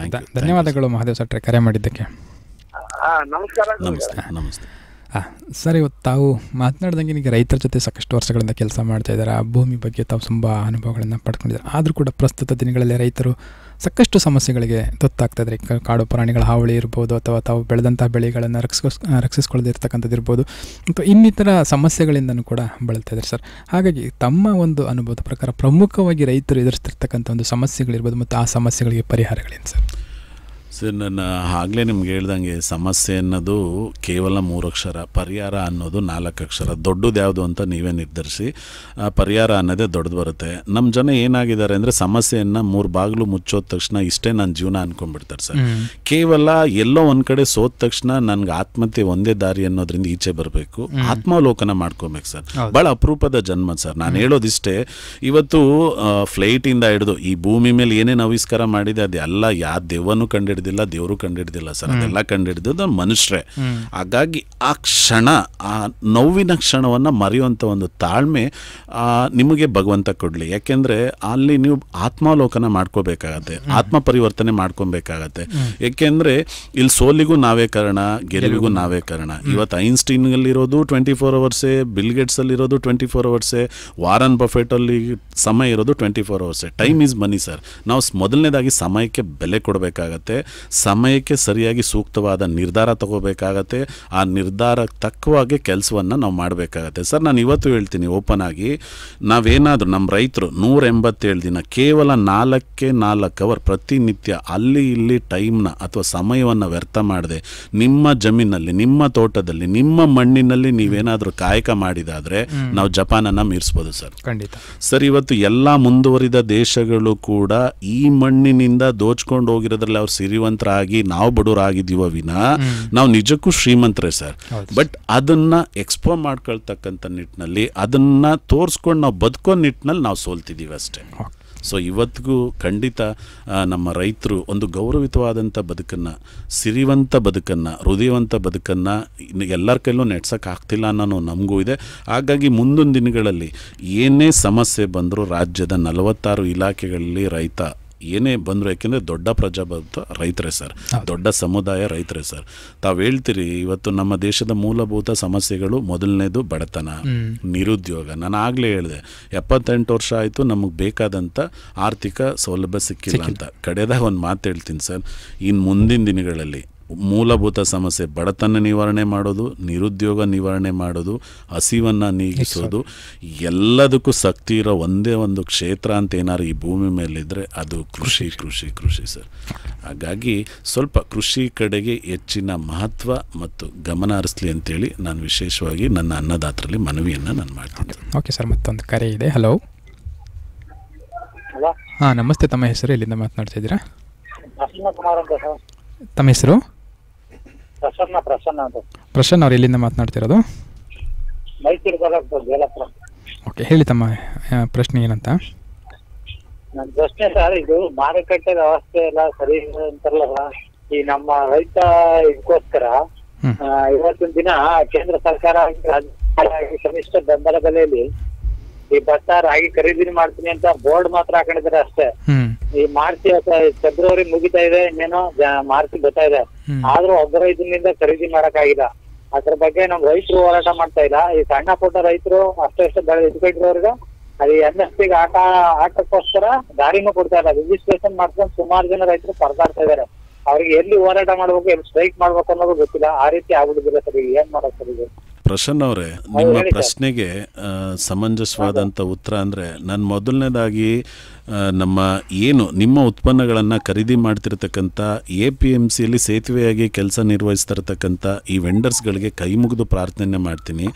A: ಧನ್ಯವಾದಗಳು ಮಹಾದೇವ್ ಸಟ್ರೆ, ಕರೆ ಮಾಡಿದ್ದಕ್ಕೆ.
E: ನಮಸ್ಕಾರ.
B: ನಮಸ್ತೆ.
A: ಸರ್, ಇವತ್ತು ತಾವು ಮಾತನಾಡ್ದಂಗೆ ಈಗ ರೈತರ ಜೊತೆ ಸಾಕಷ್ಟು ವರ್ಷಗಳಿಂದ ಕೆಲಸ ಮಾಡ್ತಾಯಿದ್ದಾರೆ. ಆ ಭೂಮಿ ಬಗ್ಗೆ ತಾವು ತುಂಬ ಅನುಭವಗಳನ್ನು ಪಡ್ಕೊಂಡಿದ್ದಾರೆ. ಆದರೂ ಕೂಡ ಪ್ರಸ್ತುತ ದಿನಗಳಲ್ಲಿ ರೈತರು ಸಾಕಷ್ಟು ಸಮಸ್ಯೆಗಳಿಗೆ ತುತ್ತಾಗ್ತದೆ. ಕಾಡು ಪ್ರಾಣಿಗಳ ಹಾವಳಿ ಇರ್ಬೋದು, ಅಥವಾ ತಾವು ಬೆಳೆದಂಥ ಬೆಳೆಗಳನ್ನು ರಕ್ಷಿಸ್ಕೊಳ್ಳದೆ ಇರ್ತಕ್ಕಂಥದ್ದು ಇರ್ಬೋದು, ಮತ್ತು ಇನ್ನಿತರ ಸಮಸ್ಯೆಗಳಿಂದನೂ ಕೂಡ ಬಳಲ್ತಾ ಸರ್. ಹಾಗಾಗಿ ತಮ್ಮ ಒಂದು ಅನುಭವದ ಪ್ರಕಾರ ಪ್ರಮುಖವಾಗಿ ರೈತರು ಎದುರಿಸ್ತಿರ್ತಕ್ಕಂಥ ಒಂದು ಸಮಸ್ಯೆಗಳಿರ್ಬೋದು ಮತ್ತು ಆ ಸಮಸ್ಯೆಗಳಿಗೆ ಪರಿಹಾರಗಳೇನು ಸರ್?
B: ಸರ್, ನಾನು ಆಗಲೇ ನಿಮ್ಗೆ ಹೇಳ್ದಂಗೆ ಸಮಸ್ಯೆ ಅನ್ನೋದು ಕೇವಲ 3 ಅಕ್ಷರ, ಪರಿಹಾರ ಅನ್ನೋದು 4 ಅಕ್ಷರ. ದೊಡ್ಡದು ಯಾವುದು ಅಂತ ನೀವೇ ನಿರ್ಧರಿಸಿ. ಪರಿಹಾರ ಅನ್ನೋದೇ ದೊಡ್ಡದು ಬರುತ್ತೆ. ನಮ್ಮ ಜನ ಏನಾಗಿದ್ದಾರೆ ಅಂದರೆ ಸಮಸ್ಯೆಯನ್ನು 3 ಬಾಗಿಲು ಮುಚ್ಚೋದ ತಕ್ಷಣ ಇಷ್ಟೇ ನನ್ನ ಜೀವನ ಅಂದ್ಕೊಂಡ್ಬಿಡ್ತಾರೆ ಸರ್. ಕೇವಲ ಎಲ್ಲೋ ಒಂದು ಕಡೆ ಸೋದ ತಕ್ಷಣ ನನಗೆ ಆತ್ಮಹತ್ಯೆ ಒಂದೇ ದಾರಿ ಅನ್ನೋದ್ರಿಂದ ಈಚೆ ಬರಬೇಕು, ಆತ್ಮಾವಲೋಕನ ಮಾಡ್ಕೊಬೇಕು ಸರ್. ಭಾಳ ಅಪರೂಪದ ಜನ್ಮ ಸರ್. ನಾನು ಹೇಳೋದಿಷ್ಟೇ, ಇವತ್ತು ಫ್ಲೈಟಿಂದ ಹಿಡಿದು ಈ ಭೂಮಿ ಮೇಲೆ ಏನೇನು ಆವಿಷ್ಕಾರ ಮಾಡಿದೆ ಅದೆಲ್ಲ ಯಾವ ದೆವ್ವನೂ ಕಂಡಿಡಿದಿಲ್ಲ, ದೇವರು ಕಂಡಿಡ್ದಿಲ್ಲ ಸರ್. ಅದೆಲ್ಲ ಕಂಡಿಡಿದ ಮನುಷ್ಯರೇ. ಹಾಗಾಗಿ ಆ ಕ್ಷಣ, ಆ ನೋವಿನ ಕ್ಷಣವನ್ನು ಮರೆಯುವಂಥ ಒಂದು ತಾಳ್ಮೆ ನಿಮಗೆ ಭಗವಂತ ಕೊಡಲಿ. ಯಾಕೆಂದರೆ ಅಲ್ಲಿ ನೀವು ಆತ್ಮಾವಲೋಕನ ಮಾಡ್ಕೋಬೇಕಾಗತ್ತೆ, ಆತ್ಮ ಪರಿವರ್ತನೆ ಮಾಡ್ಕೊಬೇಕಾಗತ್ತೆ. ಏಕೆಂದರೆ ಇಲ್ಲಿ ಸೋಲಿಗೂ ನಾವೇ ಕಾರಣ, ಗೆಲುವಿಗೂ ನಾವೇ ಕಾರಣ. ಇವತ್ತು ಐನ್ಸ್ಟೀನ್ಗಲ್ಲಿರೋದು 24 ಅವರ್ಸೇ, ಬಿಲ್ ಗೇಟ್ಸಲ್ಲಿರೋದು 24 ಅವರ್ಸೇ, ವಾರನ್ ಬಫೆಟಲ್ಲಿ ಸಮಯ ಇರೋದು 24 ಅವರ್ಸೇ. Time is money sir. ನಾವು ಮೊದಲನೇದಾಗಿ ಸಮಯಕ್ಕೆ ಬೆಲೆ ಕೊಡಬೇಕಾಗತ್ತೆ, ಸಮಯಕ್ಕೆ ಸರಿಯಾಗಿ ಸೂಕ್ತವಾದ ನಿರ್ಧಾರ ತಗೋಬೇಕಾಗತ್ತೆ, ಆ ನಿರ್ಧಾರಕ್ಕೆ ತಕ್ಕವಾಗೆ ಕೆಲಸವನ್ನು ನಾವು ಮಾಡಬೇಕಾಗತ್ತೆ ಸರ್. ನಾನು ಇವತ್ತು ಹೇಳ್ತೀನಿ ಓಪನ್ ಆಗಿ, ನಾವೇನಾದರೂ ನಮ್ಮ ರೈತರು 187 ದಿನ ಕೇವಲ 4 ಅವರ್ ಪ್ರತಿನಿತ್ಯ ಅಲ್ಲಿ ಇಲ್ಲಿ ಟೈಮ್ನ ಅಥವಾ ಸಮಯವನ್ನು ವ್ಯರ್ಥ ಮಾಡದೆ ನಿಮ್ಮ ಜಮೀನಲ್ಲಿ, ನಿಮ್ಮ ತೋಟದಲ್ಲಿ, ನಿಮ್ಮ ಮಣ್ಣಿನಲ್ಲಿ ನೀವೇನಾದರೂ ಕಾಯಕ ಮಾಡಿದಾದರೆ ನಾವು ಜಪಾನನ್ನು ಮೀರಿಸ್ಬೋದು ಸರ್.
A: ಖಂಡಿತ
B: ಸರ್. ಇವತ್ತು ಎಲ್ಲ ಮುಂದುವರಿದ ದೇಶಗಳು ಕೂಡ ಈ ಮಣ್ಣಿನಿಂದ ದೋಚ್ಕೊಂಡು ಹೋಗಿರೋದ್ರಲ್ಲಿ ಅವ್ರು ಸಿರಿವಂತರಾಗಿ ನಾವು ಬಡವರಾಗಿದ್ದೀವ ವಿನ ನಾವು ನಿಜಕ್ಕೂ ಶ್ರೀಮಂತರೇ ಸರ್. ಬಟ್ ಅದನ್ನ ಎಕ್ಸ್ಪೋ ಮಾಡ್ಕೊಳ್ತಕ್ಕಂಥ ನಿಟ್ಟಿನಲ್ಲಿ, ಅದನ್ನ ತೋರಿಸ್ಕೊಂಡು ನಾವು ಬದುಕೋ ನಿಟ್ಟಿನಲ್ಲಿ ನಾವು ಸೋಲ್ತಿದ್ದೀವಿ ಅಷ್ಟೇ. ಸೊ ಇವತ್ತಿಗೂ ಖಂಡಿತ ನಮ್ಮ ರೈತರು ಒಂದು ಗೌರವಿತವಾದಂಥ ಬದುಕನ್ನು, ಸಿರಿವಂತ ಬದುಕನ್ನು, ಹೃದಯವಂತ ಬದುಕನ್ನು ಎಲ್ಲರ ಕೈಲೂ ನೆಡ್ಸೋಕೆ ಆಗ್ತಿಲ್ಲ ಅನ್ನೋ ನಮಗೂ ಇದೆ. ಹಾಗಾಗಿ ಮುಂದಿನ ದಿನಗಳಲ್ಲಿ ಏನೇ ಸಮಸ್ಯೆ ಬಂದರೂ ರಾಜ್ಯದ 46 ಇಲಾಖೆಗಳಲ್ಲಿ ರೈತ ಏನೇ ಬಂದರು, ಯಾಕೆಂದರೆ ದೊಡ್ಡ ಪ್ರಜಾಪ್ರಭುತ್ವ ರೈತರೇ ಸರ್, ದೊಡ್ಡ ಸಮುದಾಯ ರೈತರೇ ಸರ್. ತಾವು ಹೇಳ್ತೀರಿ ಇವತ್ತು ನಮ್ಮ ದೇಶದ ಮೂಲಭೂತ ಸಮಸ್ಯೆಗಳು ಮೊದಲನೇದು ಬಡತನ, ನಿರುದ್ಯೋಗ. ನಾನು ಆಗಲೇ ಹೇಳಿದೆ 78 ವರ್ಷ ಆಯಿತು ನಮಗೆ ಬೇಕಾದಂಥ ಆರ್ಥಿಕ ಸೌಲಭ್ಯ ಸಿಕ್ಕಿಲ್ಲ ಅಂತ. ಕಡೆದಾಗ ಒಂದು ಮಾತು ಹೇಳ್ತೀನಿ ಸರ್, ಇನ್ನು ಮುಂದಿನ ದಿನಗಳಲ್ಲಿ ಮೂಲಭೂತ ಸಮಸ್ಯೆ ಬಡತನ ನಿವಾರಣೆ ಮಾಡೋದು, ನಿರುದ್ಯೋಗ ನಿವಾರಣೆ ಮಾಡೋದು, ಹಸಿವನ್ನು ನೀಗಿಸೋದು, ಎಲ್ಲದಕ್ಕೂ ಶಕ್ತಿ ಇರೋ ಒಂದೇ ಒಂದು ಕ್ಷೇತ್ರ ಅಂತ ಏನಾದ್ರು ಈ ಭೂಮಿ ಮೇಲಿದ್ದರೆ ಅದು ಕೃಷಿ ಕೃಷಿ ಕೃಷಿ ಸರ್. ಹಾಗಾಗಿ ಸ್ವಲ್ಪ ಕೃಷಿ ಕಡೆಗೆ ಹೆಚ್ಚಿನ ಮಹತ್ವ ಮತ್ತು ಗಮನ ಹರಿಸಲಿ ಅಂತೇಳಿ ನಾನು ವಿಶೇಷವಾಗಿ ನನ್ನ ಅನ್ನದಾತರಲ್ಲಿ ಮನವಿಯನ್ನು ನಾನು ಮಾಡ್ತೀನಿ.
A: ಓಕೆ ಸರ್, ಮತ್ತೊಂದು ಕರೆ ಇದೆ. ಹಲೋ. ಹಾಂ, ನಮಸ್ತೆ. ತಮ್ಮ ಹೆಸರು, ಎಲ್ಲಿಂದ ಮಾತನಾಡ್ತಾ ಇದ್ದೀರಾ? ತಮ್ಮ ಹೆಸರು? ಪ್ರಸನ್ನ ಅವ್ರು ಎಲ್ಲಿಂದ ಮಾತನಾಡ್ತಿರೋದು? ಓಕೆ, ಹೇಳಿ ತಮ್ಮ ಪ್ರಶ್ನೆ ಏನಂತ.
E: ನನ್ನ ಪ್ರಶ್ನೆ ಸರ್, ಇದು ಮಾರುಕಟ್ಟೆ ವ್ಯವಸ್ಥೆ ಎಲ್ಲ ಸರಿ ಅಂತಾರಲ್ಲ, ಈ ನಮ್ಮ ರೈತ ಇದಕ್ಕೋಸ್ಕರ ಇವತ್ತಿನ ದಿನ ಕೇಂದ್ರ ಸರ್ಕಾರ ಕನಿಷ್ಠ ಬೆಂಬಲ ಬೆಲೆಯಲ್ಲಿ ಈ ಭತ್ತ ರಾಗಿ ಖರೀದಿ ಮಾಡ್ತೀನಿ ಅಂತ ಬೋರ್ಡ್ ಮಾತ್ರ ಹಾಕೊಂಡಿದ್ದಾರೆ ಅಷ್ಟೇ. ಈ ಮಾರ್ಚ್ ಫೆಬ್ರವರಿ ಮುಗಿತಾ ಇದೆ, ಇನ್ನೇನೋ ಮಾರ್ಚ್ ಬರ್ತಾ ಇದೆ, ಆದ್ರೂ ಒಬ್ಬ ರೈತನಿಂದ ಖರೀದಿ ಮಾಡಕ್ಕಾಗಿಲ್ಲ. ಅದ್ರ ಬಗ್ಗೆ ನಮ್ ರೈತರು ಹೋರಾಟ ಮಾಡ್ತಾ ಇಲ್ಲ. ಈ ಸಣ್ಣ ಪುಟ್ಟ ರೈತರು ಅಷ್ಟೆಷ್ಟು ಬೆಳೆ ಇಟ್ಕೊಂಡಿರೋರ್ಗೆ ಅದು NSP ಆಟಕ್ಕೋಸ್ಕರ ದಾರಿನೂ ಕೊಡ್ತಾ ಇಲ್ಲ. ರಿಜಿಸ್ಟ್ರೇಷನ್ ಮಾಡ್ಕೊಂಡು ಸುಮಾರು ಜನ ರೈತರು ಪರದಾಡ್ತಾ ಇದಾರೆ. ಅವ್ರಿಗೆ ಎಲ್ಲಿ ಹೋರಾಟ ಮಾಡ್ಬೇಕು, ಎಲ್ಲಿ ಸ್ಟ್ರೈಕ್ ಮಾಡ್ಬೇಕು ಅನ್ನೋದು ಗೊತ್ತಿಲ್ಲ. ಆ ರೀತಿ ಆಗ್ಬಿಟ್ಟಿದ್ರೆ ಸರ್, ಏನ್ ಮಾಡೋದು ಸರ್ ಇದು?
B: ಪ್ರಸನ್ನ ಅವರೇ, ನಿಮ್ಮ ಪ್ರಶ್ನೆಗೆ ಸಮಂಜಸವಾದಂಥ ಉತ್ತರ ಅಂದರೆ, ನಾನು ಮೊದಲನೇದಾಗಿ ನಮ್ಮ ಏನು ನಿಮ್ಮ ಉತ್ಪನ್ನಗಳನ್ನು ಖರೀದಿ ಮಾಡ್ತಿರ್ತಕ್ಕಂಥ APMCಯಲ್ಲಿ ಸೇತುವೆಯಾಗಿ ಕೆಲಸ ನಿರ್ವಹಿಸ್ತಿರ್ತಕ್ಕಂಥ ಈ ವೆಂಡರ್ಸ್ಗಳಿಗೆ ಕೈ ಮುಗಿದು ಪ್ರಾರ್ಥನೆ ಮಾಡ್ತೀನಿ.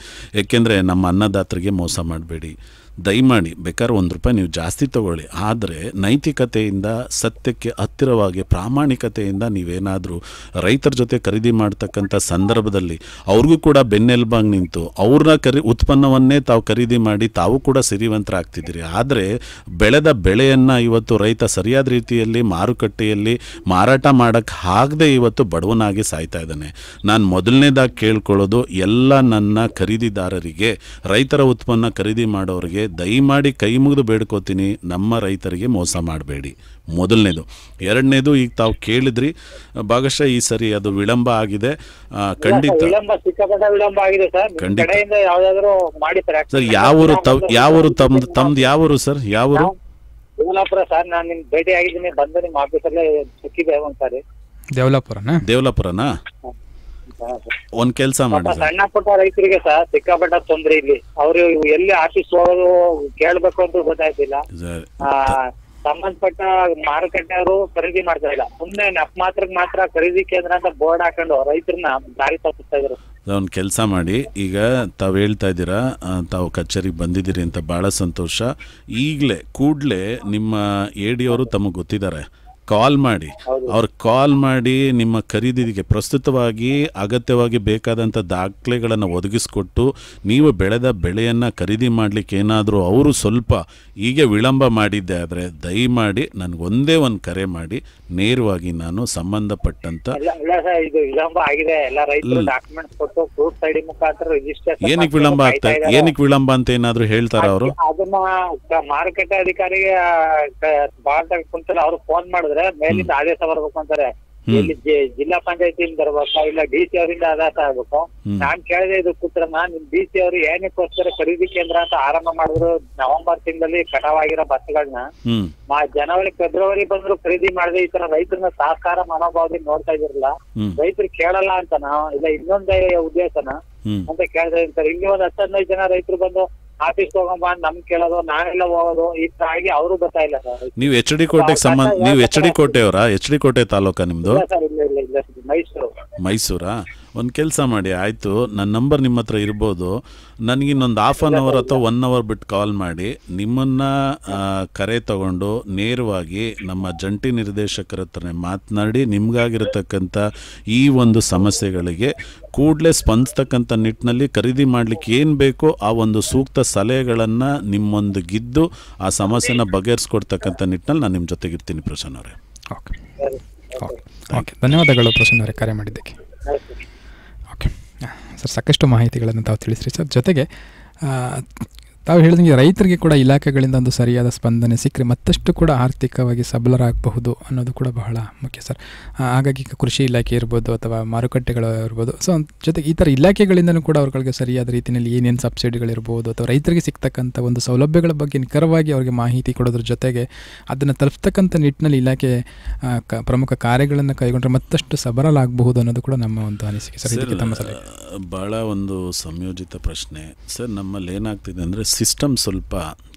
B: ಏಕೆಂದರೆ ನಮ್ಮ ಅನ್ನದಾತರಿಗೆ ಮೋಸ ಮಾಡಬೇಡಿ, ದಯಮಾಡಿ ಬೇಕಾದ್ರೆ ₹1 ನೀವು ಜಾಸ್ತಿ ತಗೊಳ್ಳಿ, ಆದರೆ ನೈತಿಕತೆಯಿಂದ, ಸತ್ಯಕ್ಕೆ ಹತ್ತಿರವಾಗಿ, ಪ್ರಾಮಾಣಿಕತೆಯಿಂದ ನೀವೇನಾದರೂ ರೈತರ ಜೊತೆ ಖರೀದಿ ಮಾಡ್ತಕ್ಕಂಥ ಸಂದರ್ಭದಲ್ಲಿ ಅವ್ರಿಗೂ ಕೂಡ ಬೆನ್ನೆಲುಬಾಗಿ ನಿಂತು ಅವ್ರನ್ನ ಉತ್ಪನ್ನವನ್ನೇ ತಾವು ಖರೀದಿ ಮಾಡಿ ತಾವು ಕೂಡ ಸಿರಿವಂತರಾಗ್ತಿದ್ದೀರಿ. ಆದರೆ ಬೆಳೆದ ಬೆಳೆಯನ್ನು ಇವತ್ತು ರೈತ ಸರಿಯಾದ ರೀತಿಯಲ್ಲಿ ಮಾರುಕಟ್ಟೆಯಲ್ಲಿ ಮಾರಾಟ ಮಾಡೋಕ್ಕೆ ಆಗದೆ ಇವತ್ತು ಬಡವನಾಗಿ ಸಾಯ್ತಾ ಇದ್ದಾನೆ. ನಾನು ಮೊದಲನೇದಾಗಿ ಕೇಳ್ಕೊಳ್ಳೋದು ಎಲ್ಲ ನನ್ನ ಖರೀದಿದಾರರಿಗೆ, ರೈತರ ಉತ್ಪನ್ನ ಖರೀದಿ ಮಾಡೋರಿಗೆ ದಯಮಾಡಿ ಕೈ ಮುಗಿದು ಬೇಡ್ಕೋತೀನಿ, ನಮ್ಮ ರೈತರಿಗೆ ಮೋಸ ಮಾಡಬೇಡಿ. ಮೊದಲನೇದು. ಎರಡನೇದು, ಈಗ ತಾವು ಕೇಳಿದ್ರಿ, ಭಾಗಶಃ ಈ ಸರಿ ಅದು ವಿಳಂಬ ಆಗಿದೆ. ಖಂಡಿತ ಸರ್. ಯಾವೂರು ತಮ್ದು? ಯಾವೂರು ಸರ್? ಯಾವೂರು?
E: ದೇವಲಾಪುರ ಸರ್, ನಾನು ನಿಮ್ ಭೇಟಿ ಆಗಿದ್ದೀನಿ, ಬಂದು ನಿಮ್ಮ ಆಫೀಸಲ್ಲೇ ಸಿಕ್ಕಿದೆ ಒಂದ್ಸಾರಿ.
B: ದೇವಲಾಪುರನಾ? ಒಂದ್ ಕೆಲಸ ಮಾಡಿ ಸರ್,
E: ಸಣ್ಣ ಪುಟ್ಟ ರೈತರಿಗೆ ಸರ್ ಸಿಕ್ಕಾಪಟ್ಟ ತೊಂದ್ರೆ ಇಲ್ಲಿ. ಅವ್ರು ಎಲ್ಲಿ ಆಫೀಸ್ ಹೋಗೋದು ಕೇಳ್ಬೇಕು ಅಂತ ಗೊತ್ತಾಯ್ತಿಲ್ಲ. ಸಂಬಂಧಪಟ್ಟ ಮಾರುಕಟ್ಟೆ ಅವರು ಖರೀದಿ ಮಾಡ್ತಾ ಇಲ್ಲ, ಸುಮ್ನೆ ಮಾತ್ರ ಖರೀದಿ ಕೇಂದ್ರ ಅಂತ ಬೋರ್ಡ್ ಹಾಕೊಂಡು ರೈತರನ್ನ ದಾರಿ ತಪ್ಪಿಸ್ತಾ ಇದ್ರು.
B: ಒಂದು ಕೆಲಸ ಮಾಡಿ, ಈಗ ತಾವು ಹೇಳ್ತಾ ಇದ್ದೀರಾ ತಾವು ಕಚೇರಿಗೆ ಬಂದಿದ್ದೀರಿ ಅಂತ ಭಾಳ ಸಂತೋಷ. ಈಗಲೇ ಕೂಡಲೇ ನಿಮ್ಮ AD ಅವರು ತಮಗೆ ಗೊತ್ತಿದ್ದಾರೆ, ಕಾಲ್ ಮಾಡಿ, ಅವ್ರು ಕಾಲ್ ಮಾಡಿ ನಿಮ್ಮ ಖರೀದಿಗೆ ಪ್ರಸ್ತುತವಾಗಿ ಅಗತ್ಯವಾಗಿ ಬೇಕಾದಂಥ ದಾಖಲೆಗಳನ್ನು ಒದಗಿಸ್ಕೊಟ್ಟು ನೀವು ಬೆಳೆದ ಬೆಳೆಯನ್ನು ಖರೀದಿ ಮಾಡಲಿಕ್ಕೆ ಏನಾದರೂ ಅವರು ಸ್ವಲ್ಪ ಹೀಗೆ ವಿಳಂಬ ಮಾಡಿದ್ದೆ ಆದರೆ ದಯಮಾಡಿ ನನಗೊಂದೇ ಒಂದು ಕರೆ ಮಾಡಿ, ನೇರವಾಗಿ ನಾನು ಸಂಬಂಧಪಟ್ಟಂತ ಏನಕ್ಕೆ ವಿಳಂಬ ಆಗ್ತಾ ಏನಕ್ಕೆ ವಿಳಂಬ ಅಂತ ಏನಾದರೂ ಹೇಳ್ತಾರ ಅವರು?
E: ಅದನ್ನ ಮಾರುಕಟ್ಟೆ ಅಧಿಕಾರಿಗೆ ಕುಂತಲ್ಲ, ಅವ್ರು ಫೋನ್ ಮಾಡಿದ್ರೆ ಮೇಲಿಂದ ಆದೇಶ ಬರ್ಬೇಕು ಅಂತಾರೆ. ಇಲ್ಲಿ ಜಿಲ್ಲಾ ಪಂಚಾಯತಿಯಿಂದ ಬರ್ಬೇಕಾ ಇಲ್ಲ DC ಅವರಿಂದ ಆದೇಶ ಆಗ್ಬೇಕು. ನಾನ್ ಕೇಳಿದೆ ಇದು ಕೂತ್ರಮ್ಮ, ನಿಮ್ DC ಅವರು ಏನಕ್ಕೋಸ್ಕರ ಖರೀದಿ ಕೇಂದ್ರ ಅಂತ ಆರಂಭ ಮಾಡಿದ್ರು? ನವೆಂಬರ್ ತಿಂಗಳಲ್ಲಿ ಕಟಾವಾಗಿರೋ ಭತ್ತಗಳನ್ನ ಜನವರಿ ಫೆಬ್ರವರಿ ಬಂದ್ರು ಖರೀದಿ ಮಾಡಿದ್ರೆ ಈ ತರ ರೈತರನ್ನ ಸಹಕಾರ ಮನೋಭಾವದಿಂದ ನೋಡ್ತಾ ಇದಿರಲ್ಲ, ರೈತರು ಕೇಳಲ್ಲ ಅಂತನಾ ಇಲ್ಲ ಇನ್ನೊಂದೇ ಉದ್ದೇಶನ ಅಂತ ಕೇಳ್ತಾ ಇರ್ತಾರೆ. ಇಲ್ಲಿ ಒಂದ್ 10-15 ಜನ ರೈತರು ಬಂದು ಆಫೀಸ್ ತಗೊಂಬ ನಮ್ ಕೇಳೋದು, ನಾನೆಲ್ಲ ಹೋಗೋದು, ಈ ತರ ಆಗಿ ಅವರು ಬರ್ತಾ ಇಲ್ಲ ಸರ್.
B: ನೀವು HD ಕೋಟೆಗೆ ಸಂಬಂಧ, ನೀವು HD ಕೋಟೆಯವರಾ? HD ಕೋಟೆ ತಾಲೂಕಾ ನಿಮ್ದು?
E: ಮೈಸೂರು.
B: ಮೈಸೂರಾ? ಒಂದು ಕೆಲಸ ಮಾಡಿ, ಆಯಿತು, ನನ್ನ ನಂಬರ್ ನಿಮ್ಮ ಹತ್ರ ಇರ್ಬೋದು, ನನಗಿನ್ನೊಂದು ½ ಅನ್ ಅವರ್ ಅಥವಾ 1 ಅವರ್ ಬಿಟ್ಟು ಕಾಲ್ ಮಾಡಿ ನಿಮ್ಮನ್ನು ಕರೆ ತಗೊಂಡು ನೇರವಾಗಿ ನಮ್ಮ ಜಂಟಿ ನಿರ್ದೇಶಕರ ಹತ್ರನೇ ಮಾತನಾಡಿ ನಿಮಗಾಗಿರತಕ್ಕಂಥ ಈ ಒಂದು ಸಮಸ್ಯೆಗಳಿಗೆ ಕೂಡಲೇ ಸ್ಪಂದಿಸ್ತಕ್ಕಂಥ ನಿಟ್ಟಿನಲ್ಲಿ ಖರೀದಿ ಮಾಡಲಿಕ್ಕೆ ಏನು ಬೇಕೋ ಆ ಒಂದು ಸೂಕ್ತ ಸಲಹೆಗಳನ್ನು ನಿಮ್ಮೊಂದಿಗಿದ್ದು ಆ ಸಮಸ್ಯೆನ ಬಗೆಹರಿಸ್ಕೊಡ್ತಕ್ಕಂಥ ನಿಟ್ಟಿನಲ್ಲಿ ನಾನು ನಿಮ್ಮ ಜೊತೆಗಿರ್ತೀನಿ ಪ್ರಸನ್ನ ಅವರೇ.
A: ಓಕೆ, ಧನ್ಯವಾದಗಳು ಪ್ರಸನ್ನ ಅವರೇ ಕರೆ ಮಾಡಿದ್ದಕ್ಕೆ. ಓಕೆ ಸರ್, ಸಾಕಷ್ಟು ಮಾಹಿತಿಗಳನ್ನು ತಾವು ತಿಳಿಸ್ರಿ ಸರ್. ಜೊತೆಗೆ ತಾವು ಹೇಳಿದಂಗೆ ರೈತರಿಗೆ ಕೂಡ ಇಲಾಖೆಗಳಿಂದ ಒಂದು ಸರಿಯಾದ ಸ್ಪಂದನೆ ಸಿಕ್ಕರೆ ಮತ್ತಷ್ಟು ಕೂಡ ಆರ್ಥಿಕವಾಗಿ ಸಬಲರಾಗಬಹುದು ಅನ್ನೋದು ಕೂಡ ಬಹಳ ಮುಖ್ಯ ಸರ್. ಹಾಗಾಗಿ ಕೃಷಿ ಇಲಾಖೆ ಇರ್ಬೋದು ಅಥವಾ ಮಾರುಕಟ್ಟೆಗಳು ಇರ್ಬೋದು, ಸೊ ಜೊತೆಗೆ ಈ ಥರ ಇಲಾಖೆಗಳಿಂದಲೂ ಕೂಡ ಅವ್ರಿಗೆ ಸರಿಯಾದ ರೀತಿಯಲ್ಲಿ ಏನೇನು ಸಬ್ಸಿಡಿಗಳಿರ್ಬೋದು ಅಥವಾ ರೈತರಿಗೆ ಸಿಗ್ತಕ್ಕಂಥ ಒಂದು ಸೌಲಭ್ಯಗಳ ಬಗ್ಗೆ ನಿಖರವಾಗಿ ಅವರಿಗೆ ಮಾಹಿತಿ ಕೊಡೋದ್ರ ಜೊತೆಗೆ ಅದನ್ನು ತಲುಪ್ತಕ್ಕಂಥ ನಿಟ್ಟಿನಲ್ಲಿ ಇಲಾಖೆ ಪ್ರಮುಖ ಕಾರ್ಯಗಳನ್ನು ಕೈಗೊಂಡ್ರೆ ಮತ್ತಷ್ಟು ಸಬಲರಾಗಬಹುದು ಅನ್ನೋದು ಕೂಡ ನಮ್ಮ ಒಂದು ಅನಿಸಿಕೆ ಸರ್. ಇದಕ್ಕೆ ತಮ್ಮ ಸಲಹೆ?
B: ಭಾಳ ಒಂದು ಸಂಯೋಜಿತ ಪ್ರಶ್ನೆ ಸರ್. ನಮ್ಮಲ್ಲಿ ಏನಾಗ್ತಿದೆ ಅಂದರೆ ಸಿಸ್ಟಮ್ ಸ್ವಲ್ಪ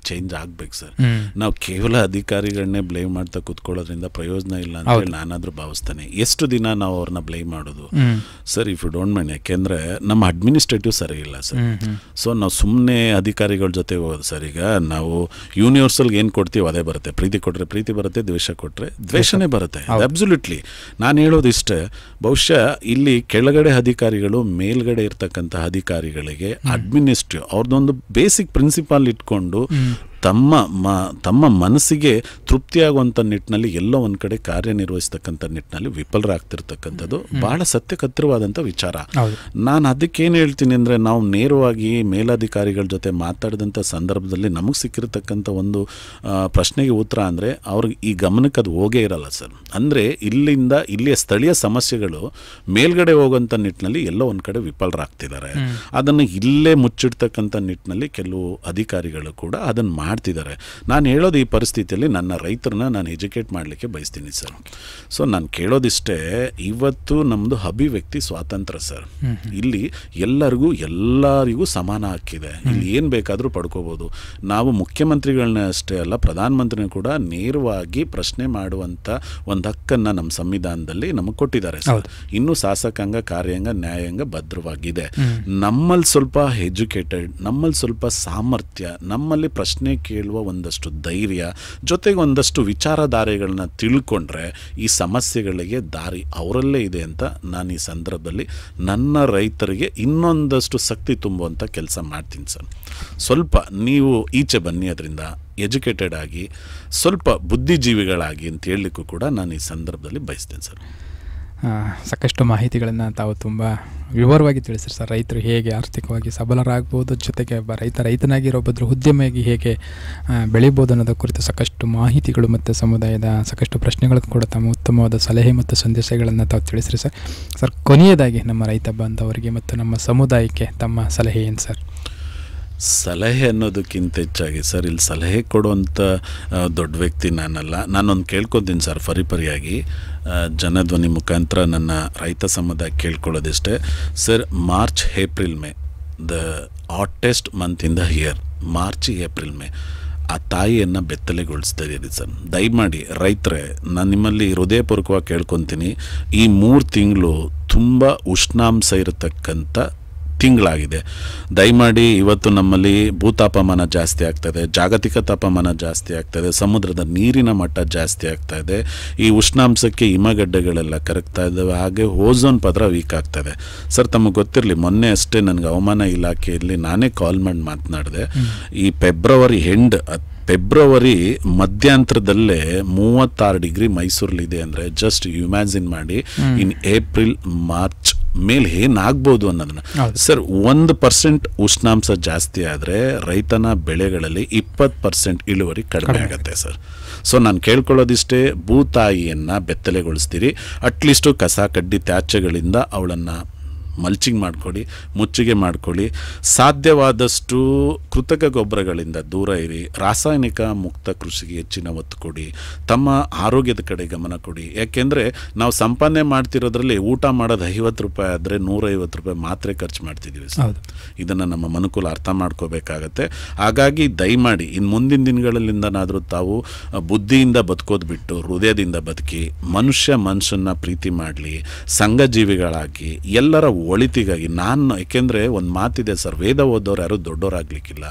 B: ಚೇಂಜ್ ಆಗ್ಬೇಕು ಸರ್. ನಾವು ಕೇವಲ ಅಧಿಕಾರಿಗಳನ್ನೇ ಬ್ಲೇಮ್ ಮಾಡ್ತಾ ಕೂತ್ಕೊಳ್ಳೋದ್ರಿಂದ ಪ್ರಯೋಜನ ಇಲ್ಲ ಅಂತ ಹೇಳಿ ನಾನಾದ್ರೂ ಭಾವಿಸ್ತೇನೆ. ಎಷ್ಟು ದಿನ ನಾವು ಅವ್ರನ್ನ ಬ್ಲೇಮ್ ಮಾಡೋದು sir? If you don't mind, ಯಾಕೆಂದ್ರೆ ನಮ್ಮ ಅಡ್ಮಿನಿಸ್ಟ್ರೇಟಿವ್ ಸರಿ ಇಲ್ಲ ಸರ್. ಸೊ ನಾವು ಸುಮ್ಮನೆ ಅಧಿಕಾರಿಗಳ ಜೊತೆ ಹೋಗೋದು ಸರ್. ಈಗ ನಾವು ಯೂನಿವರ್ಸಲ್ಗೆ ಏನು ಕೊಡ್ತೀವಿ ಅದೇ ಬರುತ್ತೆ. ಪ್ರೀತಿ ಕೊಟ್ಟರೆ ಪ್ರೀತಿ ಬರುತ್ತೆ, ದ್ವೇಷ ಕೊಟ್ಟರೆ ದ್ವೇಷನೇ ಬರುತ್ತೆ. ಅಬ್ಸಲ್ಯೂಟ್ಲಿ ನಾನು ಹೇಳೋದು ಇಷ್ಟೇ, ಬಹುಶಃ ಇಲ್ಲಿ ಕೆಳಗಡೆ ಅಧಿಕಾರಿಗಳು ಮೇಲ್ಗಡೆ ಇರ್ತಕ್ಕಂಥ ಅಧಿಕಾರಿಗಳಿಗೆ ಅಡ್ಮಿನಿಸ್ಟ್ರೇಟಿವ್ ಅವ್ರದ್ದೊಂದು ಬೇಸಿಕ್ ಪ್ರಿನ್ಸಿಪಾಲ್ ಇಟ್ಕೊಂಡು ತಮ್ಮ ಮನಸ್ಸಿಗೆ ತೃಪ್ತಿಯಾಗುವಂಥ ನಿಟ್ಟಿನಲ್ಲಿ ಎಲ್ಲೋ ಒಂದು ಕಡೆ ಕಾರ್ಯನಿರ್ವಹಿಸ್ತಕ್ಕಂಥ ನಿಟ್ಟಿನಲ್ಲಿ ವಿಫಲರಾಗ್ತಿರ್ತಕ್ಕಂಥದ್ದು ಬಹಳ ಸತ್ಯಕತ್ತರವಾದಂಥ ವಿಚಾರ. ನಾನು ಅದಕ್ಕೇನು ಹೇಳ್ತೀನಿ ಅಂದರೆ, ನಾವು ನೇರವಾಗಿ ಮೇಲಧಿಕಾರಿಗಳ ಜೊತೆ ಮಾತಾಡಿದಂಥ ಸಂದರ್ಭದಲ್ಲಿ ನಮಗೆ ಸಿಕ್ಕಿರ್ತಕ್ಕಂಥ ಒಂದು ಪ್ರಶ್ನೆಗೆ ಉತ್ತರ ಅಂದರೆ ಅವ್ರಿಗೆ ಈ ಗಮನಕ್ಕೆ ಅದು ಹೋಗೇ ಇರಲ್ಲ ಸರ್. ಅಂದರೆ ಇಲ್ಲಿಯ ಸ್ಥಳೀಯ ಸಮಸ್ಯೆಗಳು ಮೇಲ್ಗಡೆ ಹೋಗೋಂಥ ನಿಟ್ಟಿನಲ್ಲಿ ಎಲ್ಲೋ ಒಂದು ಕಡೆ ವಿಫಲರಾಗ್ತಿದ್ದಾರೆ. ಅದನ್ನು ಇಲ್ಲೇ ಮುಚ್ಚಿಡ್ತಕ್ಕಂಥ ನಿಟ್ಟಿನಲ್ಲಿ ಕೆಲವು ಅಧಿಕಾರಿಗಳು ಕೂಡ ಅದನ್ನು ಮಾಡ್ತಿದ್ದಾರೆ. ನಾನು ಹೇಳೋದು ಈ ಪರಿಸ್ಥಿತಿಯಲ್ಲಿ ನನ್ನ ರೈತರನ್ನ ನಾನು ಎಜುಕೇಟ್ ಮಾಡಲಿಕ್ಕೆ ಬಯಸ್ತೀನಿ ಸರ್. ಸೊ ನಾನು ಕೇಳೋದಿಷ್ಟೇ, ಇವತ್ತು ನಮ್ಮದು ಅಭಿವ್ಯಕ್ತಿ ಸ್ವಾತಂತ್ರ್ಯ ಸರ್. ಇಲ್ಲಿ ಎಲ್ಲರಿಗೂ ಸಮಾನ ಹಕ್ಕಿದೆ. ಇಲ್ಲಿ ಏನು ಬೇಕಾದರೂ ಪಡ್ಕೋಬೋದು. ನಾವು ಮುಖ್ಯಮಂತ್ರಿಗಳನ್ನ ಅಷ್ಟೇ ಅಲ್ಲ, ಪ್ರಧಾನಮಂತ್ರಿನ ಕೂಡ ನೇರವಾಗಿ ಪ್ರಶ್ನೆ ಮಾಡುವಂಥ ಒಂದು ಹಕ್ಕನ್ನು ನಮ್ಮ ಸಂವಿಧಾನದಲ್ಲಿ ನಮಗೆ ಕೊಟ್ಟಿದ್ದಾರೆ ಸರ್. ಇನ್ನೂ ಶಾಸಕಾಂಗ, ಕಾರ್ಯಾಂಗ, ನ್ಯಾಯಾಂಗ ಭದ್ರವಾಗಿದೆ. ನಮ್ಮಲ್ಲಿ ಸ್ವಲ್ಪ ಎಜುಕೇಟೆಡ್, ನಮ್ಮಲ್ಲಿ ಸ್ವಲ್ಪ ಸಾಮರ್ಥ್ಯ, ನಮ್ಮಲ್ಲಿ ಪ್ರಶ್ನೆ ಕೇಳುವ ಒಂದಷ್ಟು ಧೈರ್ಯ, ಜೊತೆಗೆ ಒಂದಷ್ಟು ವಿಚಾರಧಾರೆಗಳನ್ನ ತಿಳ್ಕೊಂಡ್ರೆ ಈ ಸಮಸ್ಯೆಗಳಿಗೆ ದಾರಿ ಅವರಲ್ಲೇ ಇದೆ ಅಂತ ನಾನು ಈ ಸಂದರ್ಭದಲ್ಲಿ ನನ್ನ ರೈತರಿಗೆ ಇನ್ನೊಂದಷ್ಟು ಶಕ್ತಿ ತುಂಬುವಂಥ ಕೆಲಸ ಮಾಡ್ತೀನಿ ಸರ್. ಸ್ವಲ್ಪ ನೀವು ಈಚೆ ಬನ್ನಿ, ಅದರಿಂದ ಎಜುಕೇಟೆಡ್ ಆಗಿ ಸ್ವಲ್ಪ ಬುದ್ಧಿಜೀವಿಗಳಾಗಿ ಅಂತ ಹೇಳಲಿಕ್ಕೂ ಕೂಡ ನಾನು ಈ ಸಂದರ್ಭದಲ್ಲಿ ಬಯಸ್ತೇನೆ ಸರ್.
A: ಸಾಕಷ್ಟು ಮಾಹಿತಿಗಳನ್ನು ತಾವು ತುಂಬ ವಿವರವಾಗಿ ತಿಳಿಸಿರಿ ಸರ್. ರೈತರು ಹೇಗೆ ಆರ್ಥಿಕವಾಗಿ ಸಬಲರಾಗ್ಬೋದು, ಜೊತೆಗೆ ರೈತನಾಗಿರೋ ಬದಲು ಉದ್ಯಮಿಯಾಗಿ ಹೇಗೆ ಬೆಳಿಬೋದು ಅನ್ನೋದ್ರ ಕುರಿತು ಸಾಕಷ್ಟು ಮಾಹಿತಿಗಳು ಮತ್ತು ಸಮುದಾಯದ ಸಾಕಷ್ಟು ಪ್ರಶ್ನೆಗಳನ್ನು ಕೂಡ ತಮ್ಮ ಉತ್ತಮವಾದ ಸಲಹೆ ಮತ್ತು ಸಂದೇಶಗಳನ್ನು ತಾವು ತಿಳಿಸಿರಿ ಸರ್. ಸರ್, ಕೊನೆಯದಾಗಿ ನಮ್ಮ ರೈತ ಬಾಂಧವರಿಗೆ ಮತ್ತು ನಮ್ಮ ಸಮುದಾಯಕ್ಕೆ ತಮ್ಮ ಸಲಹೆ ಏನು ಸರ್?
B: ಸಲಹೆ ಅನ್ನೋದಕ್ಕಿಂತ ಹೆಚ್ಚಾಗಿ ಸರ್, ಇಲ್ಲಿ ಸಲಹೆ ಕೊಡುವಂಥ ದೊಡ್ಡ ವ್ಯಕ್ತಿ ನಾನಲ್ಲ. ನಾನೊಂದು ಕೇಳ್ಕೊತೀನಿ ಸರ್, ಪರಿಪರಿಯಾಗಿ ಜನಧ್ವನಿ ಮುಖಾಂತರ ನನ್ನ ರೈತ ಸಮುದಾಯ ಕೇಳ್ಕೊಳ್ಳೋದಿಷ್ಟೇ sir. March April May the hottest month in the year. March April May ಆ ತಾಯಿಯನ್ನು ಬೆತ್ತಲೆಗೊಳಿಸ್ತಾ ಇದ್ದೀರಿ ಸರ್. ದಯಮಾಡಿ ರೈತರೇ, ನಾನು ನಿಮ್ಮಲ್ಲಿ ಹೃದಯಪೂರ್ವಕವಾಗಿ ಕೇಳ್ಕೊತೀನಿ, ಈ 3 ತಿಂಗಳು ತುಂಬ ಉಷ್ಣಾಂಶ ಇರತಕ್ಕಂಥ ತಿಂಗಳಾಗಿದೆ. ದಯಮಾಡಿ ಇವತ್ತು ನಮ್ಮಲ್ಲಿ ಭೂತಾಪಮಾನ ಜಾಸ್ತಿ ಆಗ್ತಾಯಿದೆ, ಜಾಗತಿಕ ತಾಪಮಾನ ಜಾಸ್ತಿ ಆಗ್ತಾಯಿದೆ, ಸಮುದ್ರದ ನೀರಿನ ಮಟ್ಟ ಜಾಸ್ತಿ ಆಗ್ತಾಯಿದೆ, ಈ ಉಷ್ಣಾಂಶಕ್ಕೆ ಹಿಮಗಡ್ಡೆಗಳೆಲ್ಲ ಕರಗ್ತಾ ಇದ್ದಾವೆ, ಹಾಗೆ ಓಝೋನ್ ಪದರ ವೀಕ್ ಆಗ್ತಾಯಿದೆ. ಸರ್, ತಮಗೆ ಗೊತ್ತಿರಲಿ, ಮೊನ್ನೆ ಅಷ್ಟೇ ನನಗೆ ಹವಾಮಾನ ಇಲಾಖೆಯಲ್ಲಿ ನಾನೇ ಕಾಲ್ ಮಾಡಿ ಮಾತನಾಡಿದೆ. ಈ ಫೆಬ್ರವರಿ ಮಧ್ಯಾಂತರದಲ್ಲೇ 36 ಡಿಗ್ರಿ ಮೈಸೂರಲ್ಲಿದೆ ಅಂದರೆ ಜಸ್ಟ್ ಇಮ್ಯಾಜಿನ್ ಮಾಡಿ ಇನ್ ಏಪ್ರಿಲ್ ಮಾರ್ಚ್ ಮೇಲೆ ಏನಾಗ್ಬೋದು ಅನ್ನೋದನ್ನ. ಸರ್, 1% ಉಷ್ಣಾಂಶ ಜಾಸ್ತಿ ಆದರೆ ರೈತನ ಬೆಳೆಗಳಲ್ಲಿ 20% ಇಳುವರಿ ಕಡಿಮೆ ಆಗುತ್ತೆ ಸರ್. ಸೊ ನಾನು ಕೇಳ್ಕೊಳ್ಳೋದಿಷ್ಟೇ, ಭೂತಾಯಿಯನ್ನು ಬೆತ್ತಲೆಗೊಳಿಸ್ತೀರಿ, ಅಟ್ಲೀಸ್ಟು ಕಸ ಕಡ್ಡಿ ತ್ಯಾಜ್ಯಗಳಿಂದ ಅವಳನ್ನು ಮಲ್ಚಿಂಗ್ ಮಾಡಿಕೊಡಿ, ಮುಚ್ಚಿಗೆ ಮಾಡಿಕೊಳ್ಳಿ. ಸಾಧ್ಯವಾದಷ್ಟು ಕೃತಕ ಗೊಬ್ಬರಗಳಿಂದ ದೂರ ಇರಿ, ರಾಸಾಯನಿಕ ಮುಕ್ತ ಕೃಷಿಗೆ ಹೆಚ್ಚಿನ ಒತ್ತು ಕೊಡಿ, ತಮ್ಮ ಆರೋಗ್ಯದ ಕಡೆ ಗಮನ ಕೊಡಿ. ಯಾಕೆಂದರೆ ನಾವು ಸಂಪಾದನೆ ಮಾಡ್ತಿರೋದ್ರಲ್ಲಿ ಊಟ ಮಾಡೋದು 50 ರೂಪಾಯಿ ಆದರೆ 150 ರೂಪಾಯಿ ಮಾತ್ರೆ ಖರ್ಚು ಮಾಡ್ತಿದ್ದೀವಿ ಸರ್. ಇದನ್ನು ನಮ್ಮ ಮನುಕುಲ ಅರ್ಥ ಮಾಡ್ಕೋಬೇಕಾಗತ್ತೆ. ಹಾಗಾಗಿ ದಯಮಾಡಿ ಇನ್ನು ಮುಂದಿನ ದಿನಗಳಲ್ಲಿಂದನಾದರೂ ತಾವು ಬುದ್ಧಿಯಿಂದ ಬದುಕೋದು ಬಿಟ್ಟು ಹೃದಯದಿಂದ ಬದುಕಿ, ಮನುಷ್ಯನ ಪ್ರೀತಿ ಮಾಡಲಿ, ಸಂಘಜೀವಿಗಳಾಗಿ ಎಲ್ಲರ ಒಳಿತಿಗಾಗಿ. ಯಾಕೆಂದರೆ ಒಂದು ಮಾತಿದೆ ಸರ್, ವೇದ ಓದೋರು ಯಾರು ದೊಡ್ಡೋರಾಗ್ಲಿಕ್ಕಿಲ್ಲ,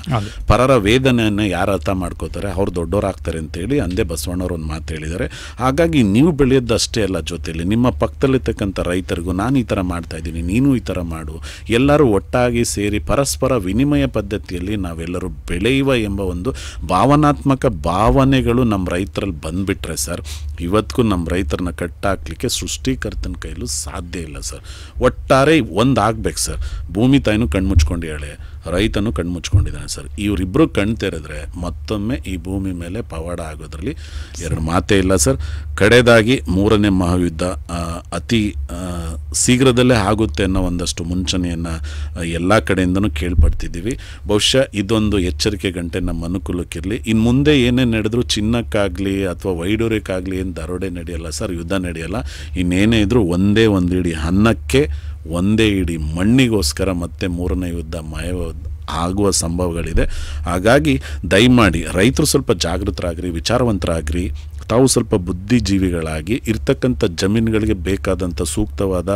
B: ಪರರ ವೇದನೆಯನ್ನು ಯಾರು ಅರ್ಥ ಮಾಡ್ಕೋತಾರೆ ಅವ್ರು ದೊಡ್ಡೋರಾಗ್ತಾರೆ ಅಂತೇಳಿ ಅಂದೇ ಬಸವಣ್ಣವ್ರು ಒಂದು ಮಾತು ಹೇಳಿದ್ದಾರೆ. ಹಾಗಾಗಿ ನೀವು ಬೆಳೆಯೋದಷ್ಟೇ ಅಲ್ಲ, ಜೊತೆಯಲ್ಲಿ ನಿಮ್ಮ ಪಕ್ಕದಲ್ಲಿರ್ತಕ್ಕಂಥ ರೈತರಿಗೂ ನಾನು ಈ ಥರ ಮಾಡ್ತಾ ಇದ್ದೀನಿ, ನೀನು ಈ ಥರ ಮಾಡು, ಎಲ್ಲರೂ ಒಟ್ಟಾಗಿ ಸೇರಿ ಪರಸ್ಪರ ವಿನಿಮಯ ಪದ್ಧತಿಯಲ್ಲಿ ನಾವೆಲ್ಲರೂ ಬೆಳೆಯುವ ಎಂಬ ಒಂದು ಭಾವನಾತ್ಮಕ ಭಾವನೆಗಳು ನಮ್ಮ ರೈತರಲ್ಲಿ ಬಂದುಬಿಟ್ರೆ ಸರ್, ಇವತ್ತಿಗೂ ನಮ್ಮ ರೈತರನ್ನ ಕಟ್ಟಾಕ್ಲಿಕ್ಕೆ ಸೃಷ್ಟಿಕರ್ತನ ಕೈಲೂ ಸಾಧ್ಯ ಇಲ್ಲ ಸರ್. ಒಟ್ಟಾರೆ ಒಂದಾಗಬೇಕು ಸರ್. ಭೂಮಿ ತಾಯಿನೂ ಕಣ್ಮುಚ್ಕೊಂಡು ಹೇಳೆ, ರೈತನು ಕಣ್ಮುಚ್ಕೊಂಡಿದ್ದಾನೆ ಸರ್. ಇವರಿಬ್ಬರು ಕಣ್ ತೆರೆದ್ರೆ ಮತ್ತೊಮ್ಮೆ ಈ ಭೂಮಿ ಮೇಲೆ ಪವಾಡ ಆಗೋದ್ರಲ್ಲಿ ಎರಡು ಮಾತೇ ಇಲ್ಲ ಸರ್. ಕಡೆದಾಗಿ 3ನೇ ಮಹಾಯುದ್ಧ ಅತಿ ಶೀಘ್ರದಲ್ಲೇ ಆಗುತ್ತೆ ಅನ್ನೋ ಒಂದಷ್ಟು ಮುಂಚನೆಯನ್ನು ಎಲ್ಲ ಕಡೆಯಿಂದನೂ ಕೇಳ್ಪಡ್ತಿದ್ದೀವಿ. ಬಹುಶಃ ಇದೊಂದು ಎಚ್ಚರಿಕೆ ಗಂಟೆ ನಮ್ಮ ಅನುಕೂಲಕ್ಕಿರಲಿ. ಇನ್ನು ಮುಂದೆ ಏನೇನು ನಡೆದ್ರು ಚಿನ್ನಕ್ಕಾಗಲಿ ಅಥವಾ ವೈಡೂರ್ಯಕ್ಕಾಗಲಿ ಏನು ದರೋಡೆ ನಡೆಯಲ್ಲ ಸರ್, ಯುದ್ಧ ನಡೆಯಲ್ಲ. ಇನ್ನೇನೇ ಇದ್ರೂ ಒಂದೇ ಒಂದು ಇಡೀ ಅನ್ನಕ್ಕೆ, ಒಂದೇ ಇಡೀ ಮಣ್ಣಿಗೋಸ್ಕರ ಮತ್ತೆ 3ನೇ ಯುದ್ಧ ಆಗುವ ಸಂಭವಗಳಿದೆ. ಹಾಗಾಗಿ ದಯಮಾಡಿ ರೈತರು ಸ್ವಲ್ಪ ಜಾಗೃತರಾಗ್ರಿ, ವಿಚಾರವಂತರಾಗ್ರಿ, ತಾವು ಸ್ವಲ್ಪ ಬುದ್ಧಿಜೀವಿಗಳಾಗಿ ಇರ್ತಕ್ಕಂಥ ಜಮೀನುಗಳಿಗೆ ಬೇಕಾದಂಥ ಸೂಕ್ತವಾದ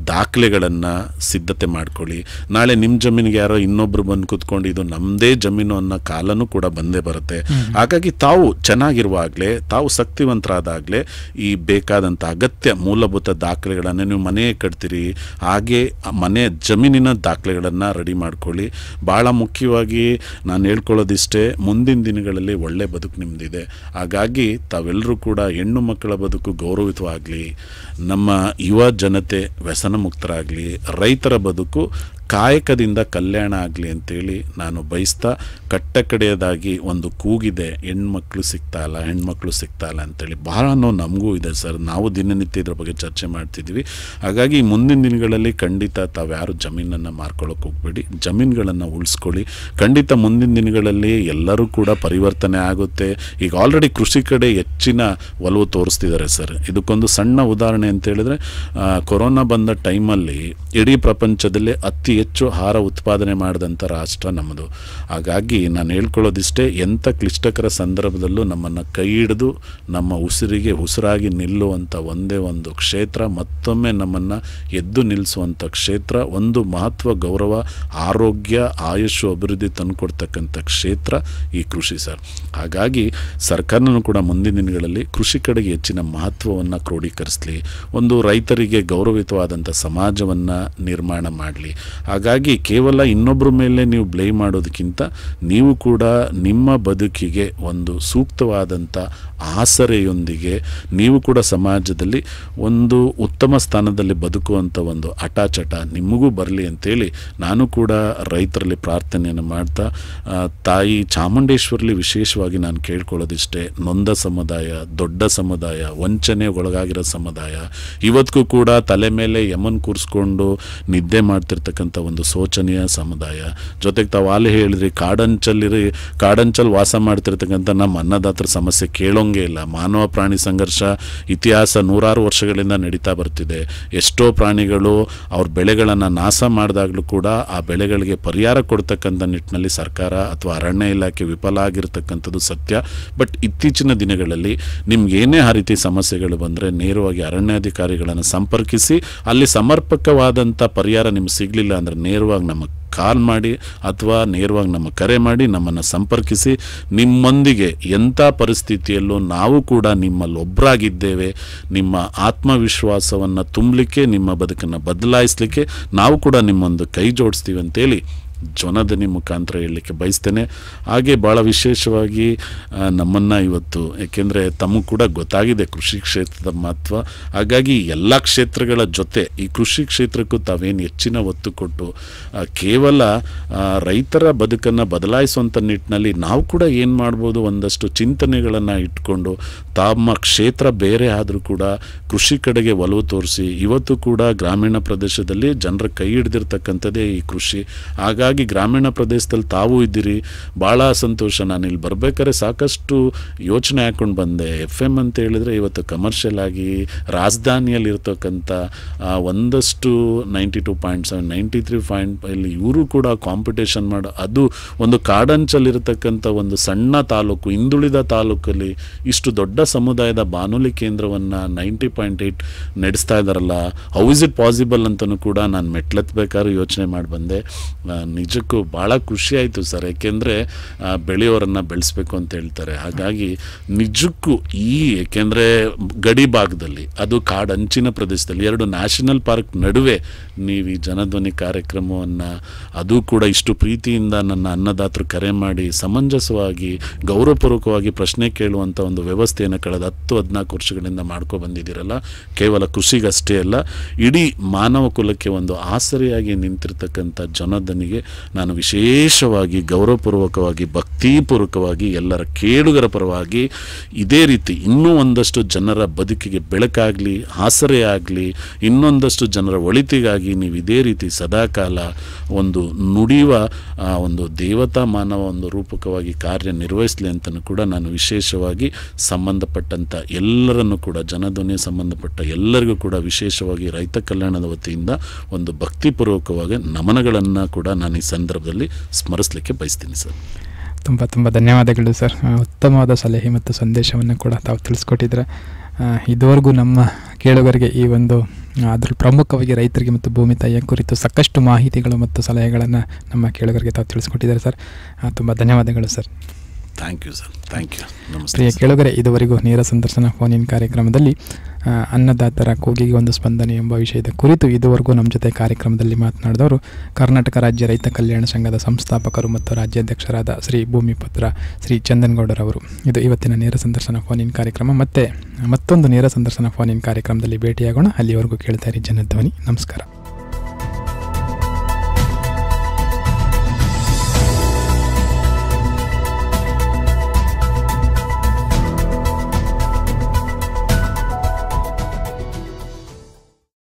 B: ದಾಖಲೆಗಳನ್ನು ಸಿದ್ಧತೆ ಮಾಡ್ಕೊಳ್ಳಿ. ನಾಳೆ ನಿಮ್ಮ ಜಮೀನಿಗೆ ಯಾರೋ ಇನ್ನೊಬ್ಬರು ಬಂದು ಕೂತ್ಕೊಂಡು ಇದು ನಮ್ಮದೇ ಜಮೀನು ಅನ್ನೋ ಕಾಲನೂ ಕೂಡ ಬಂದೇ ಬರುತ್ತೆ. ಹಾಗಾಗಿ ತಾವು ಚೆನ್ನಾಗಿರುವಾಗಲೇ, ತಾವು ಶಕ್ತಿವಂತರಾದಾಗಲೇ ಈ ಬೇಕಾದಂಥ ಅಗತ್ಯ ಮೂಲಭೂತ ದಾಖಲೆಗಳನ್ನು, ನೀವು ಮನೆ ಕಟ್ತೀರಿ ಹಾಗೆ ಮನೆ ಜಮೀನಿನ ದಾಖಲೆಗಳನ್ನು ರೆಡಿ ಮಾಡ್ಕೊಳ್ಳಿ. ಭಾಳ ಮುಖ್ಯವಾಗಿ ನಾನು ಹೇಳ್ಕೊಳ್ಳೋದಿಷ್ಟೇ, ಮುಂದಿನ ದಿನಗಳಲ್ಲಿ ಒಳ್ಳೆ ಬದುಕು ನಿಮ್ಮದಿದೆ. ಹಾಗಾಗಿ ತಾವೆಲ್ಲರೂ ಕೂಡ ಹೆಣ್ಣು ಮಕ್ಕಳ ಬದುಕು ಗೌರವಿತವಾಗಲಿ, ನಮ್ಮ ಯುವ ಜನತೆ ವ್ಯಸನ ಮುಕ್ತರಾಗಲಿ, ರೈತರ ಬದುಕು ಕಾಯಕದಿಂದ ಕಲ್ಯಾಣ ಆಗಲಿ ಅಂತೇಳಿ ನಾನು ಬಯಸ್ತಾ, ಕಟ್ಟಕಡೆಯದಾಗಿ ಒಂದು ಕೂಗಿದೆ, ಹೆಣ್ಮಕ್ಳು ಸಿಗ್ತಾ ಇಲ್ಲ ಅಂತೇಳಿ ಬಹಳ ನಮಗೂ ಇದೆ ಸರ್. ನಾವು ದಿನನಿತ್ಯ ಇದ್ರ ಬಗ್ಗೆ ಚರ್ಚೆ ಮಾಡ್ತಿದ್ವಿ. ಹಾಗಾಗಿ ಮುಂದಿನ ದಿನಗಳಲ್ಲಿ ಖಂಡಿತ ತಾವ್ಯಾರು ಜಮೀನನ್ನು ಮಾರ್ಕೊಳ್ಳೋಕೆ ಹೋಗ್ಬೇಡಿ, ಜಮೀನುಗಳನ್ನು ಉಳಿಸ್ಕೊಳ್ಳಿ. ಖಂಡಿತ ಮುಂದಿನ ದಿನಗಳಲ್ಲಿ ಎಲ್ಲರೂ ಕೂಡ ಪರಿವರ್ತನೆ ಆಗುತ್ತೆ. ಈಗ ಆಲ್ರೆಡಿ ಕೃಷಿ ಕಡೆ ಹೆಚ್ಚಿನ ಒಲವು ತೋರಿಸ್ತಿದ್ದಾರೆ ಸರ್. ಇದಕ್ಕೊಂದು ಸಣ್ಣ ಉದಾಹರಣೆ ಅಂತ ಹೇಳಿದ್ರೆ, ಕೊರೋನಾ ಬಂದ ಟೈಮಲ್ಲಿ ಇಡೀ ಪ್ರಪಂಚದಲ್ಲಿ ಅತಿ ಹೆಚ್ಚು ಆಹಾರ ಉತ್ಪಾದನೆ ಮಾಡಿದಂಥ ರಾಷ್ಟ್ರ ನಮ್ಮದು. ಹಾಗಾಗಿ ನಾನು ಹೇಳ್ಕೊಳ್ಳೋದಿಷ್ಟೇ, ಎಂಥ ಕ್ಲಿಷ್ಟಕರ ಸಂದರ್ಭದಲ್ಲೂ ನಮ್ಮನ್ನು ಕೈ ಹಿಡಿದು ನಮ್ಮ ಉಸಿರಿಗೆ ಉಸಿರಾಗಿ ನಿಲ್ಲುವಂಥ ಒಂದೇ ಒಂದು ಕ್ಷೇತ್ರ, ಮತ್ತೊಮ್ಮೆ ನಮ್ಮನ್ನು ಎದ್ದು ನಿಲ್ಲಿಸುವಂಥ ಕ್ಷೇತ್ರ, ಒಂದು ಮಹತ್ವ, ಗೌರವ, ಆರೋಗ್ಯ, ಆಯುಷು, ಅಭಿವೃದ್ಧಿ ತಂದುಕೊಡ್ತಕ್ಕಂಥ ಕ್ಷೇತ್ರ ಈ ಕೃಷಿ ಸರ್. ಹಾಗಾಗಿ ಸರ್ಕಾರನೂ ಕೂಡ ಮುಂದಿನ ದಿನಗಳಲ್ಲಿ ಕೃಷಿ ಕಡೆಗೆ ಹೆಚ್ಚಿನ ಮಹತ್ವವನ್ನು ಕ್ರೋಢೀಕರಿಸಲಿ, ಒಂದು ರೈತರಿಗೆ ಗೌರವಿತವಾದಂಥ ಸಮಾಜವನ್ನು ನಿರ್ಮಾಣ ಮಾಡಲಿ. ಹಾಗಾಗಿ ಕೇವಲ ಇನ್ನೊಬ್ಬರ ಮೇಲೆ ನೀವು ಬ್ಲೇಮ್ ಮಾಡೋದಕ್ಕಿಂತ ನೀವು ಕೂಡ ನಿಮ್ಮ ಬದುಕಿಗೆ ಒಂದು ಸೂಕ್ತವಾದಂಥ ಆಸರೆಯೊಂದಿಗೆ ನೀವು ಕೂಡ ಸಮಾಜದಲ್ಲಿ ಒಂದು ಉತ್ತಮ ಸ್ಥಾನದಲ್ಲಿ ಬದುಕುವಂಥ ಒಂದು ಹಠಾಚಟ ನಿಮಗೂ ಬರಲಿ ಅಂತೇಳಿ ನಾನು ಕೂಡ ರೈತರಲ್ಲಿ ಪ್ರಾರ್ಥನೆಯನ್ನು ಮಾಡ್ತಾ, ತಾಯಿ ಚಾಮುಂಡೇಶ್ವರಲ್ಲಿ ವಿಶೇಷವಾಗಿ ನಾನು ಕೇಳ್ಕೊಳ್ಳೋದಿಷ್ಟೇ, ನೊಂದ ಸಮುದಾಯ, ದೊಡ್ಡ ಸಮುದಾಯ, ವಂಚನೆಗೆ ಒಳಗಾಗಿರೋ ಸಮುದಾಯ, ಇವತ್ತಿಗೂ ಕೂಡ ತಲೆ ಮೇಲೆ ಯಮನ್ ಕೂರಿಸ್ಕೊಂಡು ನಿದ್ದೆ ಮಾಡ್ತಿರ್ತಕ್ಕಂಥ ಇರ್ತಕ್ಕಂಥ ಒಂದು ಶೋಚನೀಯ ಸಮುದಾಯ. ಜೊತೆಗೆ ತಾವು ಅಲ್ಲಿ ಹೇಳಿದ್ರಿ ಕಾಡಂಚಲ್ ವಾಸ ಮಾಡ್ತಿರ್ತಕ್ಕಂಥ ನಮ್ಮ ಅನ್ನದಾತರ ಸಮಸ್ಯೆ ಕೇಳೋಂಗೆ ಇಲ್ಲ. ಮಾನವ ಪ್ರಾಣಿ ಸಂಘರ್ಷ ಇತಿಹಾಸ ನೂರಾರು ವರ್ಷಗಳಿಂದ ನಡೀತಾ ಬರ್ತಿದೆ. ಎಷ್ಟೋ ಪ್ರಾಣಿಗಳು ಅವ್ರ ಬೆಳೆಗಳನ್ನು ನಾಶ ಮಾಡಿದಾಗಲೂ ಕೂಡ ಆ ಬೆಳೆಗಳಿಗೆ ಪರಿಹಾರ ಕೊಡ್ತಕ್ಕಂಥ ನಿಟ್ಟಿನಲ್ಲಿ ಸರ್ಕಾರ ಅಥವಾ ಅರಣ್ಯ ಇಲಾಖೆ ವಿಫಲ ಆಗಿರ್ತಕ್ಕಂಥದ್ದು ಸತ್ಯ. ಬಟ್ ಇತ್ತೀಚಿನ ದಿನಗಳಲ್ಲಿ ನಿಮ್ಗೇನೇ ಆ ರೀತಿ ಸಮಸ್ಯೆಗಳು ಬಂದರೆ ನೇರವಾಗಿ ಅರಣ್ಯಾಧಿಕಾರಿಗಳನ್ನು ಸಂಪರ್ಕಿಸಿ, ಅಲ್ಲಿ ಸಮರ್ಪಕವಾದಂಥ ಪರಿಹಾರ ನಿಮ್ಗೆ ಸಿಗಲಿಲ್ಲ ಅಂದರೆ ನೇರವಾಗಿ ನಮಗೆ ಕಾಲ್ ಮಾಡಿ ಅಥವಾ ನೇರವಾಗಿ ನಮಗೆ ಕರೆ ಮಾಡಿ ನಮ್ಮನ್ನು ಸಂಪರ್ಕಿಸಿ. ನಿಮ್ಮೊಂದಿಗೆ ಎಂಥ ಪರಿಸ್ಥಿತಿಯಲ್ಲೂ ನಾವು ಕೂಡ ನಿಮ್ಮಲ್ಲಿ ಒಬ್ಬರಾಗಿದ್ದೇವೆ. ನಿಮ್ಮ ಆತ್ಮವಿಶ್ವಾಸವನ್ನು ತುಂಬಲಿಕ್ಕೆ, ನಿಮ್ಮ ಬದುಕನ್ನು ಬದಲಾಯಿಸಲಿಕ್ಕೆ ನಾವು ಕೂಡ ನಿಮ್ಮೊಂದು ಕೈ ಜೋಡಿಸ್ತೀವಿ ಅಂತೇಳಿ ಜ್ವನಧ್ವನಿ ಮುಖಾಂತರ ಹೇಳಲಿಕ್ಕೆ ಬಯಸ್ತೇನೆ. ಹಾಗೆ ಭಾಳ ವಿಶೇಷವಾಗಿ ನಮ್ಮನ್ನು ಇವತ್ತು, ಏಕೆಂದರೆ ತಮಗೆ ಕೂಡ ಗೊತ್ತಾಗಿದೆ ಕೃಷಿ ಕ್ಷೇತ್ರದ ಮಹತ್ವ. ಹಾಗಾಗಿ ಎಲ್ಲ ಕ್ಷೇತ್ರಗಳ ಜೊತೆ ಈ ಕೃಷಿ ಕ್ಷೇತ್ರಕ್ಕೂ ತಾವೇನು ಹೆಚ್ಚಿನ ಒತ್ತು ಕೊಟ್ಟು ಕೇವಲ ರೈತರ ಬದುಕನ್ನು ಬದಲಾಯಿಸುವಂಥ ನಿಟ್ಟಿನಲ್ಲಿ ನಾವು ಕೂಡ ಏನು ಮಾಡ್ಬೋದು, ಒಂದಷ್ಟು ಚಿಂತನೆಗಳನ್ನು ಇಟ್ಕೊಂಡು ತಮ್ಮ ಕ್ಷೇತ್ರ ಬೇರೆ ಆದರೂ ಕೂಡ ಕೃಷಿ ಕಡೆಗೆ ಒಲವು ತೋರಿಸಿ ಇವತ್ತು ಕೂಡ ಗ್ರಾಮೀಣ ಪ್ರದೇಶದಲ್ಲಿ ಜನರ ಕೈ ಹಿಡಿದಿರ್ತಕ್ಕಂಥದ್ದೇ ಈ ಕೃಷಿ. ಹಾಗಾಗಿ ಗ್ರಾಮೀಣ ಪ್ರದೇಶದಲ್ಲಿ ತಾವು ಇದ್ದೀರಿ, ಭಾಳ ಸಂತೋಷ. ನಾನು ಇಲ್ಲಿ ಬರ್ಬೇಕಾದ್ರೆ ಸಾಕಷ್ಟು ಯೋಚನೆ ಹಾಕ್ಕೊಂಡು ಬಂದೆ. FM ಅಂತ ಹೇಳಿದರೆ ಇವತ್ತು ಕಮರ್ಷಿಯಲ್ ಆಗಿ ರಾಜಧಾನಿಯಲ್ಲಿ ಇರ್ತಕ್ಕಂಥ ಒಂದಷ್ಟು 92.7 93.5 ಇವರು ಕೂಡ ಕಾಂಪಿಟೇಷನ್ ಮಾಡೋ, ಅದು ಒಂದು ಕಾಡಂಚಲ್ಲಿರ್ತಕ್ಕಂಥ ಒಂದು ಸಣ್ಣ ತಾಲೂಕು, ಹಿಂದುಳಿದ ತಾಲೂಕಲ್ಲಿ ಇಷ್ಟು ದೊಡ್ಡ ಸಮುದಾಯದ ಬಾನುಲಿ ಕೇಂದ್ರವನ್ನು 90.8 ನಡೆಸ್ತಾ ಇದ್ದಾರಲ್ಲ, ಹೌ ಇಸ್ ಇಟ್ ಪಾಸಿಬಲ್ ಅಂತಲೂ ಕೂಡ ನಾನು ಮೆಟ್ಲೆತ್ಬೇಕಾದ್ರೆ ಯೋಚನೆ ಮಾಡಿ ಬಂದೆ. ನಿಜಕ್ಕೂ ಭಾಳ ಖುಷಿ ಆಯಿತು ಸರ್. ಏಕೆಂದರೆ ಬೆಳೆಯೋರನ್ನು ಬೆಳೆಸಬೇಕು ಅಂತ ಹೇಳ್ತಾರೆ. ಹಾಗಾಗಿ ನಿಜಕ್ಕೂ ಏಕೆಂದರೆ ಗಡಿ ಭಾಗದಲ್ಲಿ, ಅದು ಕಾಡಂಚಿನ ಪ್ರದೇಶದಲ್ಲಿ 2 ನ್ಯಾಷನಲ್ ಪಾರ್ಕ್ ನಡುವೆ ನೀವು ಈ ಜನಧ್ವನಿ ಕಾರ್ಯಕ್ರಮವನ್ನು, ಅದು ಕೂಡ ಇಷ್ಟು ಪ್ರೀತಿಯಿಂದ ನನ್ನ ಅನ್ನದಾತರು ಕರೆ ಮಾಡಿ ಸಮಂಜಸವಾಗಿ ಗೌರವಪೂರ್ವಕವಾಗಿ ಪ್ರಶ್ನೆ ಕೇಳುವಂಥ ಒಂದು ವ್ಯವಸ್ಥೆಯನ್ನು ಕಳೆದ 10-14 ವರ್ಷಗಳಿಂದ ಮಾಡ್ಕೊ ಬಂದಿದ್ದೀರಲ್ಲ, ಕೇವಲ ಕೃಷಿಗಷ್ಟೇ ಅಲ್ಲ, ಇಡೀ ಮಾನವ ಕುಲಕ್ಕೆ ಒಂದು ಆಸರೆಯಾಗಿ ನಿಂತಿರ್ತಕ್ಕಂಥ ಜನಧ್ವನಿಗೆ ನಾನು ವಿಶೇಷವಾಗಿ ಗೌರವಪೂರ್ವಕವಾಗಿ ಭಕ್ತಿಪೂರ್ವಕವಾಗಿ ಎಲ್ಲರ ಕೇಳುಗರ ಪರವಾಗಿ ಇದೇ ರೀತಿ ಇನ್ನೂ ಒಂದಷ್ಟು ಜನರ ಬದುಕಿಗೆ ಬೆಳಕಾಗಲಿ, ಆಸರೆಯಾಗಲಿ, ಇನ್ನೊಂದಷ್ಟು ಜನರ ಒಳಿತಿಗಾಗಿ ನೀವು ಇದೇ ರೀತಿ ಸದಾಕಾಲ ಒಂದು ನುಡಿಯುವ ಒಂದು ದೇವತಾ ಮಾನವ ಒಂದು ರೂಪಕವಾಗಿ ಕಾರ್ಯನಿರ್ವಹಿಸಲಿ ಅಂತಲೂ ಕೂಡ ನಾನು ವಿಶೇಷವಾಗಿ ಸಂಬಂಧಪಟ್ಟಂಥ ಎಲ್ಲರನ್ನು ಕೂಡ, ಜನಧ್ವನಿ ಸಂಬಂಧಪಟ್ಟ ಎಲ್ಲರಿಗೂ ಕೂಡ ವಿಶೇಷವಾಗಿ ರೈತ ಕಲ್ಯಾಣದ ವತಿಯಿಂದ ಒಂದು ಭಕ್ತಿಪೂರ್ವಕವಾಗಿ ನಮನಗಳನ್ನು ಕೂಡ ನಾನು ಈ ಸಂದರ್ಭದಲ್ಲಿ ಸ್ಮರಿಸಲಿಕ್ಕೆ ಬಯಸ್ತೀನಿ ಸರ್.
A: ತುಂಬ ಧನ್ಯವಾದಗಳು ಸರ್. ಉತ್ತಮವಾದ ಸಲಹೆ ಮತ್ತು ಸಂದೇಶವನ್ನು ಕೂಡ ತಾವು ತಿಳಿಸ್ಕೊಟ್ಟಿದ್ರೆ. ಇದುವರೆಗೂ ನಮ್ಮ ಕೇಳುಗರಿಗೆ ಈ ಒಂದು ಅದರಲ್ಲಿ ಪ್ರಮುಖವಾಗಿ ರೈತರಿಗೆ ಮತ್ತು ಭೂಮಿ ತಾಯಿಯ ಕುರಿತು ಸಾಕಷ್ಟು ಮಾಹಿತಿಗಳು ಮತ್ತು ಸಲಹೆಗಳನ್ನು ನಮ್ಮ ಕೇಳುಗರಿಗೆ ತಾವು ತಿಳಿಸ್ಕೊಟ್ಟಿದ್ದಾರೆ ಸರ್. ತುಂಬ ಧನ್ಯವಾದಗಳು sir.
B: Thank you sir. Thank you. ನಮಸ್ತೆ.
A: ಪ್ರಿಯ ಕೇಳುಗರೆ, ಇದುವರೆಗೂ ನೇರ ಸಂದರ್ಶನ ಫೋನ್-ಇನ್ ಕಾರ್ಯಕ್ರಮದಲ್ಲಿ ಅನ್ನದಾತರ ಕೂಗಿಗೆ ಒಂದು ಸ್ಪಂದನೆ ಎಂಬ ವಿಷಯದ ಕುರಿತು ಇದುವರೆಗೂ ನಮ್ಮ ಜೊತೆ ಕಾರ್ಯಕ್ರಮದಲ್ಲಿ ಮಾತನಾಡಿದವರು ಕರ್ನಾಟಕ ರಾಜ್ಯ ರೈತ ಕಲ್ಯಾಣ ಸಂಘದ ಸಂಸ್ಥಾಪಕರು ಮತ್ತು ರಾಜ್ಯಾಧ್ಯಕ್ಷರಾದ ಶ್ರೀ ಭೂಮಿಪುತ್ರ ಶ್ರೀ ಚಂದನ್ಗೌಡರವರು. ಇದು ಇವತ್ತಿನ ನೇರ ಸಂದರ್ಶನ ಫೋನ್-ಇನ್ ಕಾರ್ಯಕ್ರಮ. ಮತ್ತೊಂದು ನೇರ ಸಂದರ್ಶನ ಫೋನ್-ಇನ್ ಕಾರ್ಯಕ್ರಮದಲ್ಲಿ ಭೇಟಿಯಾಗೋಣ. ಅಲ್ಲಿವರೆಗೂ ಕೇಳ್ತಾ ಇರಿ ಜನಧ್ವನಿ. ನಮಸ್ಕಾರ.